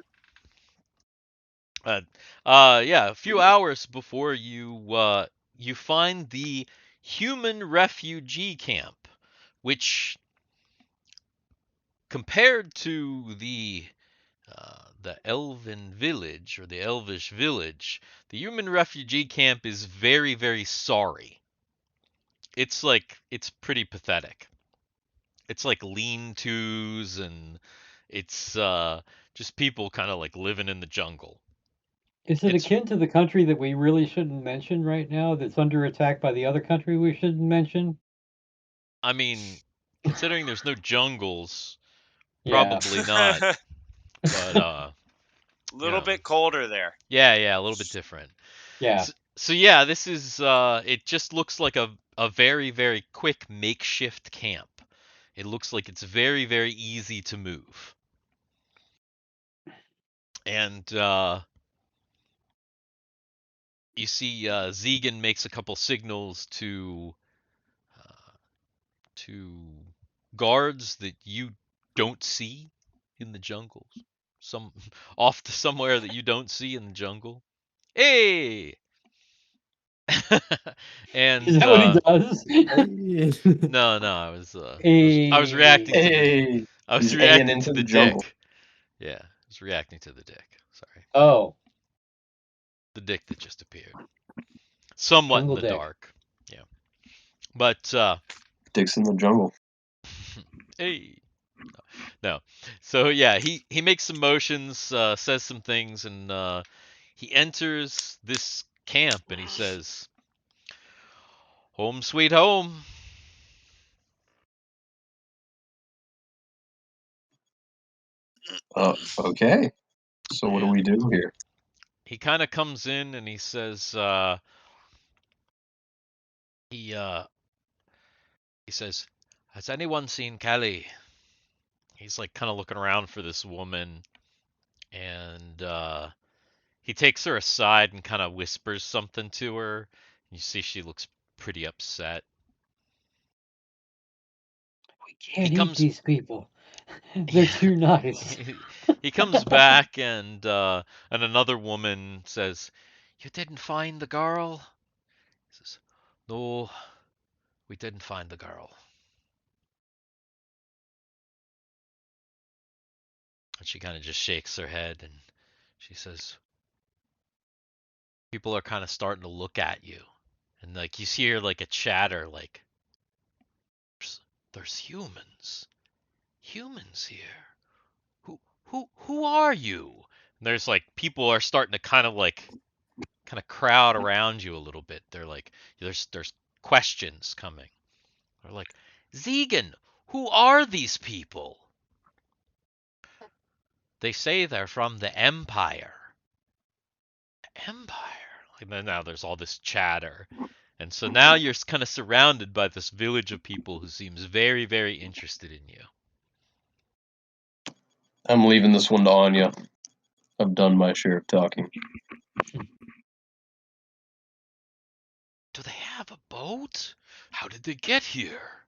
Yeah, a few hours before you find the human refugee camp, which compared to the elven village or the elvish village, the human refugee camp is very, very sorry. It's pretty pathetic. It's like lean-tos and it's just people kind of like living in the jungle. Is it It's akin to the country that we really shouldn't mention right now that's under attack by the other country we shouldn't mention? I mean, considering there's no jungles, Yeah. probably not. But Little bit colder there. yeah, a little bit different. Yeah. So yeah, this is it just looks like a very, very quick makeshift camp. It looks like it's very, very easy to move. And you see Zegan makes a couple signals uh, to guards that you don't see in the jungles. Some off to somewhere that you don't see in the jungle. Hey! Is And that what he does? no, I I was Hey. reacting to the Hey, I was he's Aing reacting to into the the jungle. dick. Yeah, I was reacting to the dick. Sorry. Oh, The dick that just appeared. Somewhat in jungle the dick. dark. Yeah. But Dick's in the jungle. hey. No. So yeah, he makes some motions, says some things, and he enters this camp and he says, "Home sweet home." Okay. So what do we And do here? he kind of comes in and he says, he uh, he says, "Has anyone seen Kelly?" He's like kind of looking around for this woman, and he takes her aside and kind of whispers something to her. You see, she looks pretty upset. We He can't eat comes, these people. They're yeah, too nice. he comes back, and another woman says, "You didn't find the girl?" He says, "No, we didn't find the girl." And she kind of just shakes her head and she says, "People are kind of starting to look at you." And like you see her like a chatter like there's humans here. Who are you? And there's like people are starting to kind of crowd around you a little bit. They're like there's questions coming. They're like, "Zegan, who are these people?" They say they're from the Empire. Empire. And then now there's all this chatter. And so now you're kind of surrounded by this village of people who seems very, very interested in you. I'm leaving this one to Anya. I've done my share of talking. Do they have a boat? How did they get here?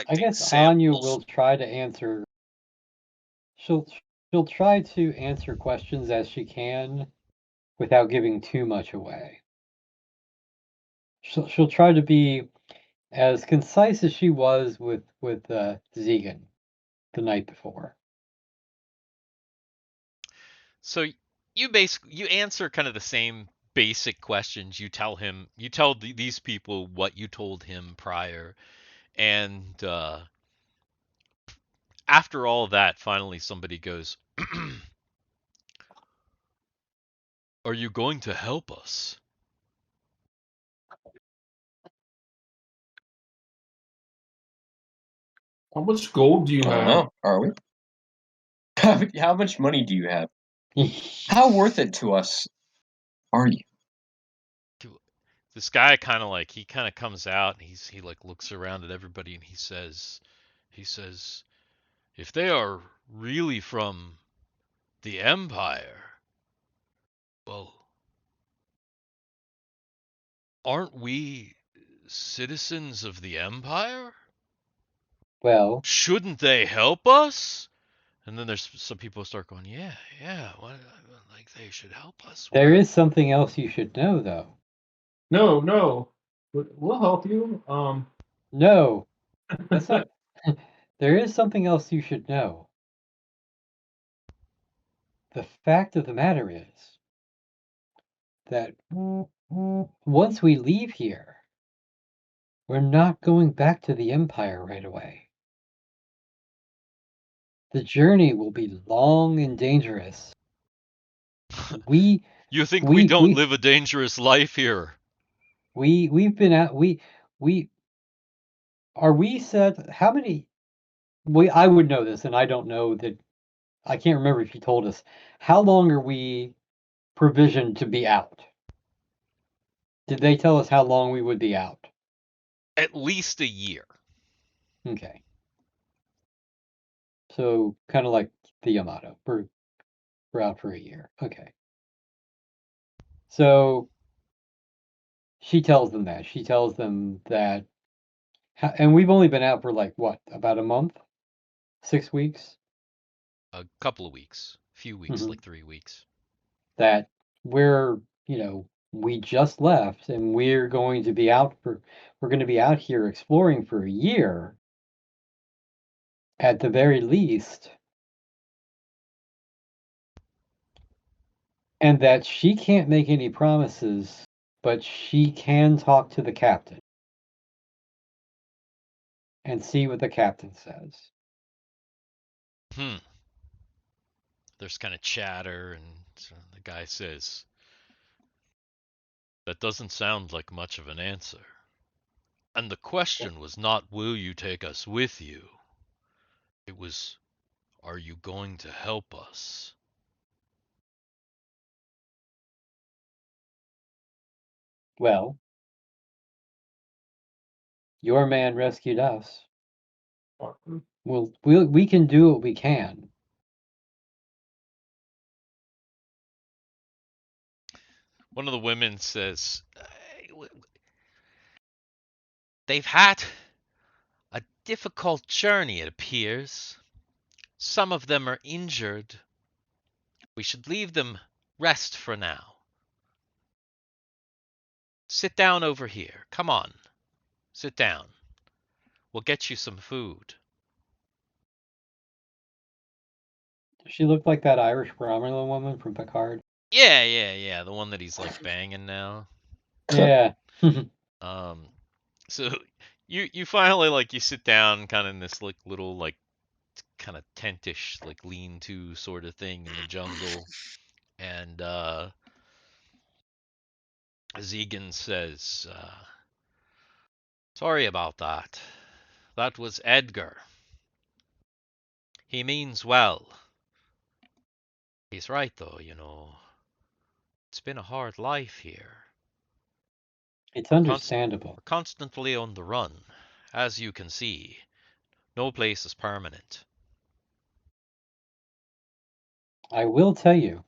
I Collecting guess Anya samples. will try to answer. She'll she'll try to answer questions as she can without giving too much away. She'll try to be as concise as she was with Zegan the night before. So you answer kind of the same basic questions. You tell these people what you told him prior, and after all that, finally somebody goes, "Are you going to help us?" How much gold do you I don't have? know. Are we? How much money do you have? How worth it to us are you? This guy he kind of comes out and he like looks around at everybody and he says, "If they are really from the Empire, well, aren't we citizens of the Empire?" Well, Shouldn't they help us? And then there's some people start going, yeah, like they should help us. There is something else you should know, though. No. We'll help you. No, that's not. There is something else you should know. The fact of the matter is that once we leave here, we're not going back to the Empire right away. The journey will be long and dangerous. We You think we we don't we live a dangerous life here? we've been out. We are we said how many? I would know this, and I don't know that. I can't remember if you told us. How long are we provisioned to be out? Did they tell us how long we would be out? At least a year. Okay. So kind of like the Yamato. We're out for a year. Okay. So she tells them that. She tells them that, and we've only been out for like what, about a month? 6 weeks? A couple of weeks. A few weeks, like 3 weeks. That we're, we just left and we're going to be out here exploring for a year at the very least. And that she can't make any promises, but she can talk to the captain and see what the captain says. There's kind of chatter, and the guy says, that doesn't sound like much of an answer. And the question was not, will you take us with you? It was, are you going to help us? Well, your man rescued us. We can do what we can. One of the women says, they've had a difficult journey, it appears. Some of them are injured. We should leave them rest for now. Sit down over here. Come on. Sit down. We'll get you some food. Does she look like that Irish Romulan woman from Picard? Yeah. The one that he's like banging now. Yeah. So you finally like you sit down kind of in this like little like kind of tentish like lean-to sort of thing in the jungle, and Zegan says, sorry about that. That was Edgar. He means well. He's right though, It's been a hard life here. It's understandable. We're constantly on the run, as you can see. No place is permanent. I will tell you,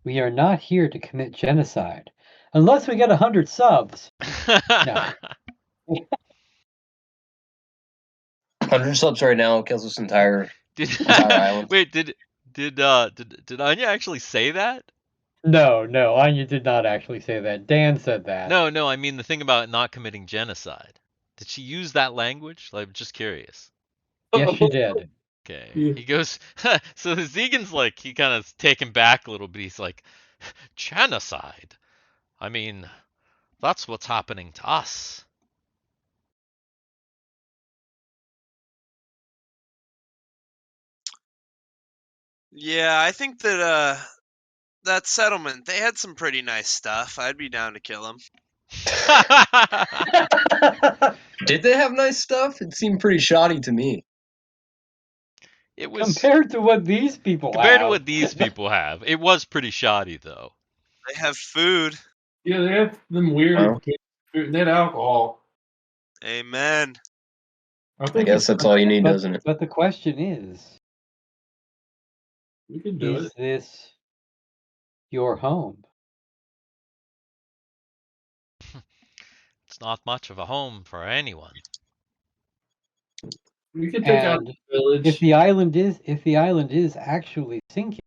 we are not here to commit genocide. Unless we get 100 subs. No. 100 subs right now kills this entire island. Wait, did Anya actually say that? No, Anya did not actually say that. Dan said that. No, I mean the thing about not committing genocide. Did she use that language? I'm just curious. Yes, she did. Okay. Yeah. He goes, so Zegan's like, he kind of taken back a little bit. He's like, genocide? I mean, that's what's happening to us. Yeah, I think that that settlement, they had some pretty nice stuff. I'd be down to kill them. Did they have nice stuff? It seemed pretty shoddy to me. It was compared to what these people compared to have. what these people have. It was pretty shoddy though. They have food. Yeah, they have them weird. Oh. They had alcohol. Amen. I guess that's all you need, doesn't it? But the question is, We can do is it. this your home? It's not much of a home for anyone. We could take out And the village. if the island is actually sinking,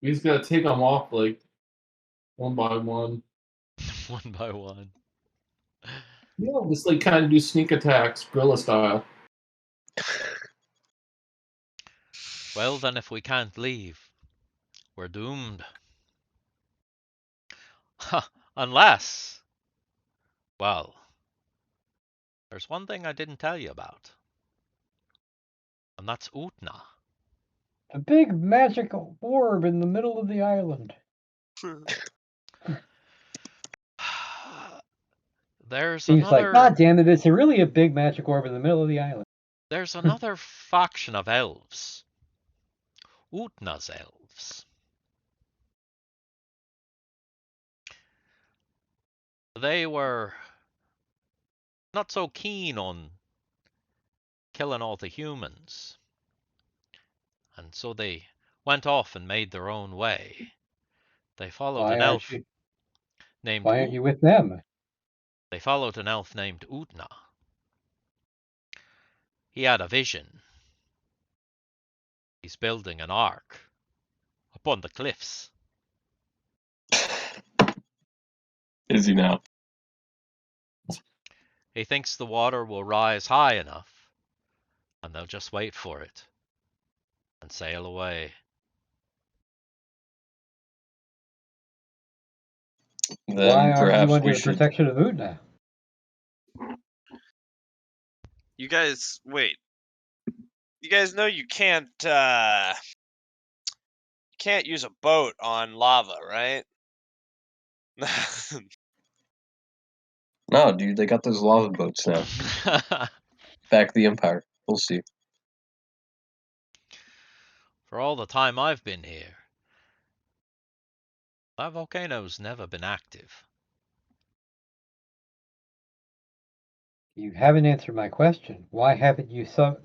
We just gotta take them off like one by one. One by one. Yeah, just like kind of do sneak attacks, guerrilla style. Well, then, if we can't leave, we're doomed. Unless, well, there's one thing I didn't tell you about, and that's Utna. a big magic orb in the middle of the island. There's Seems like, another. God damn it, it's really a big magic orb in the middle of the island. There's another faction of elves. Utna's elves. They were not so keen on killing all the humans, and so they went off and made their own way. They followed an elf named Why aren't you with them? They followed an elf named Utna. He had a vision. He's building an ark up on the cliffs. Is he now? He thinks the water will rise high enough, and they'll just wait for it and sail away. Why Then aren't you perhaps under we the should. protection of Utna? You guys, wait. You guys know you can't use a boat on lava, right? No, dude, they got those lava boats now. Back the Empire. We'll see. For all the time I've been here, that volcano's never been active. You haven't answered my question. Why haven't you sought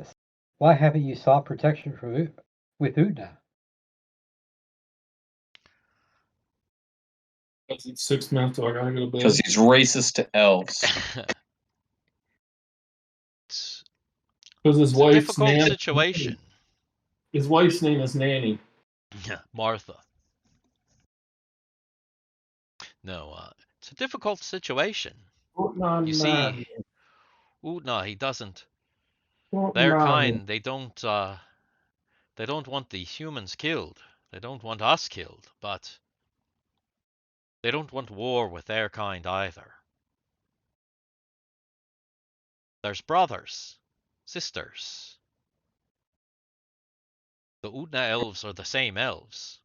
protection from with Utna? It's 6 minutes, so I gotta go to bed. Because he's racist to elves. Because his It's a wife's difficult name. situation. His wife's name is Nanny. Martha. No, it's a difficult situation. You see, Utna, he doesn't. Their kind, they don't want the humans killed. They don't want us killed, but they don't want war with their kind either. There's brothers, sisters. The Utna elves are the same elves,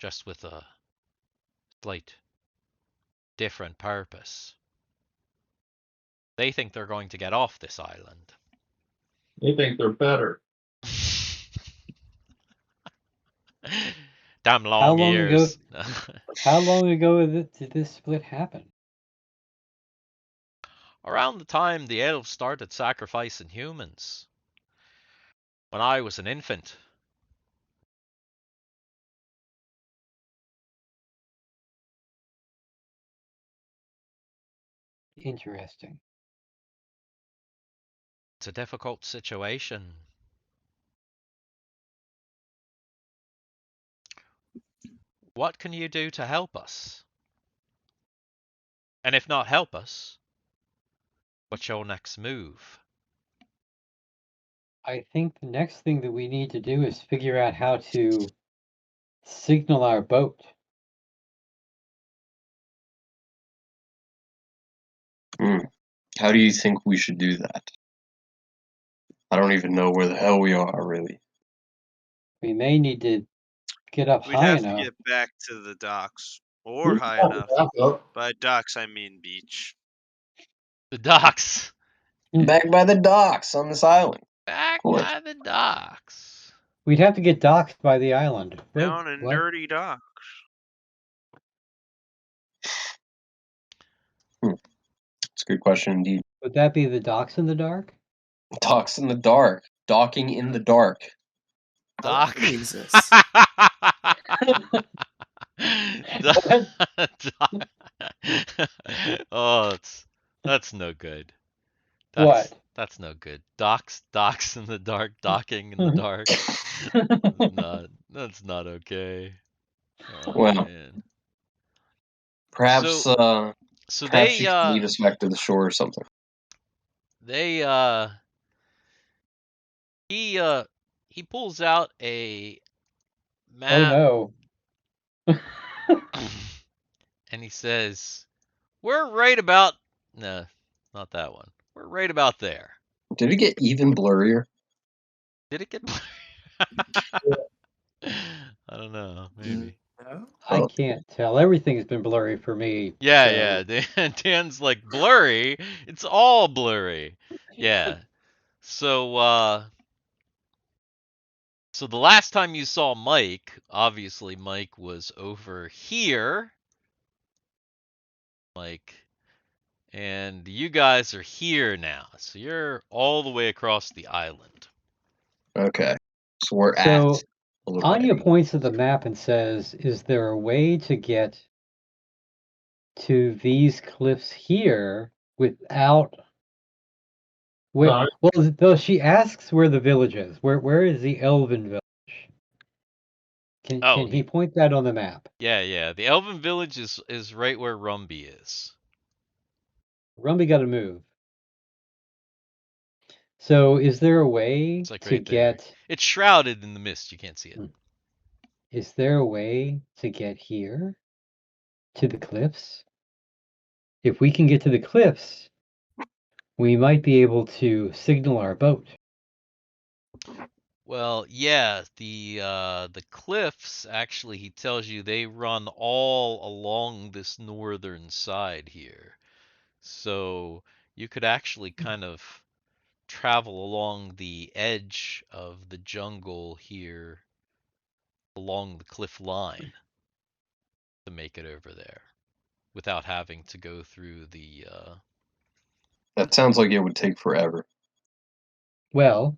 just with a slight different purpose. They think they're going to get off this island. They think they're better. Damn long years. How long ago did this split happen? Around the time the elves started sacrificing humans. When I was an infant. Interesting. It's a difficult situation. What can you do to help us? And if not help us, what's your next move? I think the next thing that we need to do is figure out how to signal our boat. How do you think we should do that? I don't even know where the hell we are, really. We may need to get up We'd high have enough. to get back to the docks. Or high enough. By docks, I mean beach. The docks. Back by the docks on this island. Back by the docks. We'd have to get docked by the island. Down in dirty docks. That's a good question indeed. Would that be the docks in the dark? Docks in the dark. Docking in the dark. Dock. Exists. Oh, that's no good. That's no good. Docks in the dark, docking in the dark. That's not okay. Oh Well, man. Perhaps, So perhaps she they could lead us back to the shore or something. they he pulls out a map. Oh no. And he says, "We're right about no, not that one. We're right about there." Did it get even blurrier? Did it get I don't know, maybe. No? I can't tell. Everything's been blurry for me. Yeah, so- yeah. Dan's like blurry. It's all blurry. Yeah. So so the last time you saw Mike, obviously Mike was over here. Mike, and you guys are here now. So you're all the way across the island. Okay. So we're at So a little Anya edge. points at the map and says, "Is there a way to get to these cliffs here without?" No. Well, though she asks where the village is. Where is the Elven village? Oh, Can he point that on the map? yeah. The Elven Village is right where Rumby is. Rumby got to move. So is there a way It's like to right there. get? It's shrouded in the mist. You can't see it. Is there a way to get here to the cliffs? If we can get to the cliffs, we might be able to signal our boat. Well, yeah, the cliffs actually he tells you they run all along this northern side here. So you could actually kind of travel along the edge of the jungle here along the cliff line to make it over there without having to go through the That sounds like it would take forever. Well,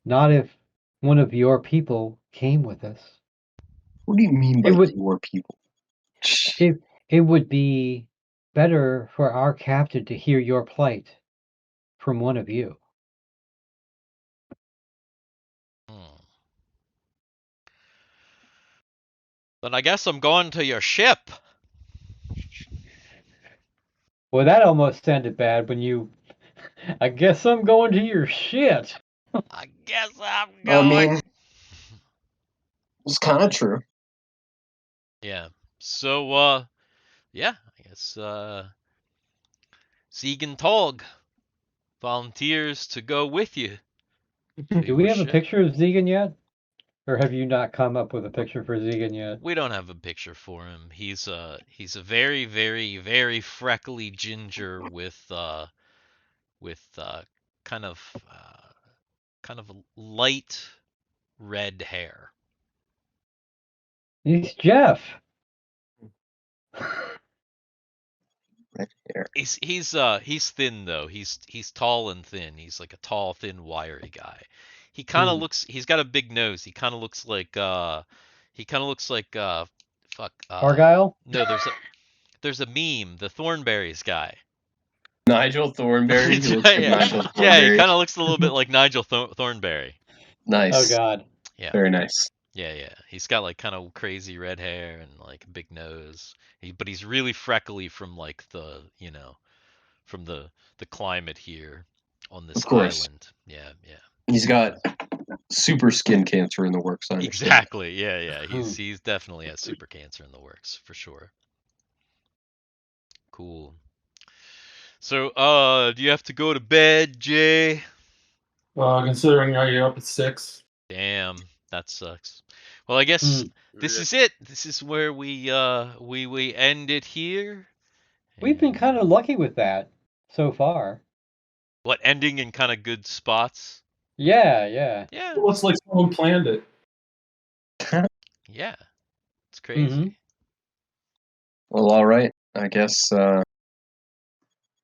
not if one of your people came with us. What do you mean by It would your people? it would be better for our captain to hear your plight from one of you. hmm. Then I guess I'm going to your ship. Well, that almost sounded bad when you. I guess I'm going to your shit. I guess I'm I going. mean, it's kind of true. Yeah. So yeah, I guess Sieg Tog volunteers to go with you. To Do we your have a ship. picture of Zegan yet? Or have you not come up with a picture for Zegan yet? We don't have a picture for him. He's a very, very, very freckly ginger with kind of kind of light red hair. He's Jeff. Right there. He's thin though. He's tall and thin. He's like a tall, thin, wiry guy. He kind of looks. He's got a big nose. He kind of looks like fuck. Argyle? No, there's a meme. The Thornberries guy. Nigel Thornberry. He looks like yeah, Nigel yeah. He Thornberry. kind of looks a little bit like Nigel Thornberry. Nice. Oh god. Yeah. Very nice. Yeah. He's got like kind of crazy red hair and like a big nose. But he's really freckly from like from the climate here on this Of course. island. Yeah. He's got super skin cancer in the works, I understand. Exactly. Yeah. He's definitely has super cancer in the works for sure. Cool. So, do you have to go to bed, Jay? Well, considering I get up at 6. Damn, that sucks. Well, I guess this is it. This is where we end it here. We've been kind of lucky with that so far. What, ending in kind of good spots? Yeah. Yeah. Well, it's like someone planned it. Yeah. It's crazy. Well, all right. I guess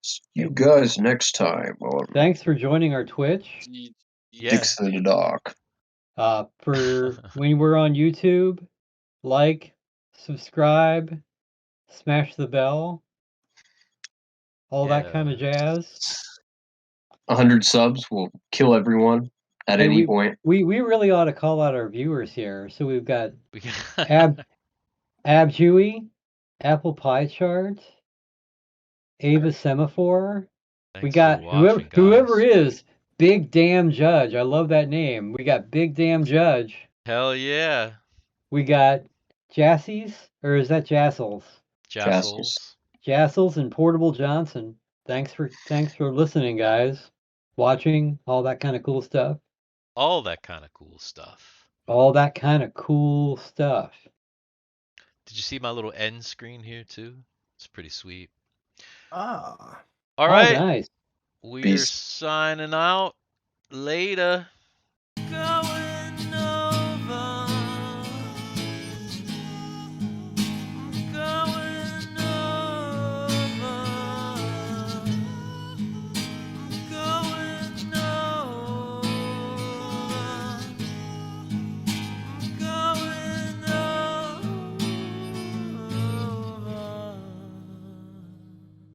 see you guys next time on Thanks for joining our Twitch. Yeah. Dix the Dog. For when we're on YouTube, like, subscribe, smash the bell, all that kind of jazz. 100 subs will kill everyone at Hey, any point. We really ought to call out our viewers here. So we've got We Abjui, Apple Pie Chart, Ava Semaphore. We Thanks got for watching, whoever guys. is Big Damn Judge. I love that name. We got Big Damn Judge. Hell yeah. We got Jassies, or is that Jassels? Jassels. Jassels and Portable Johnson. Thanks for listening, guys. Watching, all that kind of cool stuff. All that kind of cool stuff. All that kind of cool stuff. Did you see my little end screen here too? It's pretty sweet. Ah. All right. Nice. We're Peace. signing out. Later. Go